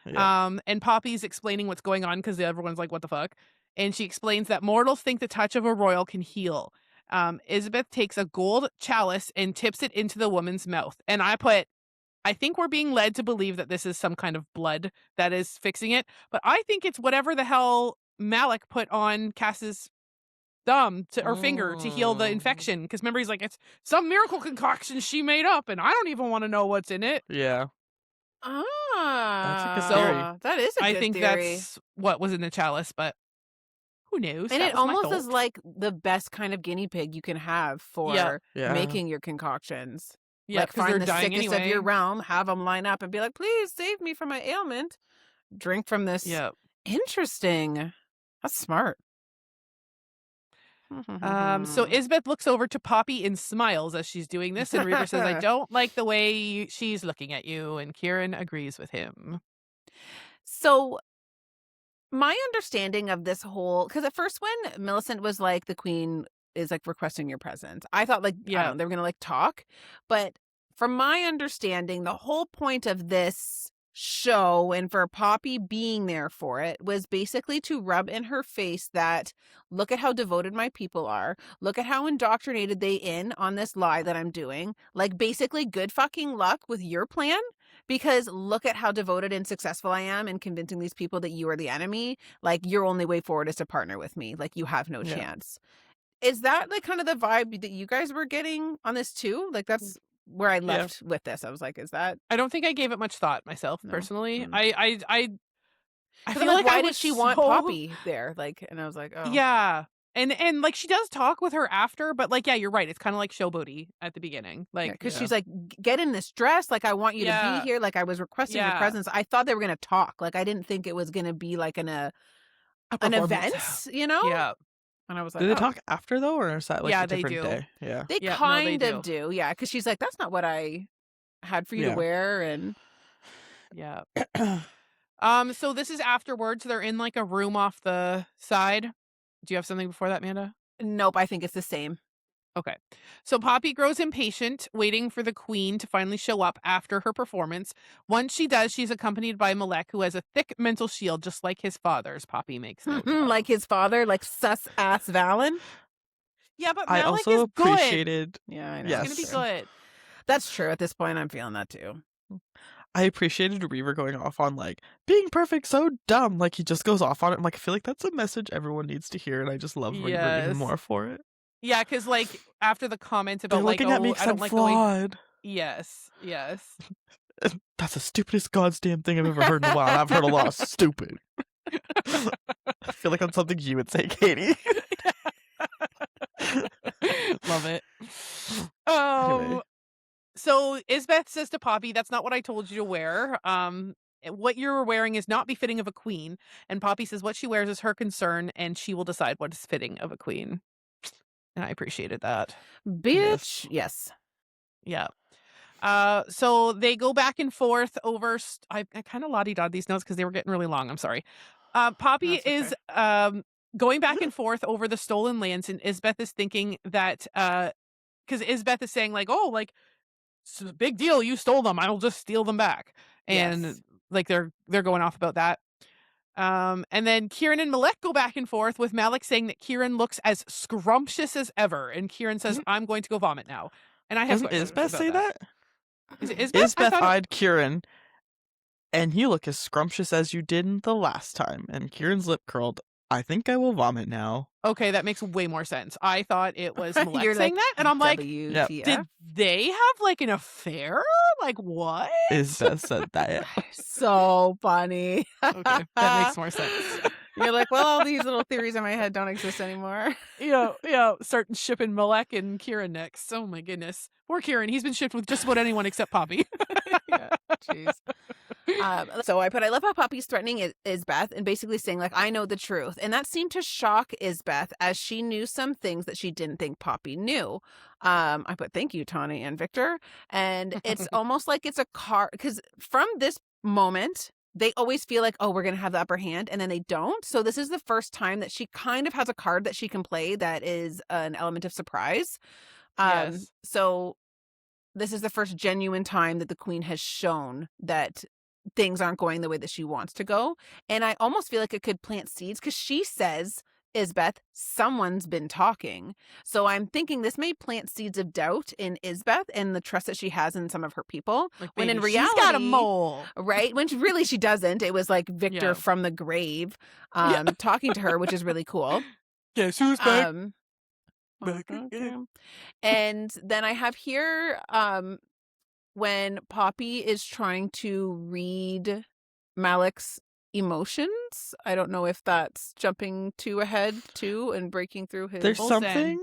Yeah. And Poppy's explaining what's going on because everyone's like, "What the fuck?" And she explains that mortals think the touch of a royal can heal. Isbeth takes a gold chalice and tips it into the woman's mouth, and I think we're being led to believe that this is some kind of blood that is fixing it, but I think it's whatever the hell Malik put on Cass's thumb or finger to heal the infection. Because remember, he's like, it's some miracle concoction she made up, and I don't even want to know what's in it. Yeah. That's a good theory. That is a good I think theory. that's what was in the chalice, but who knows? And That it was my almost is thought. like the best kind of guinea pig you can have for Yeah. making your concoctions. Yeah, like because find they're the dying sickest anyway. of your realm, have them line up and be like, please save me from my ailment. Drink from this. Yeah. Interesting. That's smart. So Isbeth looks over to Poppy and smiles as she's doing this, and Reaver says, "I don't like the way she's looking at you," and Kieran agrees with him. So my understanding of this whole, because at first when Millicent was like, the queen is like requesting your presence, I thought like, I Yeah. don't know, they were going to like talk. But from my understanding, the whole point of this show and for Poppy being there for it was basically to rub in her face that, look at how devoted my people are. Look at how indoctrinated they in on this lie that I'm doing. Like basically good fucking luck with your plan. Because look at how devoted and successful I am in convincing these people that you are the enemy. Like, your only way forward is to partner with me. Like, you have no Yeah. chance. Is that, like, kind of the vibe that you guys were getting on this, too? Like, that's where I left with this. I was like, is that... I don't think I gave it much thought myself, No? personally. Mm. I Because feel I'm like why I did was she want so- Poppy there? Like, and I was like, oh. Yeah. And like she does talk with her after, but like, yeah, you're right. It's kind of like showboaty at the beginning. Like, Because she's like, get in this dress. Like, I want you to Yeah. be here. Like, I was requesting your Yeah. presence. I thought they were going to talk. Like, I didn't think it was going to be like an performance. event, you know? Yeah. And I was like, Did they oh. talk after though, or is that like Yeah, a they different do. day? Yeah. They Yeah, no, kind they of do. Yeah. Because she's like, that's not what I had for you Yeah. to wear. And Yeah. So this is afterwards. They're in like a room off the side. Do you have something before that, Amanda? nope, I think it's the same. Okay. So Poppy grows impatient, waiting for the queen to finally show up after her performance. Once she does, she's accompanied by Malek, who has a thick mental shield, just like his father's. Poppy makes note of. Like his father, like sus ass Valen. Yeah, but I Malek also is good. appreciated. Yeah, I know. Yes. It's gonna be good. That's true. At this point, I'm feeling that too. I appreciated Reaver going off on like being perfect, so dumb. Like he just goes off on it. I'm like, I feel like that's a message everyone needs to hear, and I just love Reaver Yes. even more for it. Yeah, because like after the comment They're about like, looking at me oh, I because don't I'm like the way. flawed. Yes. That's the stupidest goddamn thing I've ever heard in a while. And I've heard a lot of stupid. I feel like that's something you would say, Katie. Love it. Anyway. So Isbeth says to Poppy, "That's not what I told you to wear. What you're wearing is not befitting of a queen." And Poppy says what she wears is her concern, and she will decide what is fitting of a queen. And I appreciated that. Bitch. Yes. Yeah. So they go back and forth over. I kind of la-di-da these notes because they were getting really long. I'm sorry. Poppy That's okay. is going back and forth over the stolen lands, and Isbeth is thinking that because Isbeth is saying like, "Oh, like it's a big deal, you stole them. I'll just steal them back," and Yes. like they're going off about that. And then Kieran and Malek go back and forth with Malik saying that Kieran looks as scrumptious as ever, and Kieran says, "I'm going to go vomit now." And I have Doesn't questions Isbeth about say that? Is it Isbeth? I Isbeth thought it- eyed Kieran, and you look as scrumptious as you did the last time. And Kieran's lip curled. I think I will vomit now. Okay, that makes way more sense. I thought it was Malek You're saying like, that, and I'm like, WTF? did they have like an affair? Like what? Isbeth said that. So funny. Okay, that makes more sense. You're like, well, all these little theories in my head don't exist anymore. Start shipping Malek and Kieran next. Oh my goodness. Poor Kieran. He's been shipped with just about anyone except Poppy. Yeah, jeez. So I love how Poppy's threatening Isbeth and basically saying, like, I know the truth. And that seemed to shock Isbeth as she knew some things that she didn't think Poppy knew. I put, thank you, Tawny and Victor. And it's almost like it's a car, because from this moment, they always feel like, oh, we're going to have the upper hand, and then they don't. So this is the first time that she kind of has a card that she can play that is an element of surprise. Yes. So this is the first genuine time that the queen has shown that things aren't going the way that she wants to go. And I almost feel like it could plant seeds because she says, Isbeth, someone's been talking. So I'm thinking this may plant seeds of doubt in Isbeth and the trust that she has in some of her people. Like, when in baby, reality, she's got a mole. right? When really she doesn't. It was like Victor Yeah. from the grave talking to her, which is really cool. Guess who's back? Back again. And then I have here when Poppy is trying to read Malik's emotions. I don't know if that's jumping too ahead too and breaking through his. There's Full something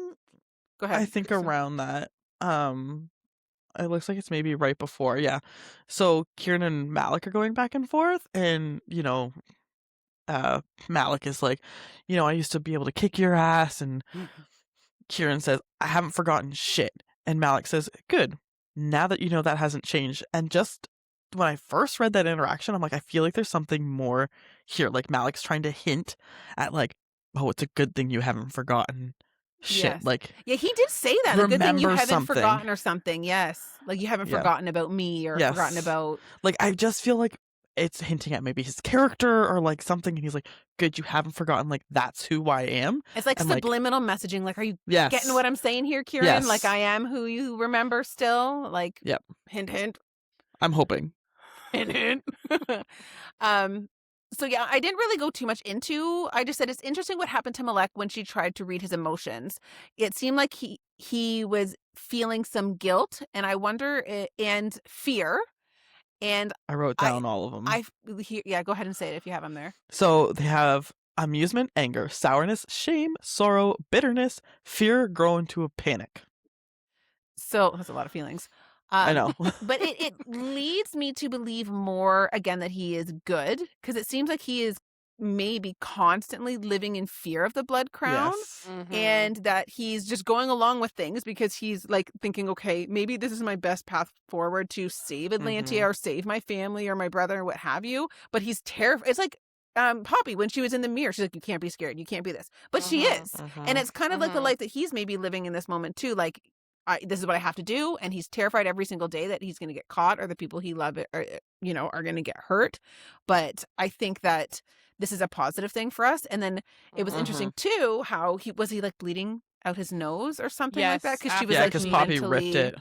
Go ahead. I think Kristen. around that. It looks like it's maybe right before, yeah. So Kieran and Malik are going back and forth, and Malik is like, I used to be able to kick your ass, and Kieran says, I haven't forgotten shit. And Malik says, good. Now that you know that hasn't changed. And just when I first read that interaction, I'm like, I feel like there's something more here. Like Malik's trying to hint at like, oh, it's a good thing you haven't forgotten shit. Yes. Like, Yeah, he did say that. A good thing you remember haven't something. forgotten or something. Yes. Like you haven't Yeah. forgotten about me or Yes. forgotten about. like I just feel like it's hinting at maybe his character or like something. And he's like, good, you haven't forgotten. Like, that's who I am. It's like And, like, subliminal messaging. Like, are you Yes. getting what I'm saying here, Kieran? Yes. Like, I am who you remember still. Like, Yep. hint, hint. I'm hoping. Hint, hint. So yeah, I didn't really go too much into. I just said it's interesting what happened to Malek when she tried to read his emotions. It seemed like he was feeling some guilt, and I wonder and fear. And I wrote down all of them. go ahead and say it if you have them there. So they have amusement, anger, sourness, shame, sorrow, bitterness, fear grow into a panic. So that's a lot of feelings. I know. But it leads me to believe more, again, that he is good, because it seems like he is maybe constantly living in fear of the Blood Crown, Yes. and that he's just going along with things because he's like thinking, okay, maybe this is my best path forward to save Atlantia or save my family or my brother or what have you. But he's terrified. It's like Poppy when she was in the mirror. She's like, you can't be scared. You can't be this. But she is. And it's kind of like the life that he's maybe living in this moment too. Like, this is what I have to do, and he's terrified every single day that he's going to get caught or the people he loves are going to get hurt. But I think that this is a positive thing for us. And then it was interesting too how he like bleeding out his nose or something like that because she was yeah, like because Poppy mentally... ripped it.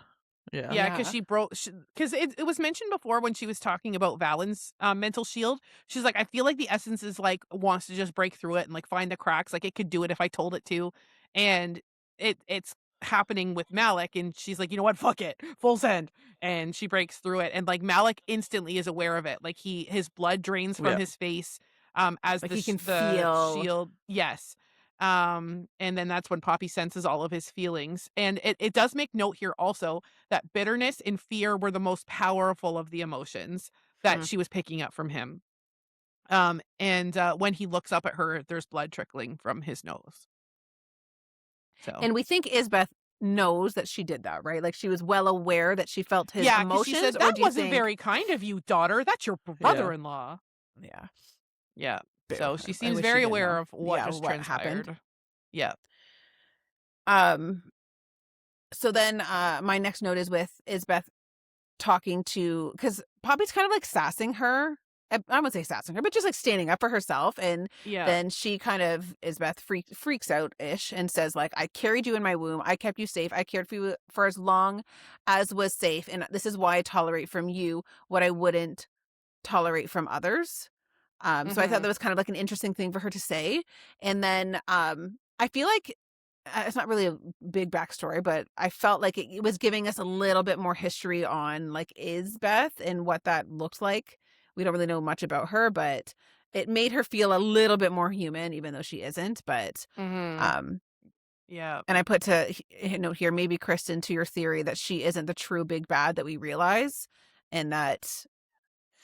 Yeah. Yeah, because she broke. Because it was mentioned before when she was talking about Valen's mental shield. She's like, I feel like the essence is like wants to just break through it and like find the cracks. Like it could do it if I told it to, and it's happening with Malik, and she's like, you know what, fuck it, full send, and she breaks through it, and like Malik instantly is aware of it. Like his blood drains from his face, as like the, he can the feel shield. Yes. And then that's when Poppy senses all of his feelings. And it does make note here also that bitterness and fear were the most powerful of the emotions that she was picking up from him. And when he looks up at her, there's blood trickling from his nose. So, and we think Isbeth knows that she did that, right? Like she was well aware that she felt his emotions. She said, or that do you wasn't think... very kind of you, daughter. That's your brother-in-law. Yeah. Yeah. So she I seems wish very she did aware know. of what just what transpired. happened. Yeah. So then my next note is with Isbeth talking to, because Poppy's kind of like sassing her. I wouldn't say sassing her, but just like standing up for herself. And then she kind of, Isbeth freaks out-ish and says like, I carried you in my womb. I kept you safe. I cared for you for as long as was safe. And this is why I tolerate from you what I wouldn't tolerate from others. So I thought that was kind of like an interesting thing for her to say. And then I feel like it's not really a big backstory, but I felt like it was giving us a little bit more history on like Isbeth and what that looked like. We don't really know much about her, but it made her feel a little bit more human, even though she isn't. But yeah. And I put to note here, maybe Kristen, to your theory that she isn't the true big bad that we realize, and that,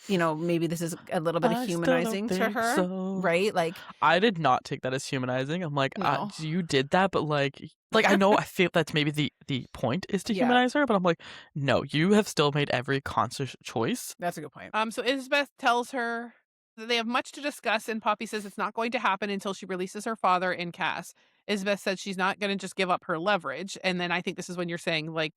you know, maybe this is a little bit of humanizing to her, so. right? Like, I did not take that as humanizing. I'm like, No. you did that, but like Like, I know I feel that's maybe the point is to Yeah. humanize her, but I'm like, no, you have still made every conscious choice. That's a good point. So Isbeth tells her that they have much to discuss, and Poppy says it's not going to happen until she releases her father and Cass. Isbeth said she's not going to just give up her leverage, and then I think this is when you're saying like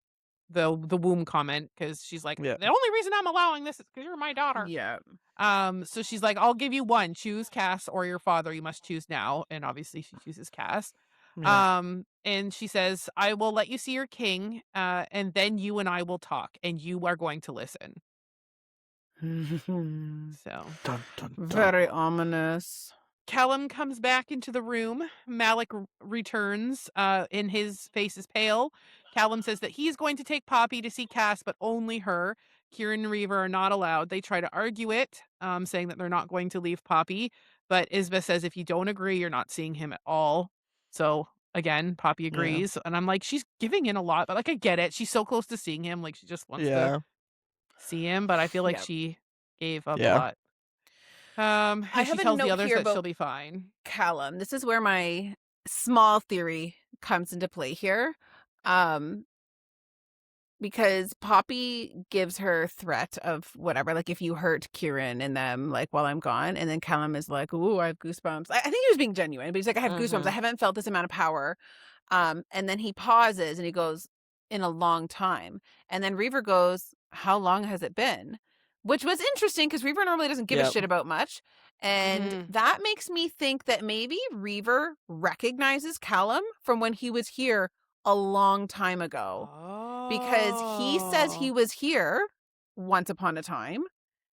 the womb comment, because she's like, Yeah. the only reason I'm allowing this is because you're my daughter. Yeah. So she's like, I'll give you one. Choose Cass or your father. You must choose now. And obviously she chooses Cass. Yeah. And she says, I will let you see your king, and then you and I will talk, and you are going to listen. So Dun, dun, dun. Very ominous. Callum comes back into the room. Malik returns, and his face is pale. Callum says that he's going to take Poppy to see Cass, but only her. Kieran and Reaver are not allowed. They try to argue it, saying that they're not going to leave Poppy. But Isbeth says if you don't agree, you're not seeing him at all. So again, Poppy agrees. And I'm like, she's giving in a lot, but like I get it. She's so close to seeing him. Like she just wants to see him, but I feel like Yep. she gave up Yeah. a lot. And I she have a tells the note others here that about she'll be fine. Callum. This is where my small theory comes into play here. Because Poppy gives her threat of whatever, like if you hurt Kieran and them, like while I'm gone, and then Callum is like, "Ooh, I have goosebumps." I think he was being genuine, but he's like, "I have goosebumps. I haven't felt this amount of power." And then he pauses and he goes, "In a long time." And then Reaver goes, "How long has it been?" Which was interesting because Reaver normally doesn't give a Yep. shit about much, and Mhm. that makes me think that maybe Reaver recognizes Callum from when he was here a long time ago. Because he says he was here once upon a time,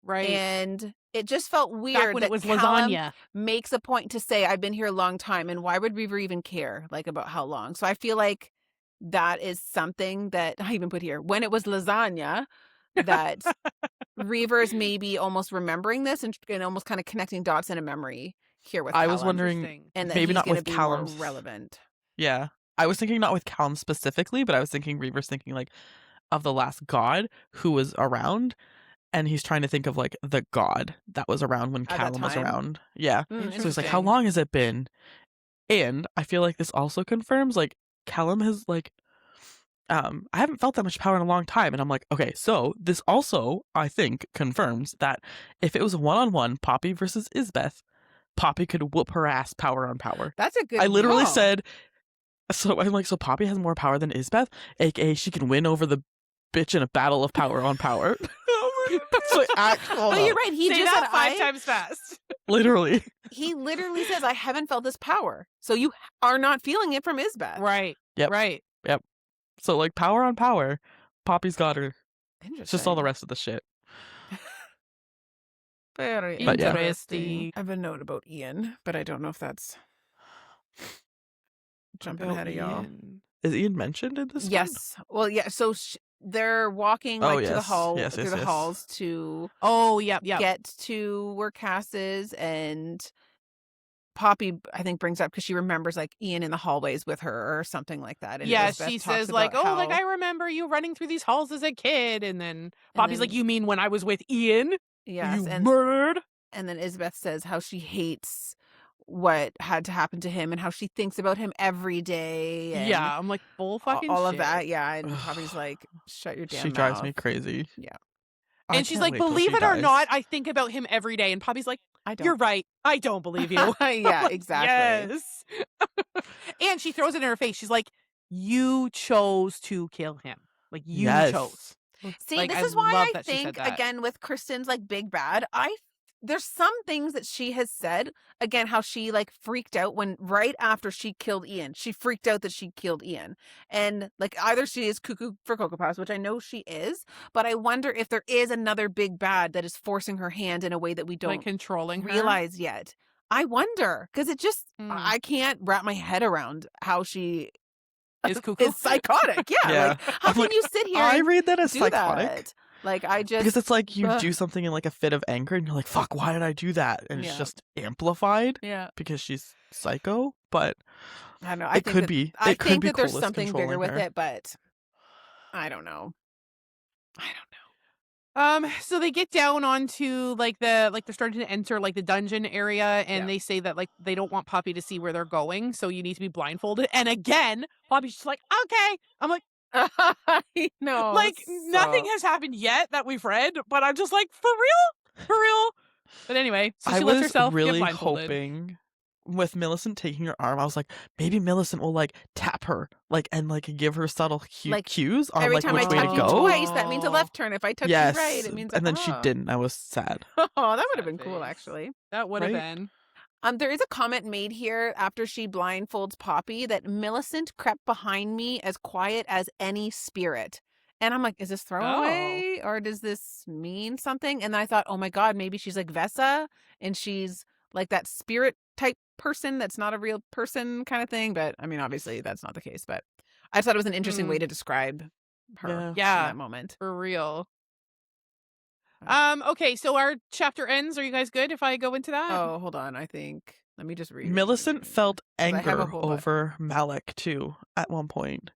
right. and it just felt Back weird when that it was Callum lasagna. makes a point to say, "I've been here a long time," and why would Reaver even care, like, about how long? So I feel like that is something that I even put here, when it was lasagna, that Reaver is maybe almost remembering this and almost kind of connecting dots in a memory here with I Callum. was wondering, Interesting. and that maybe he's not going to with be Callum's more relevant. Yeah. I was thinking not with Callum specifically, but I was thinking Reaver's thinking like of the last god who was around, and he's trying to think of like the god that was around when At that Callum was time? around. Yeah. Mm, So he's like, how interesting. long has it been? And I feel like this also confirms like Callum has like I haven't felt that much power in a long time. And I'm like, okay, so this also, I think, confirms that if it was a one-on-one Poppy versus Isbeth, Poppy could whoop her ass power on power. That's a good I literally call. said, so I'm like, so Poppy has more power than Isbeth, aka she can win over the bitch in a battle of power on power. That's my actual. Oh, you're right. He Say just that said, 5 times fast. Literally. He literally says, "I haven't felt this power." So you are not feeling it from Isbeth. Right. Yep. Right. So like power on power, Poppy's got her. Interesting. It's just all the rest of the shit. Very But yeah. Interesting. I have a note about Ian, but I don't know if that's jumping ahead of y'all. Ian. Is Ian mentioned in this one? Yes. Well, yeah. So they're walking Oh, like to the yes. hall, Yes, through yes, the yes. halls to Oh, yep. get to where Cass is, and Poppy, I think, brings up because she remembers like Ian in the hallways with her or something like that. And Yeah, Isbeth she talks says like, about "Oh, like how- I remember you running through these halls as a kid," and then Poppy's like, then- "You mean when I was with Ian? yes, you and murdered?" And then Isbeth says how she hates what had to happen to him and how she thinks about him every day. And Yeah, I'm like, bull fucking all of shit. that. Yeah. And Poppy's like, "Shut your damn She drives mouth." me crazy. Yeah. I And she's can't like, wait till "Believe she it or dies. not, I think about him every day." And Poppy's like, I don't. "You're right. I don't believe you." Yeah, Like, exactly. Yes. And she throws it in her face. She's like, "You chose to kill him. Like you Yes. chose." See, Like, this I is why love I that she said think, that. again, with Kristen's like big bad, there's some things that she has said, again, how she like freaked out when right after she killed Ian. She freaked out that she killed Ian. And like either she is cuckoo for Cocoa Puffs, which I know she is, but I wonder if there is another big bad that is forcing her hand in a way that we Like don't controlling her. realize yet. I wonder, because it just, Mm. I can't wrap my head around how she Is cuckoo. is psychotic. Yeah. Yeah. Like, how I'm can like, you sit here I and read that as do psychotic. that? Like, I just. Because it's like you Ugh. do something in like a fit of anger and you're like, fuck, why did I do that? And Yeah. it's just amplified Yeah. because she's psycho. But I don't know. I it think could that, be. I It could think be that there's Colas something bigger controlling with her. it, but I don't know. So they get down onto like they're starting to enter like the dungeon area, and Yeah. they say that like they don't want Poppy to see where they're going, so you need to be blindfolded. And again, Poppy's just like, okay. I'm like, I know. like nothing has happened yet that we've read, but I'm just like, for real? For real? But anyway, so I she lets was herself get really blindfolded. hoping with Millicent taking her arm, I was like, maybe Millicent will like tap her, like and like give her subtle Like, cues on Every like time I which way to touch you go. twice, that means a left turn. If I touch you right, it means and then she didn't. I was sad. Oh, that would Sad have been cool, face. actually. That would have Right? been. There is a comment made here after she blindfolds Poppy that Millicent crept behind me as quiet as any spirit. And I'm like, is this throwaway or does this mean something? And then I thought, oh my God, maybe she's like Vesa and she's like that spirit type person that's not a real person kind of thing. But I mean, obviously that's not the case. But I just thought it was an interesting way to describe her Yeah. in that moment. For real. Okay, so our chapter ends. Are you guys good if I go into that? Oh, hold on. I think let me just read. Millicent felt 'Cause I have a anger whole bu- over Malik too at one point.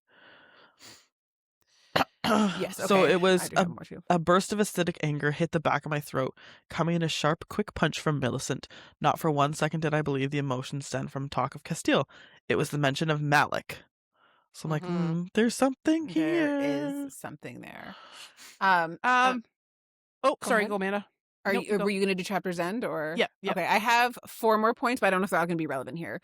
Yes. So okay, it was I do have more too. a burst of acidic anger hit the back of my throat, coming in a sharp, quick punch from Millicent. Not for 1 second did I believe the emotion stemmed from talk of Castile. It was the mention of Malik. So I'm like, there's something here. There is something there. Oh, sorry, ahead. go Amanda. Are Nope, you? go. Were you going to do chapter's end or? Yeah. Okay, I have 4 more points, but I don't know if they're all going to be relevant here.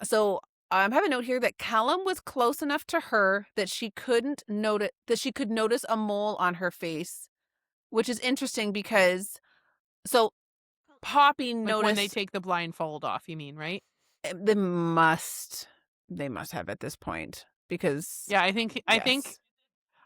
So I have a note here that Callum was close enough to her that she couldn't notice that she could notice a mole on her face, which is interesting because Poppy Like noticed when they take the blindfold off, you mean, right? they must have at this point because Yeah, I think yes.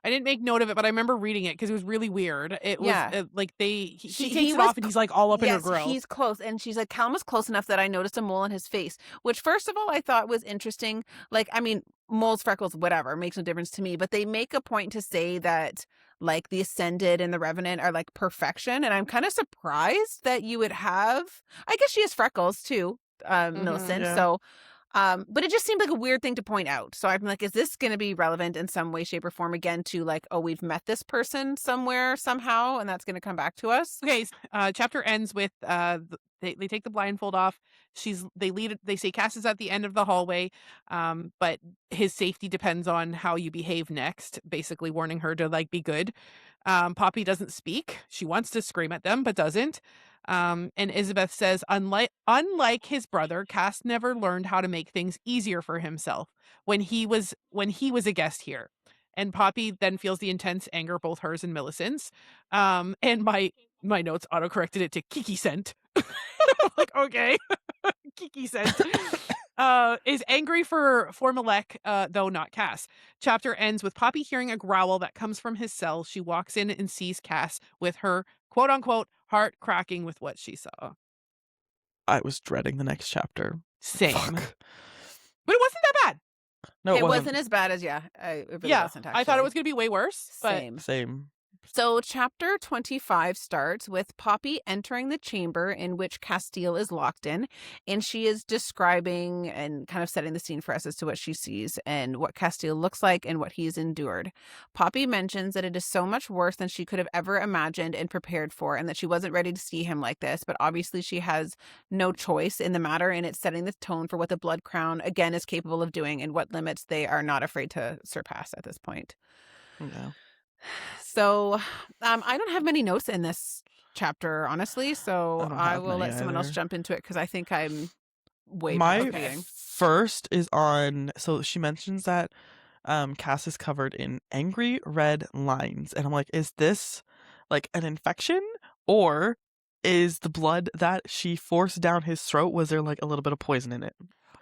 I didn't make note of it, but I remember reading it because it was really weird. It was Yeah. like he He takes it was off and he's like all up in her Yes, grill. he's close. And she's like, Callum was close enough that I noticed a mole on his face, which first of all, I thought was interesting. Like, I mean, moles, freckles, whatever, makes no difference to me. But they make a point to say that like the Ascended and the Revenant are like perfection. And I'm kind of surprised that you would have, I guess she has freckles too, Millicent. Yeah. So, but it just seemed like a weird thing to point out. So I'm like, is this going to be relevant in some way, shape, or form again to like, oh, we've met this person somewhere, somehow, and that's going to come back to us? Okay, chapter ends with they take the blindfold off. They say Cass is at the end of the hallway, but his safety depends on how you behave next, basically warning her to like be good. Poppy doesn't speak. She wants to scream at them but doesn't. And Elizabeth says, unlike his brother, Cass never learned how to make things easier for himself when he was a guest here. And Poppy then feels the intense anger, both hers and Millicent's. And my notes auto-corrected it to Kiki scent. I'm like, okay. Kiki scent. Is angry for Malek, though not Cass. Chapter ends with Poppy hearing a growl that comes from his cell. She walks in and sees Cass with her quote-unquote heart cracking with what she saw. I was dreading the next chapter. Same. Fuck. But it wasn't that bad. No, It wasn't as bad as it really wasn't, actually. I thought it was going to be way worse. But Same. So chapter 25 starts with Poppy entering the chamber in which Castile is locked in, and she is describing and kind of setting the scene for us as to what she sees and what Castile looks like and what he's endured. Poppy mentions that it is so much worse than she could have ever imagined and prepared for, and that she wasn't ready to see him like this, but obviously she has no choice in the matter, and it's setting the tone for what the Blood Crown again is capable of doing and what limits they are not afraid to surpass at this point. Yeah. So, I don't have many notes in this chapter, honestly. So I don't I have will let many someone else either. jump into it because I think I'm way My past reading. first is on. So she mentions that Cass is covered in angry red lines, and I'm like, is this like an infection, or is the blood that she forced down his throat? Was there like a little bit of poison in it?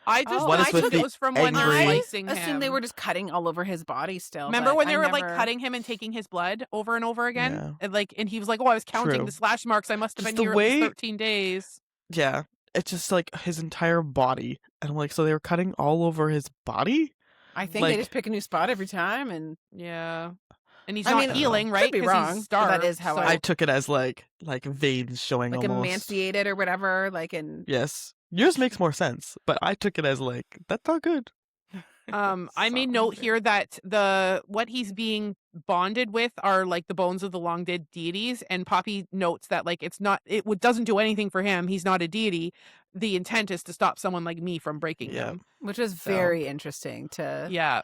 I just What is I with took the it was from when they were angry- slicing I him. assumed they were just cutting all over his body still. Remember but when they I were like never- cutting him and taking his blood over and over again? Yeah. And he was like, "Oh, I was counting True. the slash marks. I must have Just been the here at least way- 13 days." Yeah, it's just like his entire body, and I'm like, so they were cutting all over his body. I think like- they just pick a new spot every time, and Yeah. And he's I not mean, healing, could right? be 'Cause wrong, he's but that starved, is how so- I took it as like veins showing like almost. emaciated or whatever. Like in Yes, yours makes more sense, but I took it as like that's not good. I made note here that what he's being bonded with are like the bones of the long dead deities, and Poppy notes that like it doesn't do anything for him. He's not a deity. The intent is to stop someone like me from breaking Yeah. them. which is So- very interesting to Yeah.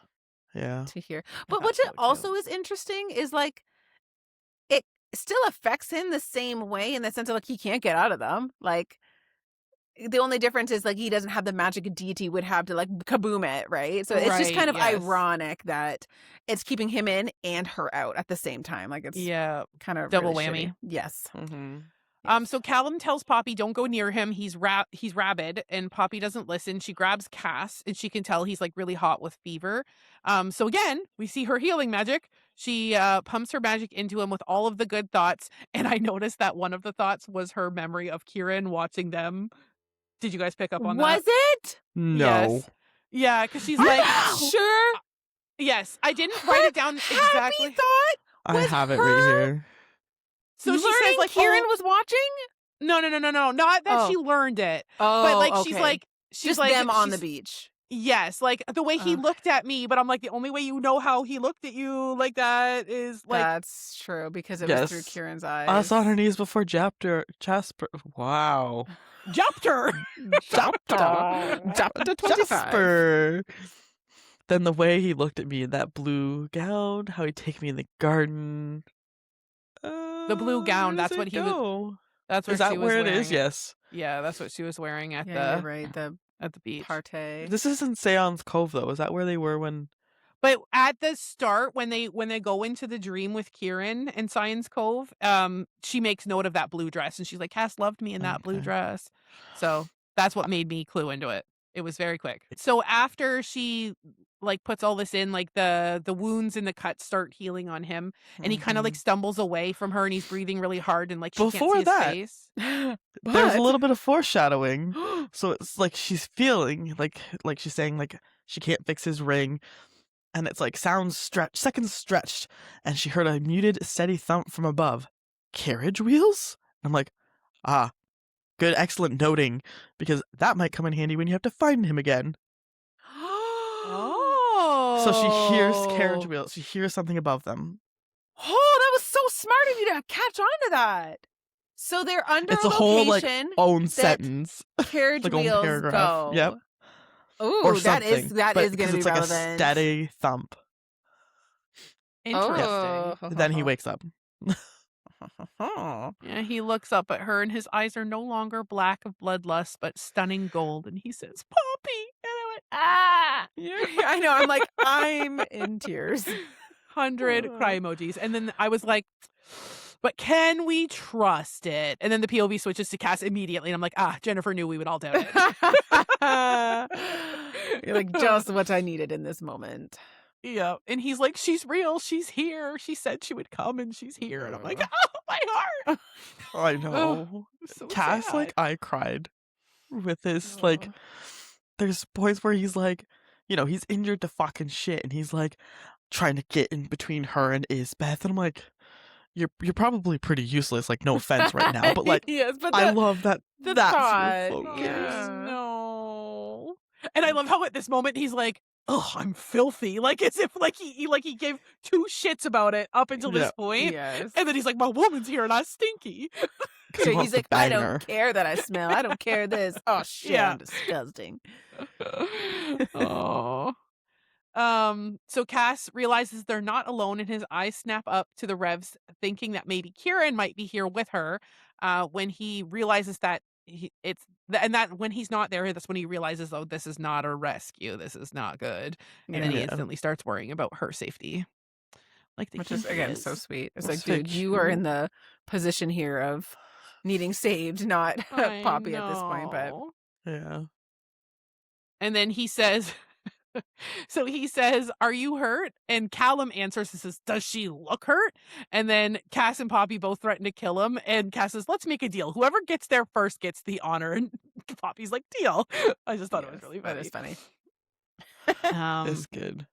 Yeah. to hear. But That's what so also cute. is interesting is like it still affects him the same way in the sense of like he can't get out of them. Like the only difference is like he doesn't have the magic a deity would have to like kaboom it, right? So it's just Right, kind of yes. ironic that it's keeping him in and her out at the same time. Like it's Yeah. kind of Double really whammy. shitty. Yes. Mm-hmm. So Callum tells Poppy, don't go near him. He's rabid, and Poppy doesn't listen. She grabs Cass, and she can tell he's like really hot with fever. So again, we see her healing magic. She pumps her magic into him with all of the good thoughts. And I noticed that one of the thoughts was her memory of Kieran watching them. Did you guys pick up on that? Was it? No. Yes. Yeah, because she's Are like, you sure? yes, I didn't write it down exactly. Happy thought. I Was have it her right here. So she says learning like, Kieran oh, was watching. no, not that Oh. she learned it, Oh, but like okay. she's Just like them on the she's- beach. Yes, like the way he Okay. looked at me, but I'm like the only way you know how he looked at you like that is like That's true because it was through Yes. Kieran's eyes. Us on her knees before Jasper. Wow. Japter. Chapter 25. Jasper. Then the way he looked at me in that blue gown, how he'd take me in the garden. The blue gown, where does that's what it he was- go? That's where Is that she was where it wearing is? Yes. Yeah, that's what she was wearing at Yeah, the you're right. The at the beach. partay. This isn't Seance Cove though. Is that where they were when? But at the start, when they go into the dream with Kieran and Science Cove, she makes note of that blue dress, and she's like, "Cass loved me in that blue Okay. dress." So that's what made me clue into it. It was very quick. So after she like puts all this in, like the wounds and the cuts start healing on him, and he kind of like stumbles away from her, and he's breathing really hard, and like she Before can't see that- his face. There's a little bit of foreshadowing. So it's like she's feeling like she's saying like she can't fix his ring, and it's like sounds stretched, seconds stretched, and she heard a muted, steady thump from above. Carriage wheels? I'm like, ah, good, excellent noting, because that might come in handy when you have to find him again. Oh, So she hears carriage wheels. She hears something above them. Oh, that was so smart of you to catch on to that. So they're under It's a a whole like location. own sentence, carriage like own wheels paragraph. go. Yep. Ooh, Or that something. is But going because to be it's like relevant. a steady thump. interesting. Oh. Then he wakes up. Yeah, he looks up at her, and his eyes are no longer black of bloodlust, but stunning gold. And he says, "Poppy," and I went, "Ah!" I know. I'm like, I'm in tears. 100 cry emojis, and then I was like, "But can we trust it?" And then the POV switches to Cass immediately, and I'm like, "Ah, Jennifer knew we would all doubt it." You're like just what I needed in this moment. Yeah, and he's like, "She's real. She's here. She said she would come, and she's here." And I'm like, "Oh, my heart." I know. So Cass, sad. like, I cried with this. Like, there's points where he's like, you know, he's injured to fucking shit, and he's like trying to get in between her and Isbeth, and I'm like, you're probably pretty useless. Like, no offense right now, but like, yes, but I love that. the That's thought, your focus. yeah. No. And I love how at this moment he's like, "Oh, I'm filthy," like as if like he gave two shits about it up until this Yeah. point, Yes. and then he's like, "My woman's here and I'm stinky." 'Cause he Yeah, wants he's to like, I bang her. don't care that I smell. I don't care this. Oh shit, Yeah. I'm disgusting. Oh. So Cass realizes they're not alone, and his eyes snap up to the revs, thinking that maybe Kieran might be here with her. When he realizes that when he's not there, that's when he realizes, oh, this is not a rescue. This is not good. And then he Yeah. instantly starts worrying about her safety. Like the Which is he again so sweet. It's That's like, so dude, you are in cute. the position here of needing saved, not I Poppy at this point. But know. Yeah. And then he says, so he says, "Are you hurt?" And Callum answers and says, "Does she look hurt?" And then Cass and Poppy both threaten to kill him. And Cass says, "Let's make a deal. Whoever gets there first gets the honor." And Poppy's like, "Deal." I just thought it was really funny. That is funny. It's good.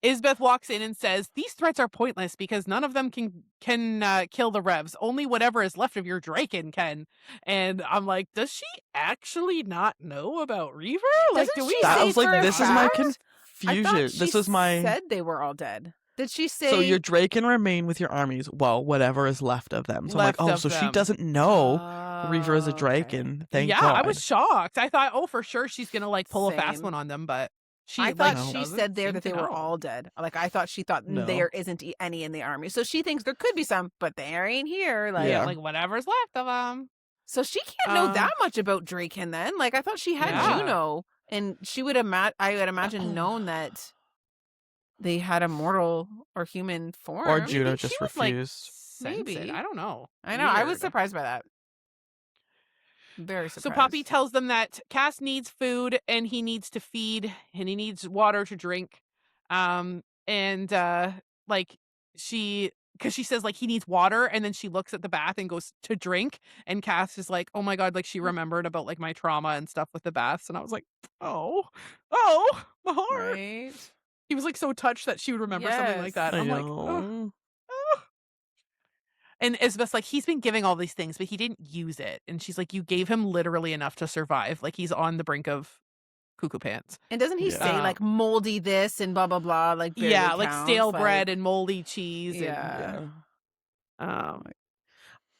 Isbeth walks in and says, "These threats are pointless because none of them can kill the revs. Only whatever is left of your Draken can." And I'm like, does she actually not know about Reaver? Like, Doesn't do we? she That say was for like, a this is my fact? I confusion. thought she This was my. said they were all dead. Did she say? So your Drake can remain with your armies. Well, whatever is left of them. So Left I'm like, of so she them. doesn't know Reaver is a okay. Draken. Thank yeah, God. I was shocked. I thought, oh, for sure she's gonna like pull a fast Same. one on them, but I thought like, she doesn't said there seem that to they were know. all dead. Like, I thought she thought No. there isn't any in the army. So she thinks there could be some, but there ain't here. Like, Yeah. Like whatever's left of them. so she can't know that much about Draken then. Like, I thought she had Yeah. Juno, and she would I would imagine known that they had a mortal or human form. Or Juno Maybe just she would, like, refused. sense it. Maybe. I don't know. I know. I was Weird. surprised by that. Very surprised. So Poppy tells them that Cass needs food and he needs to feed and he needs water to drink. Like because she says like he needs water and then she looks at the bath and goes to drink and Cass is like, oh my God, like she remembered about like my trauma and stuff with the baths. And I was like, oh, my heart. Right. He was like so touched that she would remember something like that. I I'm like, know. oh. And Isabeth's like, he's been giving all these things, but he didn't use it. And she's like, you gave him literally enough to survive. Like he's on the brink of cuckoo pants. And doesn't he Yeah. say like moldy this and blah blah blah? Like barely Yeah, like counts, stale like, bread and moldy cheese. yeah. And,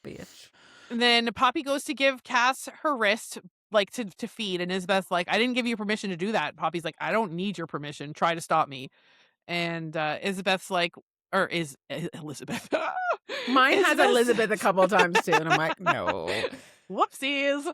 Bitch. and then Poppy goes to give Cass her wrist, like to feed. And Isabeth's like, I didn't give you permission to do that. Poppy's like, I don't need your permission. Try to stop me. And Isabeth's like, or is Elizabeth? Mine has Isabeth- Elizabeth a couple of times too, and I'm like, no. Whoopsies.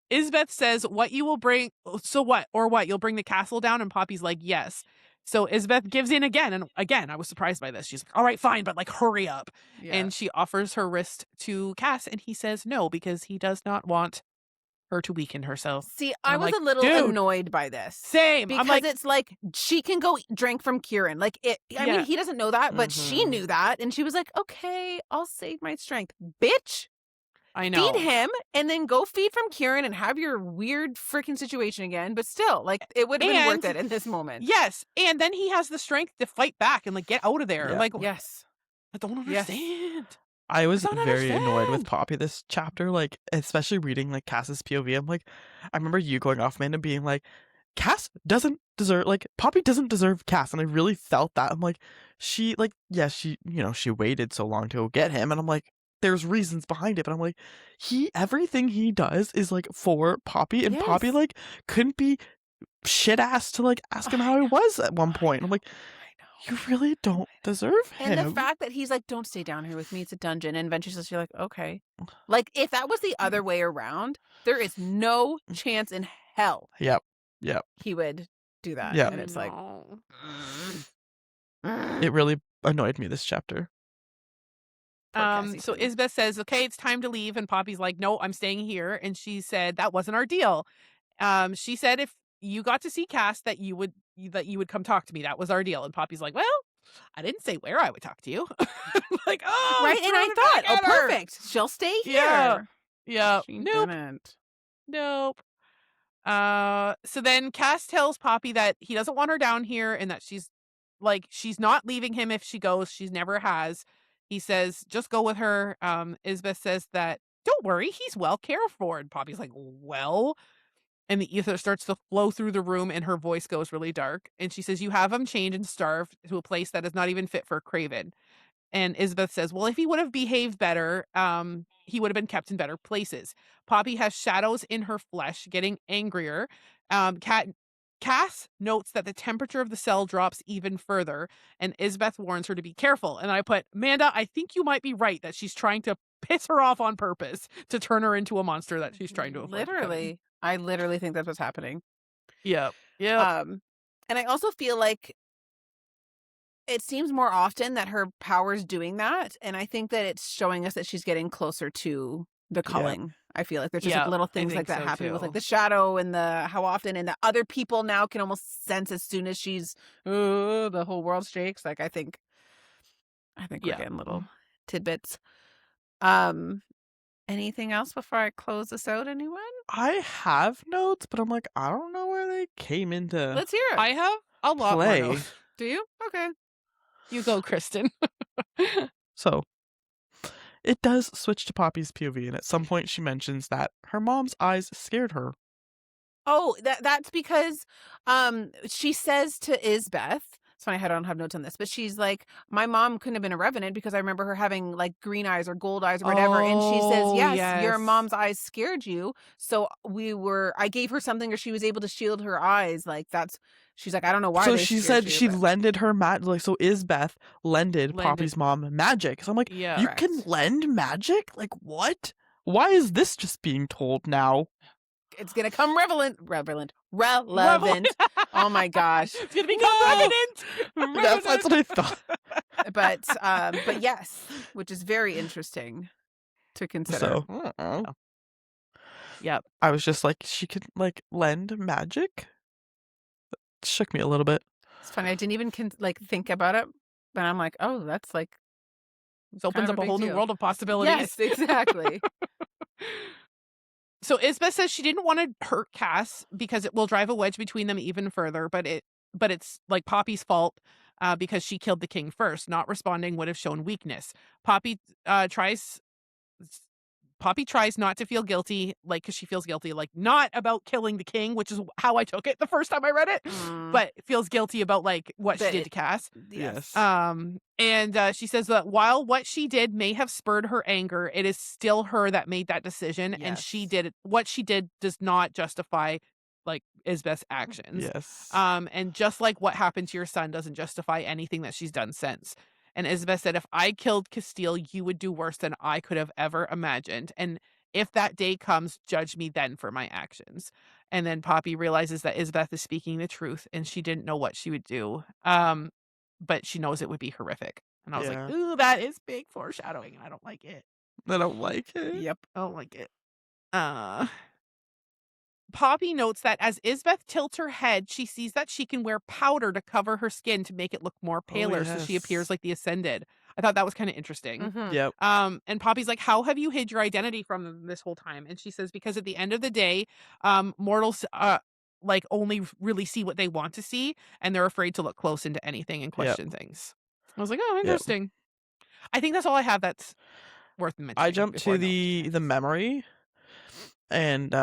Isabeth says, what you will bring, so what? Or what? You'll bring the castle down? And Poppy's like, yes. So Isabeth gives in again. And again, I was surprised by this. She's like, all right, fine, but like, hurry up. Yeah. And she offers her wrist to Cass. And he says no, because he does not want her to weaken herself. See, I'm I was like, a little dude. annoyed by this. Same. Because I'm like, it's like she can go drink from Kieran. Like I Yeah. mean, he doesn't know that, but she Mhm. knew that, and she was like, "Okay, I'll save my strength, bitch. I know. Feed him, and then go feed from Kieran, and have your weird freaking situation again." But still, like it would have been worth And- it in this moment. Yes. And then he has the strength to fight back and like get out of there. Yeah. Like, Yes. I don't Yes. understand. I was don't very annoyed with understand. Poppy this chapter, like, especially reading, like, Cass's POV. I'm like, I remember you going off, man, and being like, Cass doesn't deserve, like, Poppy doesn't deserve Cass. And I really felt that. I'm like, she, like, yeah, she, you know, she waited so long to go get him. And I'm like, there's reasons behind it. But I'm like, everything he does is, like, for Poppy. And Poppy, Yes. like, couldn't be shit-ass to, like, ask him how he was at one point. I'm like, you really don't deserve him. And the fact that he's like, "Don't stay down here with me. It's a dungeon." And eventually says, "You're like, okay." Like if that was the other way around, there is no chance in hell Yep. he would do that. Yeah. And it's like, No. It really annoyed me this chapter. Poor Cassie So too. Isabeth says, okay, it's time to leave. And Poppy's like, no, I'm staying here. And she said, that wasn't our deal. She said, if you got to see Cass, that you would come talk to me. That was our deal. And Poppy's like, well, I didn't say where I would talk to you. Like, oh, right? And I throw it thought, back oh, at her. perfect. She'll stay here. Yeah. Yeah. She Nope. didn't. Nope. So then Cass tells Poppy that he doesn't want her down here and that she's not leaving him if she goes. She's never has. He says, just go with her. Isabeth says that, don't worry, he's well cared for. And Poppy's like, well, and the ether starts to flow through the room and her voice goes really dark. And she says, you have him chained and starved to a place that is not even fit for a craven. And Isabeth says, well, if he would have behaved better, he would have been kept in better places. Poppy has shadows in her flesh, getting angrier. Cass notes that the temperature of the cell drops even further, and Isabeth warns her to be careful. And I put, Amanda, I think you might be right that she's trying to piss her off on purpose to turn her into a monster that she's trying to avoid becoming. Literally. I literally think that's what's happening. Yeah. Yeah. And I also feel like it seems more often that her power's doing that. And I think that it's showing us that she's getting closer to the culling. I feel like there's just like Yeah, little I things like think that so, happening with too. like the shadow and the how often and the other people now can almost sense as soon as she's the whole world shakes. Like I think we're Yeah. getting little tidbits. Anything else before I close this out, anyone? I have notes, but I'm like, I don't know where they came into Let's hear it. I have a lot play. more notes. Do you? Okay. You go, Kristen. So, it does switch to Poppy's POV, and at some point she mentions that her mom's eyes scared her. Oh, that's because she says to Isbeth, it's funny I don't have notes on this, but she's like, my mom couldn't have been a revenant because I remember her having like green eyes or gold eyes or whatever. And she says, Oh, yes, your yes. mom's eyes scared you. So I gave her something or she was able to shield her eyes. Like She's like, I don't know why. So they she scared said you, she but- lended her like, so Isbeth lended Lended. Poppy's mom magic. So I'm like, Yeah. you Correct. can lend magic? Like, what? Why is this just being told now? It's gonna come relevant. Oh my gosh. It's gonna become revenant. That's what I thought. But yes, which is very interesting to consider. So, I don't know. Yep. I was just like, she could like lend magic? It shook me a little bit. It's funny. I didn't even think about it, but I'm like, oh, that's like It opens kind of up a a whole big new deal. world of possibilities. Yes, exactly. So Isbeth says she didn't want to hurt Cass because it will drive a wedge between them even further, but it's like Poppy's fault because she killed the king first. Not responding would have shown weakness. Poppy tries not to feel guilty, like, because she feels guilty, like, not about killing the king, which is how I took it the first time I read it, but feels guilty about, like, what she did to Cass. Yes. And she says that while what she did may have spurred her anger, it is still her that made that decision, and what she did does not justify, like, Isbeth's actions. Yes. And just like what happened to your son doesn't justify anything that she's done since. And Isbeth said, if I killed Castile, you would do worse than I could have ever imagined. And if that day comes, judge me then for my actions. And then Poppy realizes that Isbeth is speaking the truth and she didn't know what she would do. But she knows it would be horrific. And I was like, ooh, that is big foreshadowing. And I don't like it. I don't like it. Yep. I don't like it. Poppy notes that as Isbeth tilts her head, she sees that she can wear powder to cover her skin to make it look more paler, so she appears like the Ascended. I thought that was kind of interesting. Mhm. Yep. And Poppy's like, how have you hid your identity from them this whole time? And she says, because at the end of the day, mortals like only really see what they want to see, and they're afraid to look close into anything and question things. I was like, oh, interesting. I think that's all I have that's worth mentioning. I jumped to the memory, and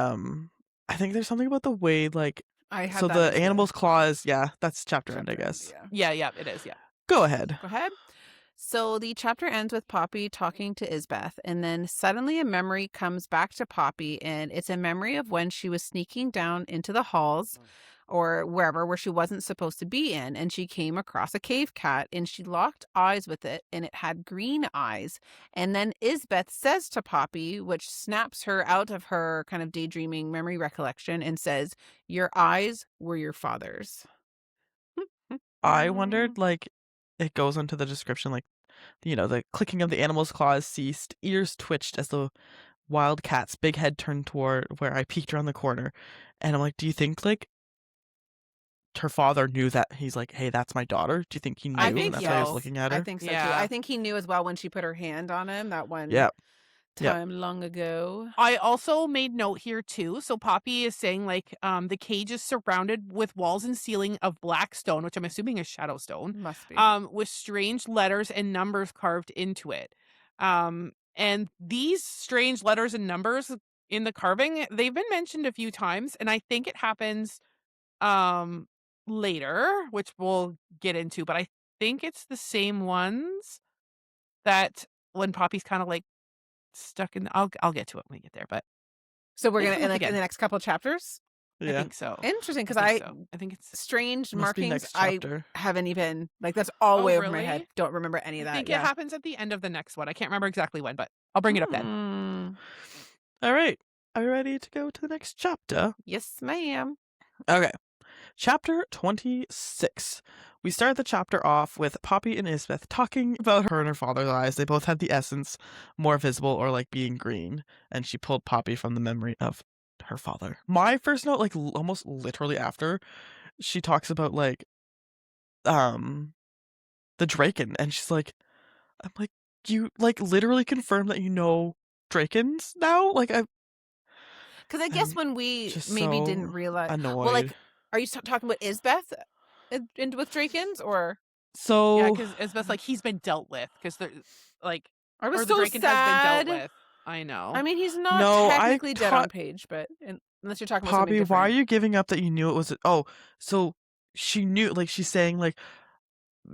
I think there's something about the way, like, I had so that the as animal's claws, that's chapter end, I guess. Yeah. Yeah, it is, yeah. Go ahead. Go ahead. So the chapter ends with Poppy talking to Isbeth, and then suddenly a memory comes back to Poppy, and it's a memory of when she was sneaking down into the halls or wherever where she wasn't supposed to be in, and she came across a cave cat, and she locked eyes with it, and it had green eyes. And then Isbeth says to Poppy, which snaps her out of her kind of daydreaming memory recollection, and says, your eyes were your father's. I wondered, like, it goes into the description, like, the clicking of the animal's claws ceased, ears twitched as the wild cat's big head turned toward where I peeked around the corner. And I'm like, do you think, like, her father knew that he's like, hey, that's my daughter? Do you think he knew? I think and that's why he was so. looking at her? I think so too. Yeah. I think he knew as well when she put her hand on him that one Yep. time long ago. I also made note here too. So Poppy is saying, like, the cage is surrounded with walls and ceiling of black stone, which I'm assuming is shadow stone, Must be. with strange letters and numbers carved into it. And these strange letters and numbers in the carving, they've been mentioned a few times, and I think it happens later, which we'll get into, but I think it's the same ones that when Poppy's kind of like stuck in. I'll get to it when we get there, but So we're They gonna come in up like in again. the next couple chapters. I Yeah. think so. Interesting, because I think it's strange Must be markings. next I chapter. haven't even that's all Oh, way over my really? head. Don't remember any of I that. think Yeah. it happens at the end of the next one. I can't remember exactly when, but I'll bring it up then. Mm. All right. Are you ready to go to the next chapter? Yes, ma'am. Okay. Chapter 26. We start the chapter off with Poppy and Isbeth talking about her and her father's eyes. They both had the essence more visible or like being green, and she pulled Poppy from the memory of her father. My first note, like almost literally after, she talks about like the Draken, and she's like, I'm like, you like literally confirm that you know Drakens now? Like Because I guess I'm when we just maybe so didn't realize. annoyed. Well, like, are you talking about Isbeth with Drakens, or so Yeah, because Isbeth's like he's been dealt with because they're like I was or the so Draken sad. has been dealt with. I know. I mean, he's not No, I technically dead on taught- page, but unless you're talking about Poppy, something why are different. you giving up that you knew it was? Oh, so she knew, like she's saying, like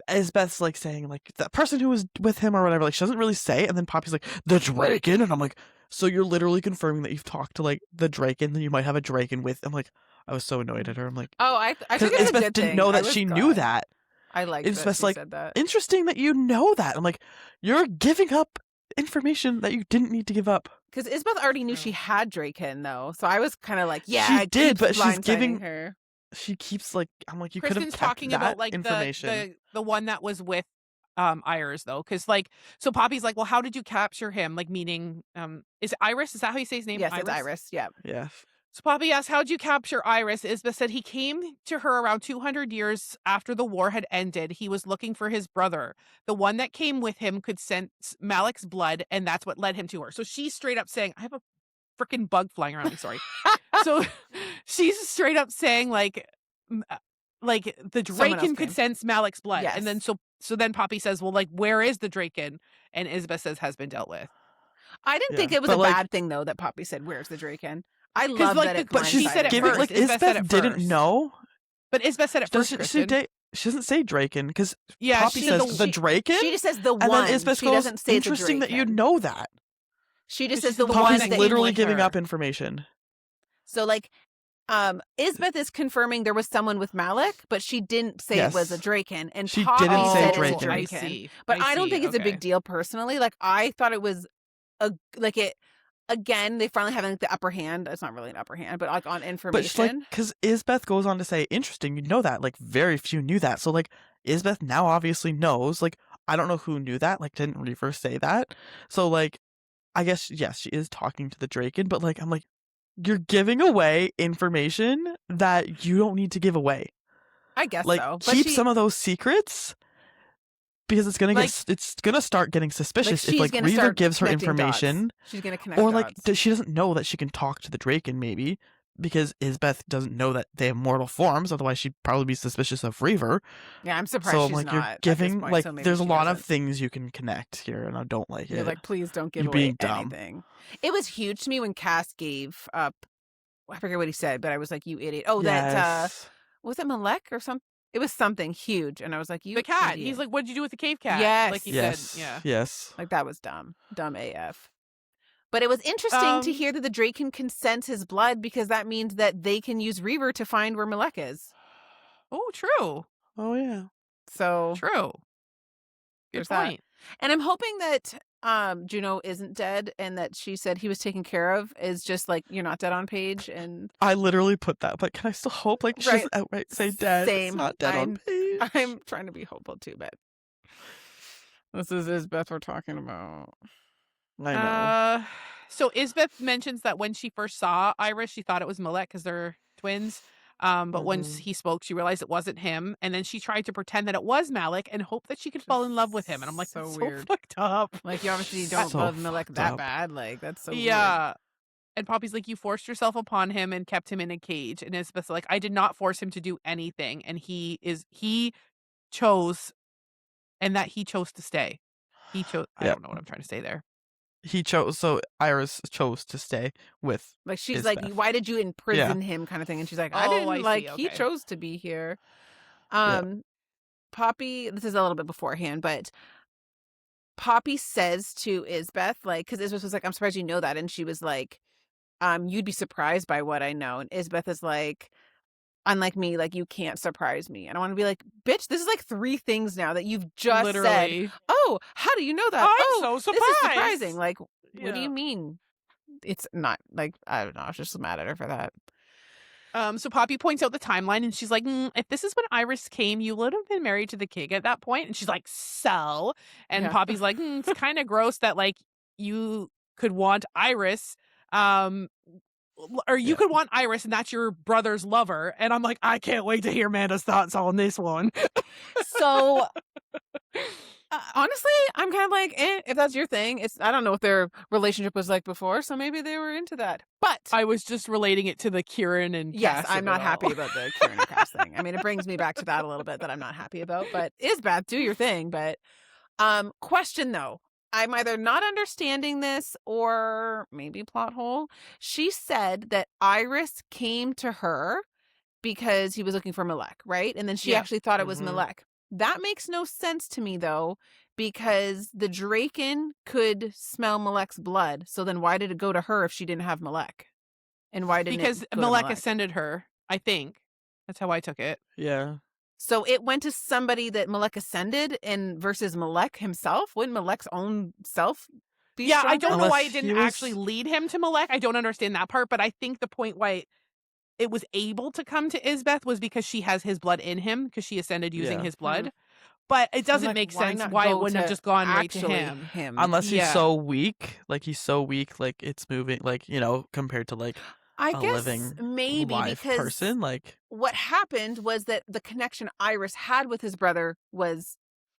Isbeth's like saying, like that person who was with him or whatever. Like she doesn't really say, and then Poppy's like the Draken, and I'm like, so you're literally confirming that you've talked to like the Draken, that you might have a Draken with. I'm like, I was so annoyed at her. I'm like, Oh, I because think it's a Isbeth good didn't thing. know I that was she knew glad. that. I liked that Isbeth's she like, said that. interesting that you know that. I'm like, you're giving up information that you didn't need to give up. Because Isbeth already knew she had Draken, though. So I was kind of like, yeah, She did, but she's blindsiding giving her. She keeps like, I'm like, you could have Kristen's kept talking that about like information. the one that was with Iris though, because like so Poppy's like, well, how did you capture him? Like meaning is it Iris? Is that how you say his name? Yes, it's Iris. Yeah. Yeah. So Poppy asked, how'd you capture Iris? Isbeth said he came to her around 200 years after the war had ended. He was looking for his brother. The one that came with him could sense Malik's blood, and that's what led him to her. So she's straight up saying, I have a freaking bug flying around me, sorry. So she's straight up saying like the Draken could sense Malik's blood. Yes. And then so then Poppy says, well, like, where is the Draken? And Isbeth says has been dealt with. I didn't think it was a bad thing though that Poppy said, "Where's the Draken?" I love like, that it. but she said it giving, first. like Isbeth said Isbeth it didn't first. know. But Isbeth said it first. She doesn't say Draken because yeah, Poppy says the Draken. She just says the one. And then Isbeth she goes, doesn't say interesting the that you Draken. know that. She just But says the one Poppy's that literally with giving her. up information. So like, Isbeth is confirming there was someone with Malik, but she didn't say it was a Yes. Draken, and She Poppy didn't say said Draken. it's a I Draken. see. But I don't see. think it's a Okay. big deal personally. Like I thought it was it. Again, they finally having the upper hand. It's not really an upper hand, but like on But information. because Isbeth goes on to say, interesting, you know that. Like, very few knew that. So, like, Isbeth now obviously knows. Like, I don't know who knew that. Like, didn't Reaver say that? So, like, I guess, yes, she is talking to the Draken, but, like, I'm like, you're giving away information that you don't need to give away. I guess Like, so. keep some of those secrets because it's gonna it's gonna start getting suspicious if, like, Reaver gives her information. She's gonna connect Or, like, dots. she doesn't know that she can talk to the Draken, maybe, because Isbeth doesn't know that they have mortal forms, otherwise she'd probably be suspicious of Reaver. Yeah, I'm surprised So I'm she's like, not you're at this giving, point, like, so maybe there's a she lot of doesn't. things you can connect here, and I don't like You're it. like, please don't give You're away being dumb. anything. It was huge to me when Cass gave up. I forget what he said, but I was like, you idiot. Oh, that, Yes. was it Malek or something? It was something huge. And I was like, you The cat. idiot. He's like, what'd you do with the cave cat? Yes. Like he Yes. said, yeah. Yes. Like, that was dumb. Dumb AF. But it was interesting to hear that the Draken can sense his blood because that means that they can use Reaver to find where Malek is. Oh, true. Oh, yeah. So, True. Good There's that. point. and I'm hoping that Juno isn't dead and that she said he was taken care of is just like, you're not dead on page. And I literally put that, but can I still hope? Like, she Right. doesn't outright say dead. Same. It's not dead on page. I'm trying to be hopeful too, but this is Isbeth we're talking about. I know. So Isbeth mentions that when she first saw Iris, she thought it was Malek because they're twins. But once Mhm. he spoke, she realized it wasn't him. And then she tried to pretend that it was Malik and hope that she could fall in love with him. And I'm like, So that's weird. so fucked up. Like, you obviously don't So love Malek fucked that up. bad. Like, that's so weird. Yeah. And Poppy's like, you forced yourself upon him and kept him in a cage. And Isbeth's like, I did not force him to do anything. And he chose, and that he chose to stay. He chose, I Yep. don't know what I'm trying to say there. So Iris chose to stay with. Like, she's Isbeth. like, why did you imprison him kind of thing? And she's like, I Oh, didn't, I see, like, he okay. chose to be here. Yeah. Poppy, this is a little bit beforehand, but Poppy says to Isbeth, like, because Isbeth was like, I'm surprised you know that. And she was like, you'd be surprised by what I know. And Isbeth is like, unlike me, like, you can't surprise me. And I want to be like, bitch, this is like 3 things now that you've just said. Literally. Oh, how do you know that? I'm Oh, so this is surprised. surprising. Like, what do Yeah. you mean? It's not, like, I don't know. I was just mad at her for that. So Poppy points out the timeline and she's like, if this is when Iris came, you would have been married to the king at that point. And she's like, so? And Yeah. Poppy's like, it's kind of gross that like you could want Iris, or you could want Iris and that's your brother's lover. And I'm like, I can't wait to hear Amanda's thoughts on this one. So, honestly, I'm kind of like, if that's your thing. I don't know what their relationship was like before, so maybe they were into that. But I was just relating it to the Kieran and yes, Cass I'm of not it happy all. about the Kieran and Cass thing. I mean, it brings me back to that a little bit that I'm not happy about, but Isbeth, do your thing. But question though, I'm either not understanding this or maybe plot hole. She said that Iris came to her because he was looking for Malek, right? And then she Yeah. actually thought it was Mhm. Malek. That makes no sense to me though, because the Draken could smell Malek's blood. So then why did it go to her if she didn't have Malek? And why didn't Because it go to Malek ascended her. I think that's how I took it. Yeah. So it went to somebody that Malek ascended and versus Malek himself. Wouldn't Malek's own self be Yeah, I stronger? don't know Unless why it he didn't was- actually lead him to Malek. I don't understand that part, but I think the point why it was able to come to Isbeth was because she has his blood in him because she ascended using Yeah. his blood. But it doesn't Like, make why sense not why it go wouldn't have to just gone right to actually him. Unless he's Yeah. so weak, like it's moving, like, compared to like I a guess living maybe live because person, like what happened was that the connection Iris had with his brother was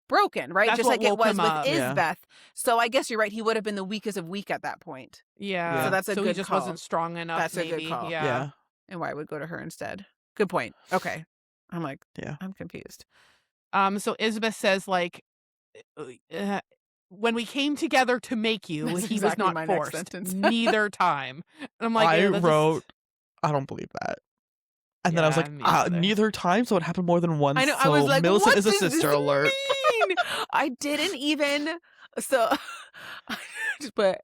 broken, right? That's Just what like it woke was him with up. Yeah. Isbeth. So I guess you're right. He would have been the weakest of weak at that point. Yeah. So that's a so he good just call. wasn't strong enough. That's a good maybe. call. Yeah. And why I would go to her instead. Good point. Okay. I'm like, Yeah. I'm confused. So Isbeth says like, when we came together to make you, That's he exactly was my not next forced. sentence. Neither time. And I'm like, I that just- wrote, I don't believe that. And then I was Yeah, like, me neither. neither time, so it happened more than once. I know. So I was like, Millicent what is a does this sister alert. mean? I didn't even. So, but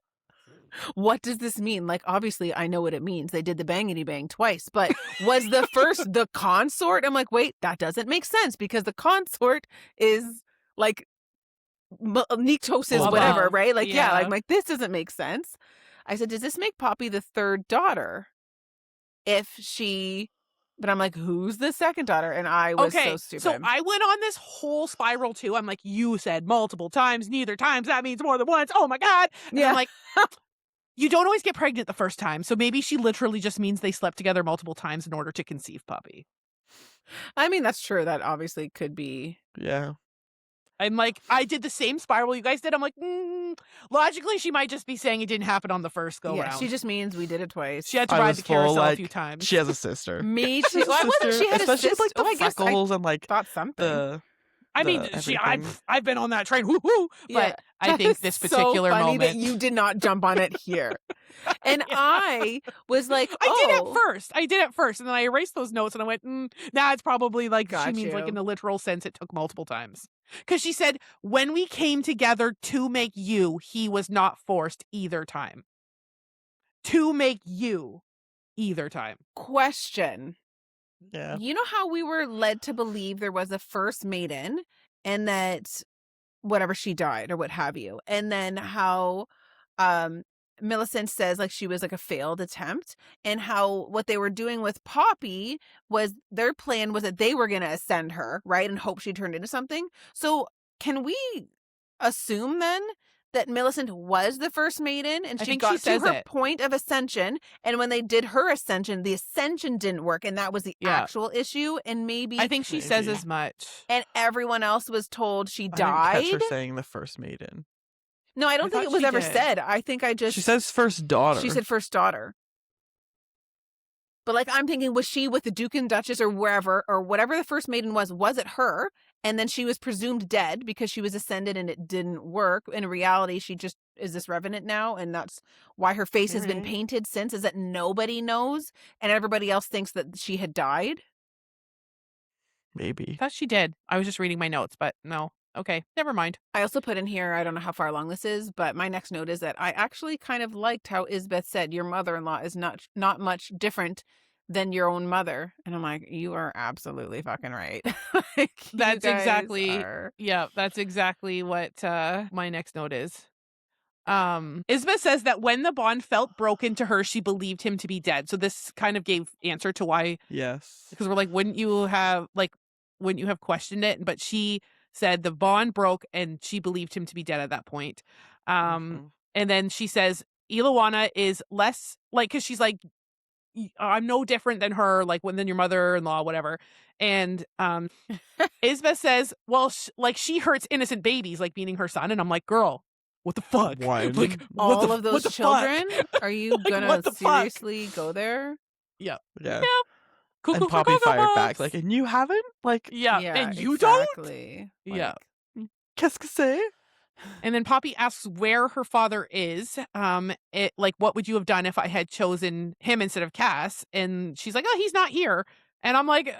what does this mean? Like, obviously, I know what it means. They did the bangity bang twice, but was the first the consort? I'm like, wait, that doesn't make sense because the consort is like Nyctos is Above. whatever, right? Like, yeah, Yeah. I'm like, this doesn't make sense. I said, does this make Poppy the third daughter? If she, but I'm like, who's the second daughter? And I was Okay, so stupid. so I went on this whole spiral too. I'm like, you said multiple times, neither times. That means more than once. Oh my God. And Yeah. I'm like, you don't always get pregnant the first time. So maybe she literally just means they slept together multiple times in order to conceive Poppy. I mean, that's true. That obviously could be. Yeah. I'm like, I did the same spiral you guys did. I'm like, logically, she might just be saying it didn't happen on the first go Yeah, round. she just means we did it twice. She had to I ride was the full, carousel a like, few times. She has a sister. Me She too. has a I wasn't. sister, She had especially a with, like sister. the I guess I freckles and like thought something. I the mean, everything. I've been on that train. Woo-hoo, but I That think is this particular so funny moment. that you did not jump on it here. And Yeah. I was like, I did at first. And then I erased those notes and I went, nah, it's probably like Got she means like you. in the literal sense it took multiple times. Because she said, when we came together to make you, he was not forced either time. To make you either time. question. Yeah. You know how we were led to believe there was a first maiden and that whatever she died or what have you. And then how Millicent says like she was like a failed attempt, and how what they were doing with Poppy was their plan was that they were going to ascend her, right? And hope she turned into something. So can we assume then that Millicent was the first maiden and I she think got she to says her it. point of ascension, and when they did her ascension, the ascension didn't work, and that was the Yeah. actual issue, and maybe I think she says Maybe. as much. and everyone else was told she I didn't died. catch her saying the first maiden. No, I don't I think thought it was she ever did. said. I think I just She says first daughter. she said first daughter. But like I'm thinking, was she with the Duke and Duchess or wherever or whatever the first maiden was it her? And then she was presumed dead because she was ascended and it didn't work. In reality, she just is this revenant now, and that's why her face has been Alright. painted since, is that nobody knows and everybody else thinks that she had died. Maybe. I thought she did. I was just reading my notes, but no. Okay, never mind. I also put in here, I don't know how far along this is, but my next note is that I actually kind of liked how Isbeth said your mother-in-law is not much different than your own mother. And I'm like, you are absolutely fucking right. Like, you That's guys exactly- are- Yeah, that's exactly what my next note is. Isbeth says that when the bond felt broken to her, she believed him to be dead. So this kind of gave answer to why, Yes. because we're like, wouldn't you have questioned it? But she said the bond broke and she believed him to be dead at that point. Mhm. And then she says Iluana is less like, because she's like, I'm no different than her, like than your mother-in-law, whatever. And Isbeth says, well, she hurts innocent babies, like meaning her son. And I'm like, girl, what the fuck? One. Like all what the, of those what the fuck? children? Are you Like, gonna what the fuck? seriously go there? Yeah. Cuckoo And for Poppy Cocoa fired back Puffs. like, and you haven't? Like, yeah, and you don't? exactly. Yeah. qu'est-ce que c'est? And then Poppy asks where her father is. What would you have done if I had chosen him instead of Cass? And she's like, oh, he's not here. And I'm like,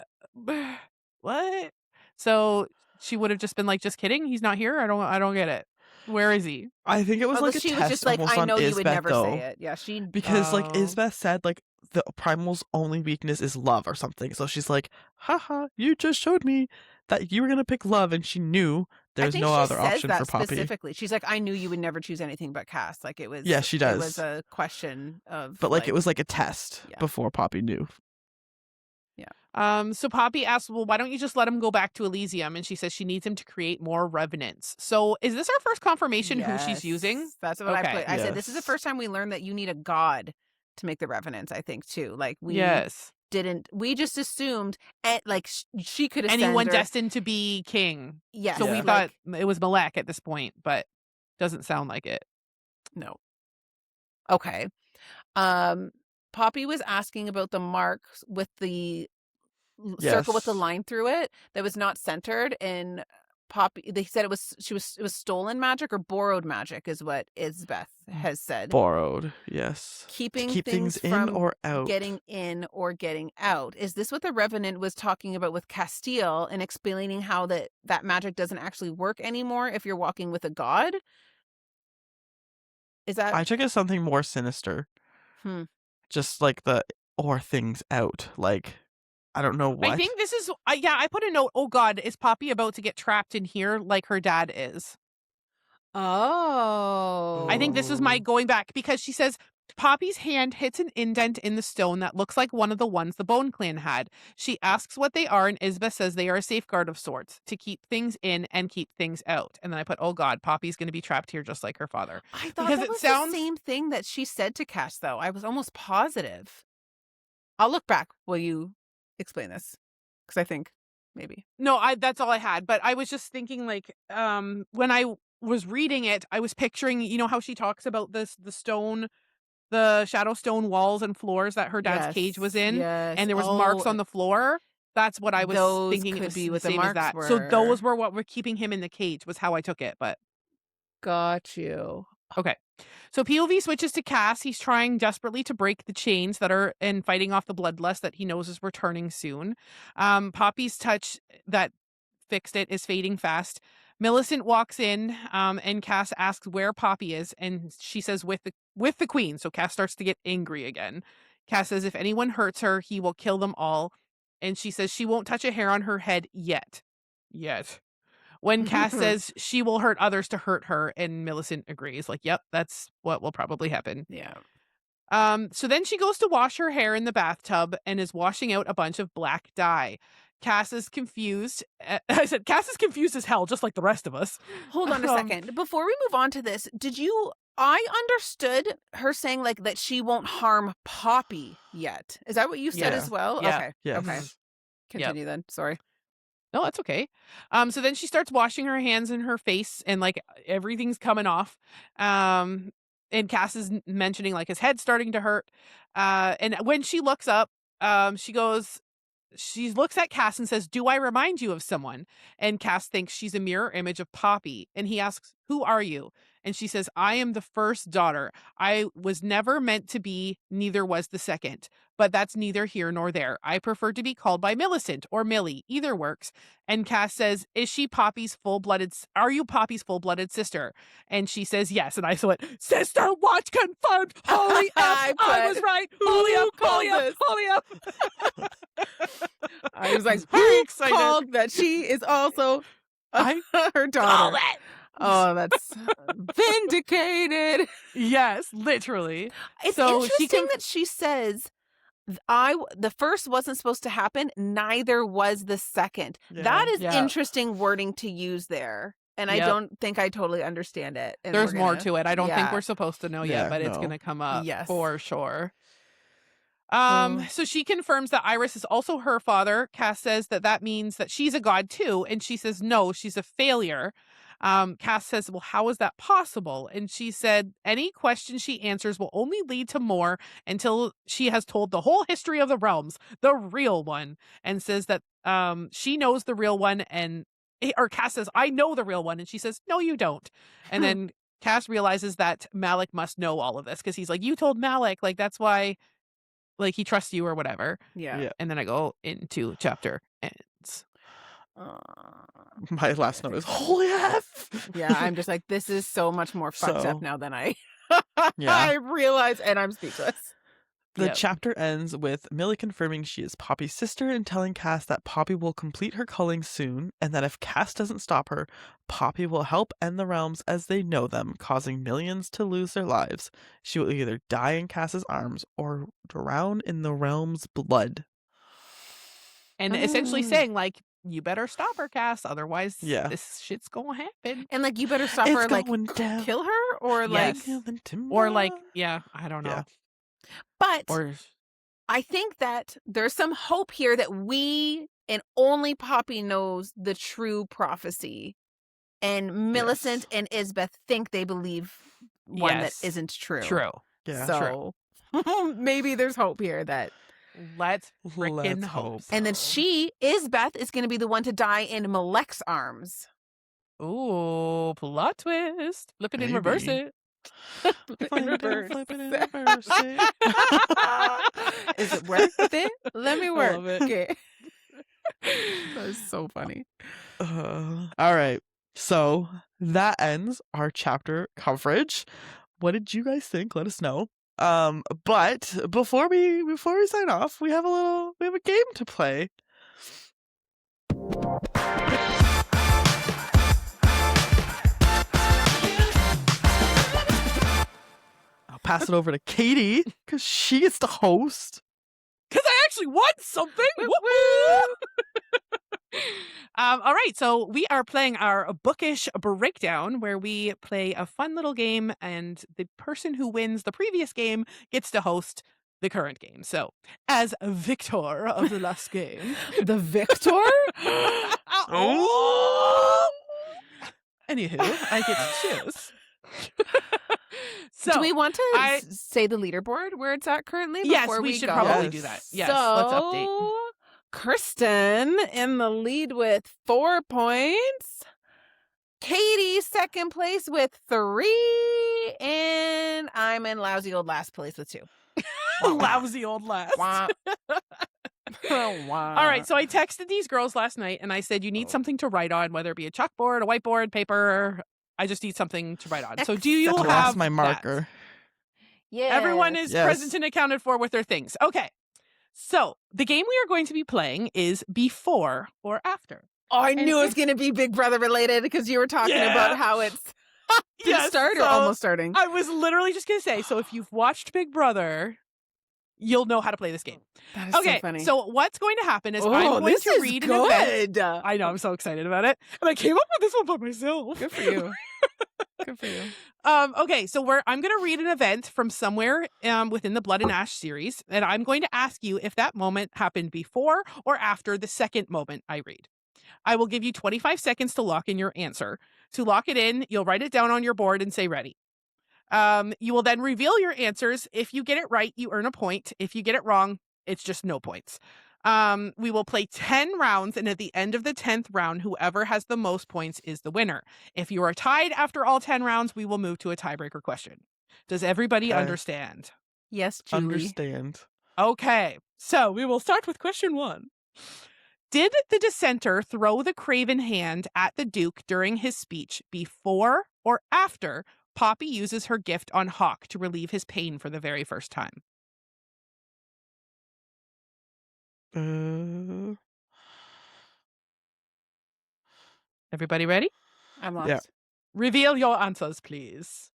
what? So she would have just been like, just kidding. He's not here. I don't get it. Where is he? I think it was Although like a she test was just like, almost I on know you Isbeth, would never though. say it. Yeah, she Because like Oh. Isbeth said, like the primal's only weakness is love or something. So she's like, haha, you just showed me that you were going to pick love. And she knew I there's think no she other says option that for Poppy. specifically. She's like, I knew you would never choose anything but Cass. Like it was. Yeah, she does. It was a question of. But like it was like a test Yeah. before Poppy knew. So Poppy asks, well, why don't you just let him go back to Elysium? And she says she needs him to create more revenants. So is this our first confirmation who she's using? Yes, that's what I Okay. put. I said this is the Yes. first time we learned that you need a god to make the revenants. I think too. Like we Yes. didn't. We just assumed, like she could ascend Anyone or- destined to be king. Yes. So we Yeah. thought it was Malek at this point, but doesn't sound like it. No. Okay. Poppy was asking about the marks with the circle with the Yes. line through it that was not centered. And Poppy, they said it was stolen magic or borrowed magic, is what Isbeth has said. Borrowed, yes. Keeping to keep things in from or out. getting in or getting out. Is this what the Revenant was talking about with Castile and explaining how that magic doesn't actually work anymore if you're walking with a god? Is that I took it as something more sinister. Just like the or things out. Like, I don't know what. I think this is, I put a note, oh God, is Poppy about to get trapped in here like her dad is? Oh. I think this is my going back because she says Poppy's hand hits an indent in the stone that looks like one of the ones the Bone Clan had. She asks what they are, and Isbeth says they are a safeguard of sorts to keep things in and keep things out. And then I put, oh God, Poppy's going to be trapped here just like her father. I thought because that it was sounds- the same thing that she said to Cass, though. I was almost positive. I'll look back while you explain this, because I think maybe. No, that's all I had. But I was just thinking, like, when I was reading it, I was picturing, you know, how she talks about the stone, the shadow stone walls and floors that her dad's cage was in, and there was marks on the floor. That's what I was those thinking. could It was be the what the same as marks that. were. So those were what were keeping him in the cage. Was how I took it. But Got you. okay. So POV switches to Cass. He's trying desperately to break the chains that are and fighting off the bloodlust that he knows is returning soon. Poppy's touch that fixed it is fading fast. Millicent walks in, and Cass asks where Poppy is, and she says with the queen. So Cass starts to get angry again. Cass says if anyone hurts her, he will kill them all. And she says she won't touch a hair on her head yet. When Cass says she will hurt others to hurt her, and Millicent agrees, like, yep, that's what will probably happen. Yeah. So then she goes to wash her hair in the bathtub and is washing out a bunch of black dye. Cass is confused. I said, Cass is confused as hell, just like the rest of us. Hold on a second. Before we move on to this, I understood her saying like that she won't harm Poppy yet. Is that what you said Yeah. as well? Yeah. Okay. Yes. Okay. Continue then. Sorry. No, that's okay. So then she starts washing her hands and her face, and like everything's coming off. And Cass is mentioning like his head's starting to hurt. And when she looks up, she looks at Cass and says, "Do I remind you of someone?" And Cass thinks she's a mirror image of Poppy. And he asks, "Who are you?" And she says, "I am the first daughter. I was never meant to be, neither was the second. But that's neither here nor there. I prefer to be called by Millicent or Millie. Either works." And Cass says, "Are you Poppy's full-blooded sister?" And she says, "Yes." And I went, "Sister, what? Confirmed. Holy F, I was right. Holy up, holy up, holy up." I was like, very who excited. called that she is also her Call daughter? it. Oh, that's vindicated. Yes, literally. It's So she interesting that she says, the first wasn't supposed to happen, neither was the second. Yeah. That is Yeah. interesting wording to use there. And I Yep. don't think I totally understand it. And There's we're more gonna- to it. I don't think yeah. we're supposed to know Yeah, yet, but it's no. going to come up Yes. for sure. Oh. So she confirms that Iris is also her father. Cass says that means that she's a god too. And she says, no, she's a failure. Cass says, well, how is that possible? And she said, any question she answers will only lead to more until she has told the whole history of the realms, the real one, and says that she knows the real one. Or Cass says, I know the real one. And she says, no, you don't. And then Cass realizes that Malik must know all of this because he's like, you told Malik, like, that's why, like, he trusts you or whatever. Yeah. Yeah. And then I go into chapter ends. My last note is holy F. Yeah, I'm just like, this is so much more fucked So- up now than I Yeah. I realize, and I'm speechless. The Yep. chapter ends with Millie confirming she is Poppy's sister and telling Cass that Poppy will complete her culling soon, and that if Cass doesn't stop her, Poppy will help end the realms as they know them, causing millions to lose their lives. She will either die in Cass's arms or drown in the realm's blood. And essentially saying, like, you better stop her, Cass, otherwise Yeah. this shit's gonna happen. And like, you better stop It's her, like going down. kill her, or like, Yes. Or like, yeah, I don't know. Yeah. but Or I think that there's some hope here that we and only Poppy knows the true prophecy, and Millicent and Isbeth think they believe one Yes. that isn't true. true. Yeah. So maybe there's hope here that, Let's frickin' Let's hope. hope. and then Isbeth is going to be the one to die in Malek's arms. Ooh, plot twist. Flip it and reverse Maybe. it. Flip it and flip it and reverse it. Is it worth it? Let me work. love it. Okay. That's so funny. All right. So that ends our chapter coverage. What did you guys think? Let us know. But before we sign off, we have a game to play. I'll pass it over to Katie because she gets to host. Because I actually won something. Woo-woo! All right, so we are playing our Bookish Breakdown, where we play a fun little game, and the person who wins the previous game gets to host the current game. So, as a victor of the last game, The victor? oh! Anywho, I get to choose. So, do we want to I- say the leaderboard where it's at currently? yes, before we should go? probably Yes. do that. Yes, so, let's update. Kristen in the lead with 4 points. Katie second place with 3. And I'm in lousy old last place with 2. Lousy old last. Wah. All right, so I texted these girls last night and I said, you need something to write on, whether it be a chalkboard, a whiteboard, paper. I just need something to write on. So do you Excellent. have Lost my that? marker. Yeah. Everyone is Yes. present and accounted for with their things. Okay. So the game we are going to be playing is before or after. Oh, I knew it was going to be Big Brother related because you were talking Yeah. about how it's did it start or so almost starting. I was literally just going to say, so if you've watched Big Brother, you'll know how to play this game. That is Okay, so funny. so what's going to happen is oh, I'm going this to is read an event. good. I know, I'm so excited about it. And I came up with this one by myself. Good for you. Good for you. Okay, so I'm going to read an event from somewhere within the Blood and Ash series, and I'm going to ask you if that moment happened before or after the second moment I read. I will give you 25 seconds to lock in your answer. To lock it in, you'll write it down on your board and say ready. You will then reveal your answers. If you get it right, you earn a point. If you get it wrong, it's just no points. We will play 10 rounds, and at the end of the 10th round, whoever has the most points is the winner. If you are tied after all 10 rounds, we will move to a tiebreaker question. Does everybody Okay. understand? Yes, Julie. Understand. Okay, so we will start with question 1. Did the dissenter throw the craven hand at the Duke during his speech before or after Poppy uses her gift on Hawk to relieve his pain for the very first time? Everybody ready? I'm lost. Yeah. Reveal your answers, please.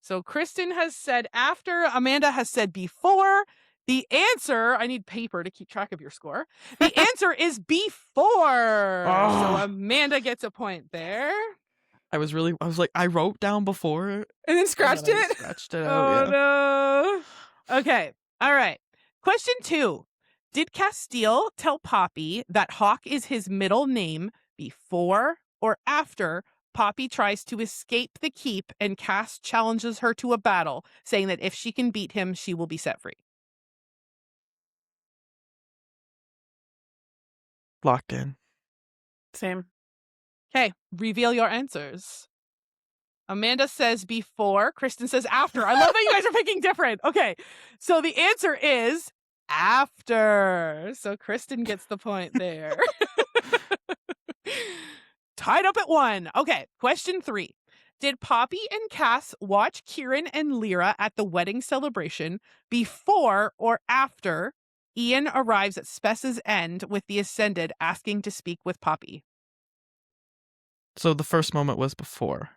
So Kristen has said after, Amanda has said before. The answer, I need paper to keep track of your score. The answer is before. Oh. So Amanda gets a point there. I was like, I wrote down before. And then scratched and then I it. Scratched it Oh, out. Yeah. no. Okay. All right. Question 2. Did Castile tell Poppy that Hawk is his middle name before or after Poppy tries to escape the keep and Cass challenges her to a battle, saying that if she can beat him, she will be set free? Locked in. Same. Okay, reveal your answers. Amanda says before. Kristen says after. I love that you guys are picking different. Okay, so the answer is after. So Kristen gets the point there. Tied up at 1. Okay, question 3. Did Poppy and Cass watch Kieran and Lyra at the wedding celebration before or after Ian arrives at Spess's end with the Ascended asking to speak with Poppy? So the first moment was before.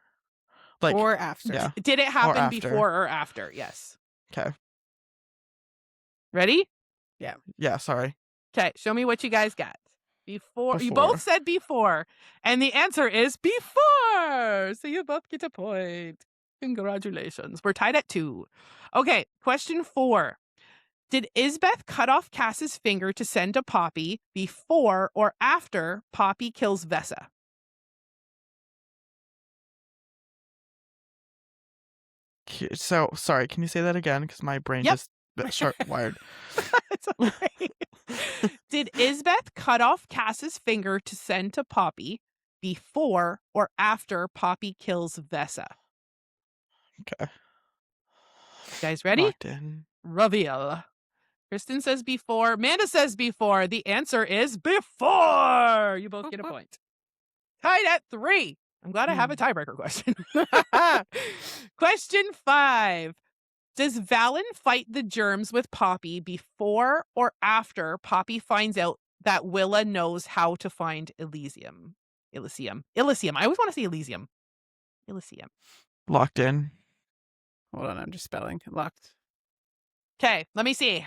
Like, or after. yeah. Did it happen after. before or after? Yes. Okay. Ready? Yeah, sorry. Okay, show me what you guys got. Before. You Before. both said before, and the answer is before. So you both get a point. Congratulations. We're tied at 2. Okay, question 4. Did Isbeth cut off Cass's finger to send to Poppy before or after Poppy kills Vesa? So, sorry, can you say that again? Because my brain Yep. just sharp wired. It's okay. Did Isbeth cut off Cass's finger to send to Poppy before or after Poppy kills Vesa? Okay. You guys ready? Locked in. Reveal. Kristen says before. Amanda says before. The answer is before. You both get a point. Tied at 3. I'm glad I have a tiebreaker question. Question 5. Does Valen fight the germs with Poppy before or after Poppy finds out that Willa knows how to find Elysium? Elysium. I always want to say Elysium. Elysium. Locked in. Hold on, I'm just spelling. Locked. Okay, let me see.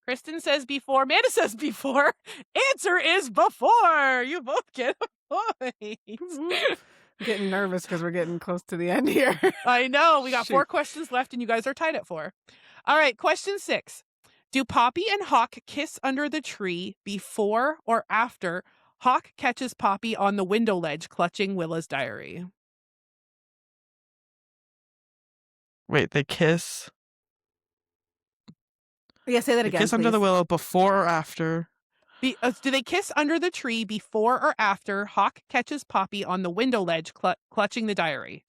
Kristen says before. Amanda says before. Answer is before. You both get a point. I'm getting nervous because we're getting close to the end here. I know. We got 4 Shoot. questions left and you guys are tied at 4. All right, question 6. Do Poppy and Hawk kiss under the tree before or after Hawk catches Poppy on the window ledge clutching Willa's diary? Wait, they kiss. Yeah, say that They again. kiss under the willow before or after. Do they kiss under the tree before or after Hawk catches Poppy on the window ledge clutching the diary?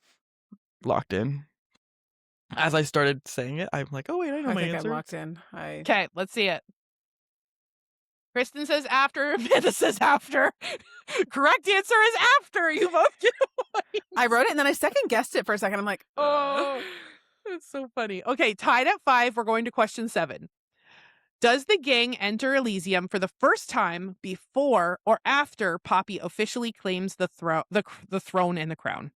Locked in. As I started saying it, I'm like, oh, wait, I know I my think answer. I'm locked in. Okay, let's see it. Kristen says after. Amanda says after. Correct answer is after. You both get a point. I wrote it and then I second guessed it for a second. I'm like, Oh, that's so funny. Okay, tied at 5. We're going to question 7. Does the gang enter Elysium for the first time before or after Poppy officially claims the throne and the crown?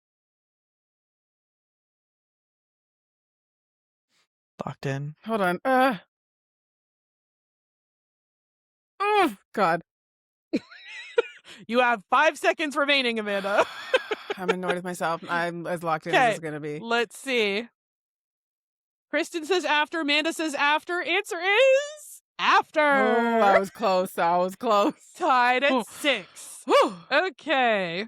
Locked in. hold on. Oh, God. You have 5 seconds remaining, Amanda. I'm annoyed with myself. I'm as locked in as it's going to be. Let's see. Kristen says after. Amanda says after. Answer is after. Oh, I was close. Tied at 6. Whew. Okay.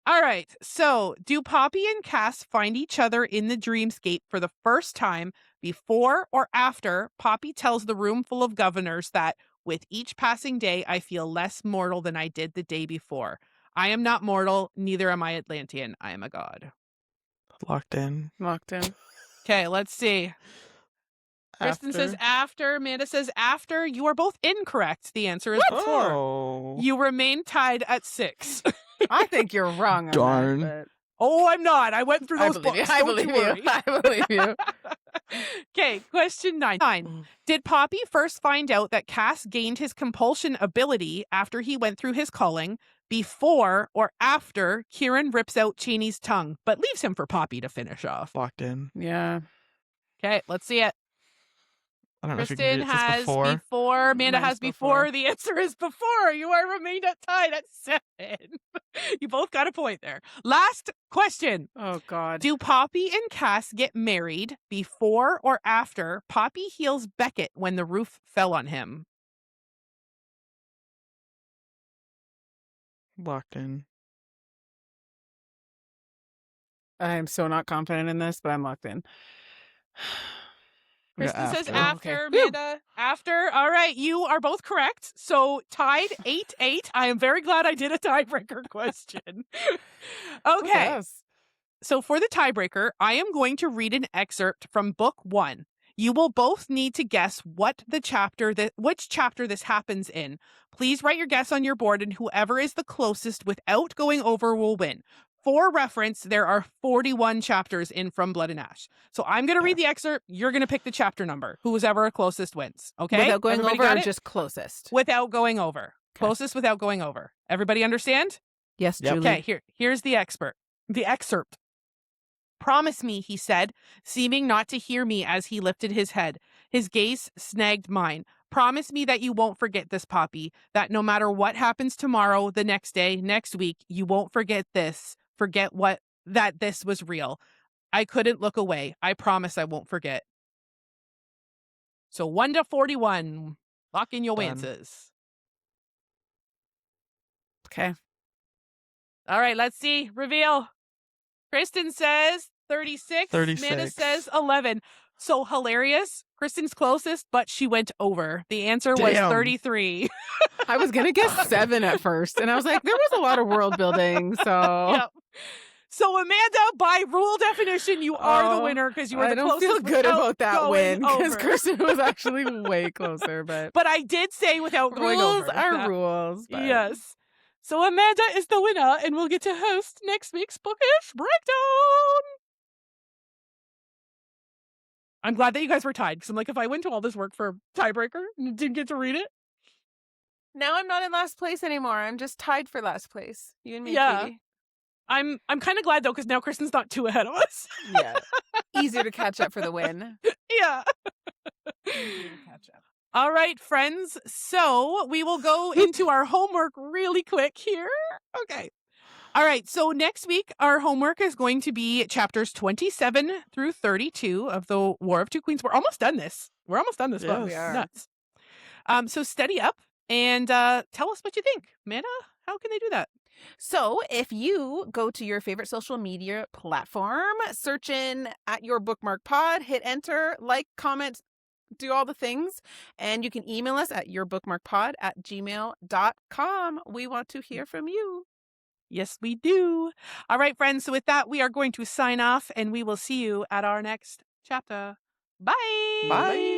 All right. So, do Poppy and Cass find each other in the dreamscape for the first time before or after Poppy tells the room full of governors that with each passing day, I feel less mortal than I did the day before. I am not mortal, neither am I Atlantean. I am a god. Locked in. Locked in. Okay, let's see. Kristen says after. Amanda says after. You are both incorrect. The answer is before. Oh. You remain tied at 6. I think you're wrong on Darn. that, Oh, I'm not. I went through but those books. I Don't believe you you. worry. I believe you. Okay, question 9. Did Poppy first find out that Cass gained his compulsion ability after he went through his calling before or after Kieran rips out Cheney's tongue, but leaves him for Poppy to finish off? Locked in. Yeah. Okay, let's see it. I don't know if you Kristen can read it. It says has before. before. Amanda Mine's has before. The answer is before. You are remained at tied at 7. You both got a point there. Last question. Oh, God. Do Poppy and Cass get married before or after Poppy heals Beckett when the roof fell on him? Locked in. I am so not confident in this, but I'm locked in. Yeah, Kristen says after. after. Okay. Amanda, after. All right, you are both correct. So tied 8-8. I am very glad I did a tiebreaker question. Okay. Yes. So for the tiebreaker, I am going to read an excerpt from book 1. You will both need to guess which chapter this happens in. Please write your guess on your board, and whoever is the closest without going over will win. For reference, there are 41 chapters in From Blood and Ash. So I'm going to read the excerpt. You're going to pick the chapter number. Whoever closest wins. Okay? Without going Everybody over got or it? just closest? Without going over. Okay. Closest without going over. Everybody understand? Yes, Yep. Julie. Okay, here's the excerpt. Promise me, he said, seeming not to hear me as he lifted his head. His gaze snagged mine. Promise me that you won't forget this, Poppy, that no matter what happens tomorrow, the next day, next week, you won't forget this. Forget that this was real. I couldn't look away. I promise I won't forget. So 1 to 41. Lock in your Done. answers. Okay. All right, let's see. Reveal. Kristen says 36. 36. Amanda says 11. So hilarious. Kristen's closest, but she went over. The answer was Damn. 33. I was going to guess 7 at first, and I was like, there was a lot of world building, so... Yep. So Amanda, by rule definition, you are the winner because you were the I don't closest. feel good without about that going win, because over. Kristen was actually way closer, but... But I did say without going over. rules are That- rules. But... Yes. So Amanda is the winner, and we'll get to host next week's Bookish Breakdown. I'm glad that you guys were tied, because I'm like, if I went to all this work for a tiebreaker and didn't get to read it. Now I'm not in last place anymore. I'm just tied for last place. You and me, Yeah. Katie. I'm kind of glad, though, because now Kristen's not 2 ahead of us. Yeah. Easier to catch up for the win. Yeah. Easier to catch up. All right, friends. So we will go into our homework really quick here. Okay. All right. So next week, our homework is going to be chapters 27 through 32 of the War of Two Queens. We're almost done this. We're almost done this Yes. book. We are. Nuts. So study up and tell us what you think. Amanda, how can they do that? So if you go to your favorite social media platform, search in at your bookmark pod, hit enter, like, comment, do all the things, and you can email us at yourbookmarkpod@gmail.com. We want to hear from you. Yes, we do. All right, friends. So with that, we are going to sign off and we will see you at our next chapter. Bye. Bye.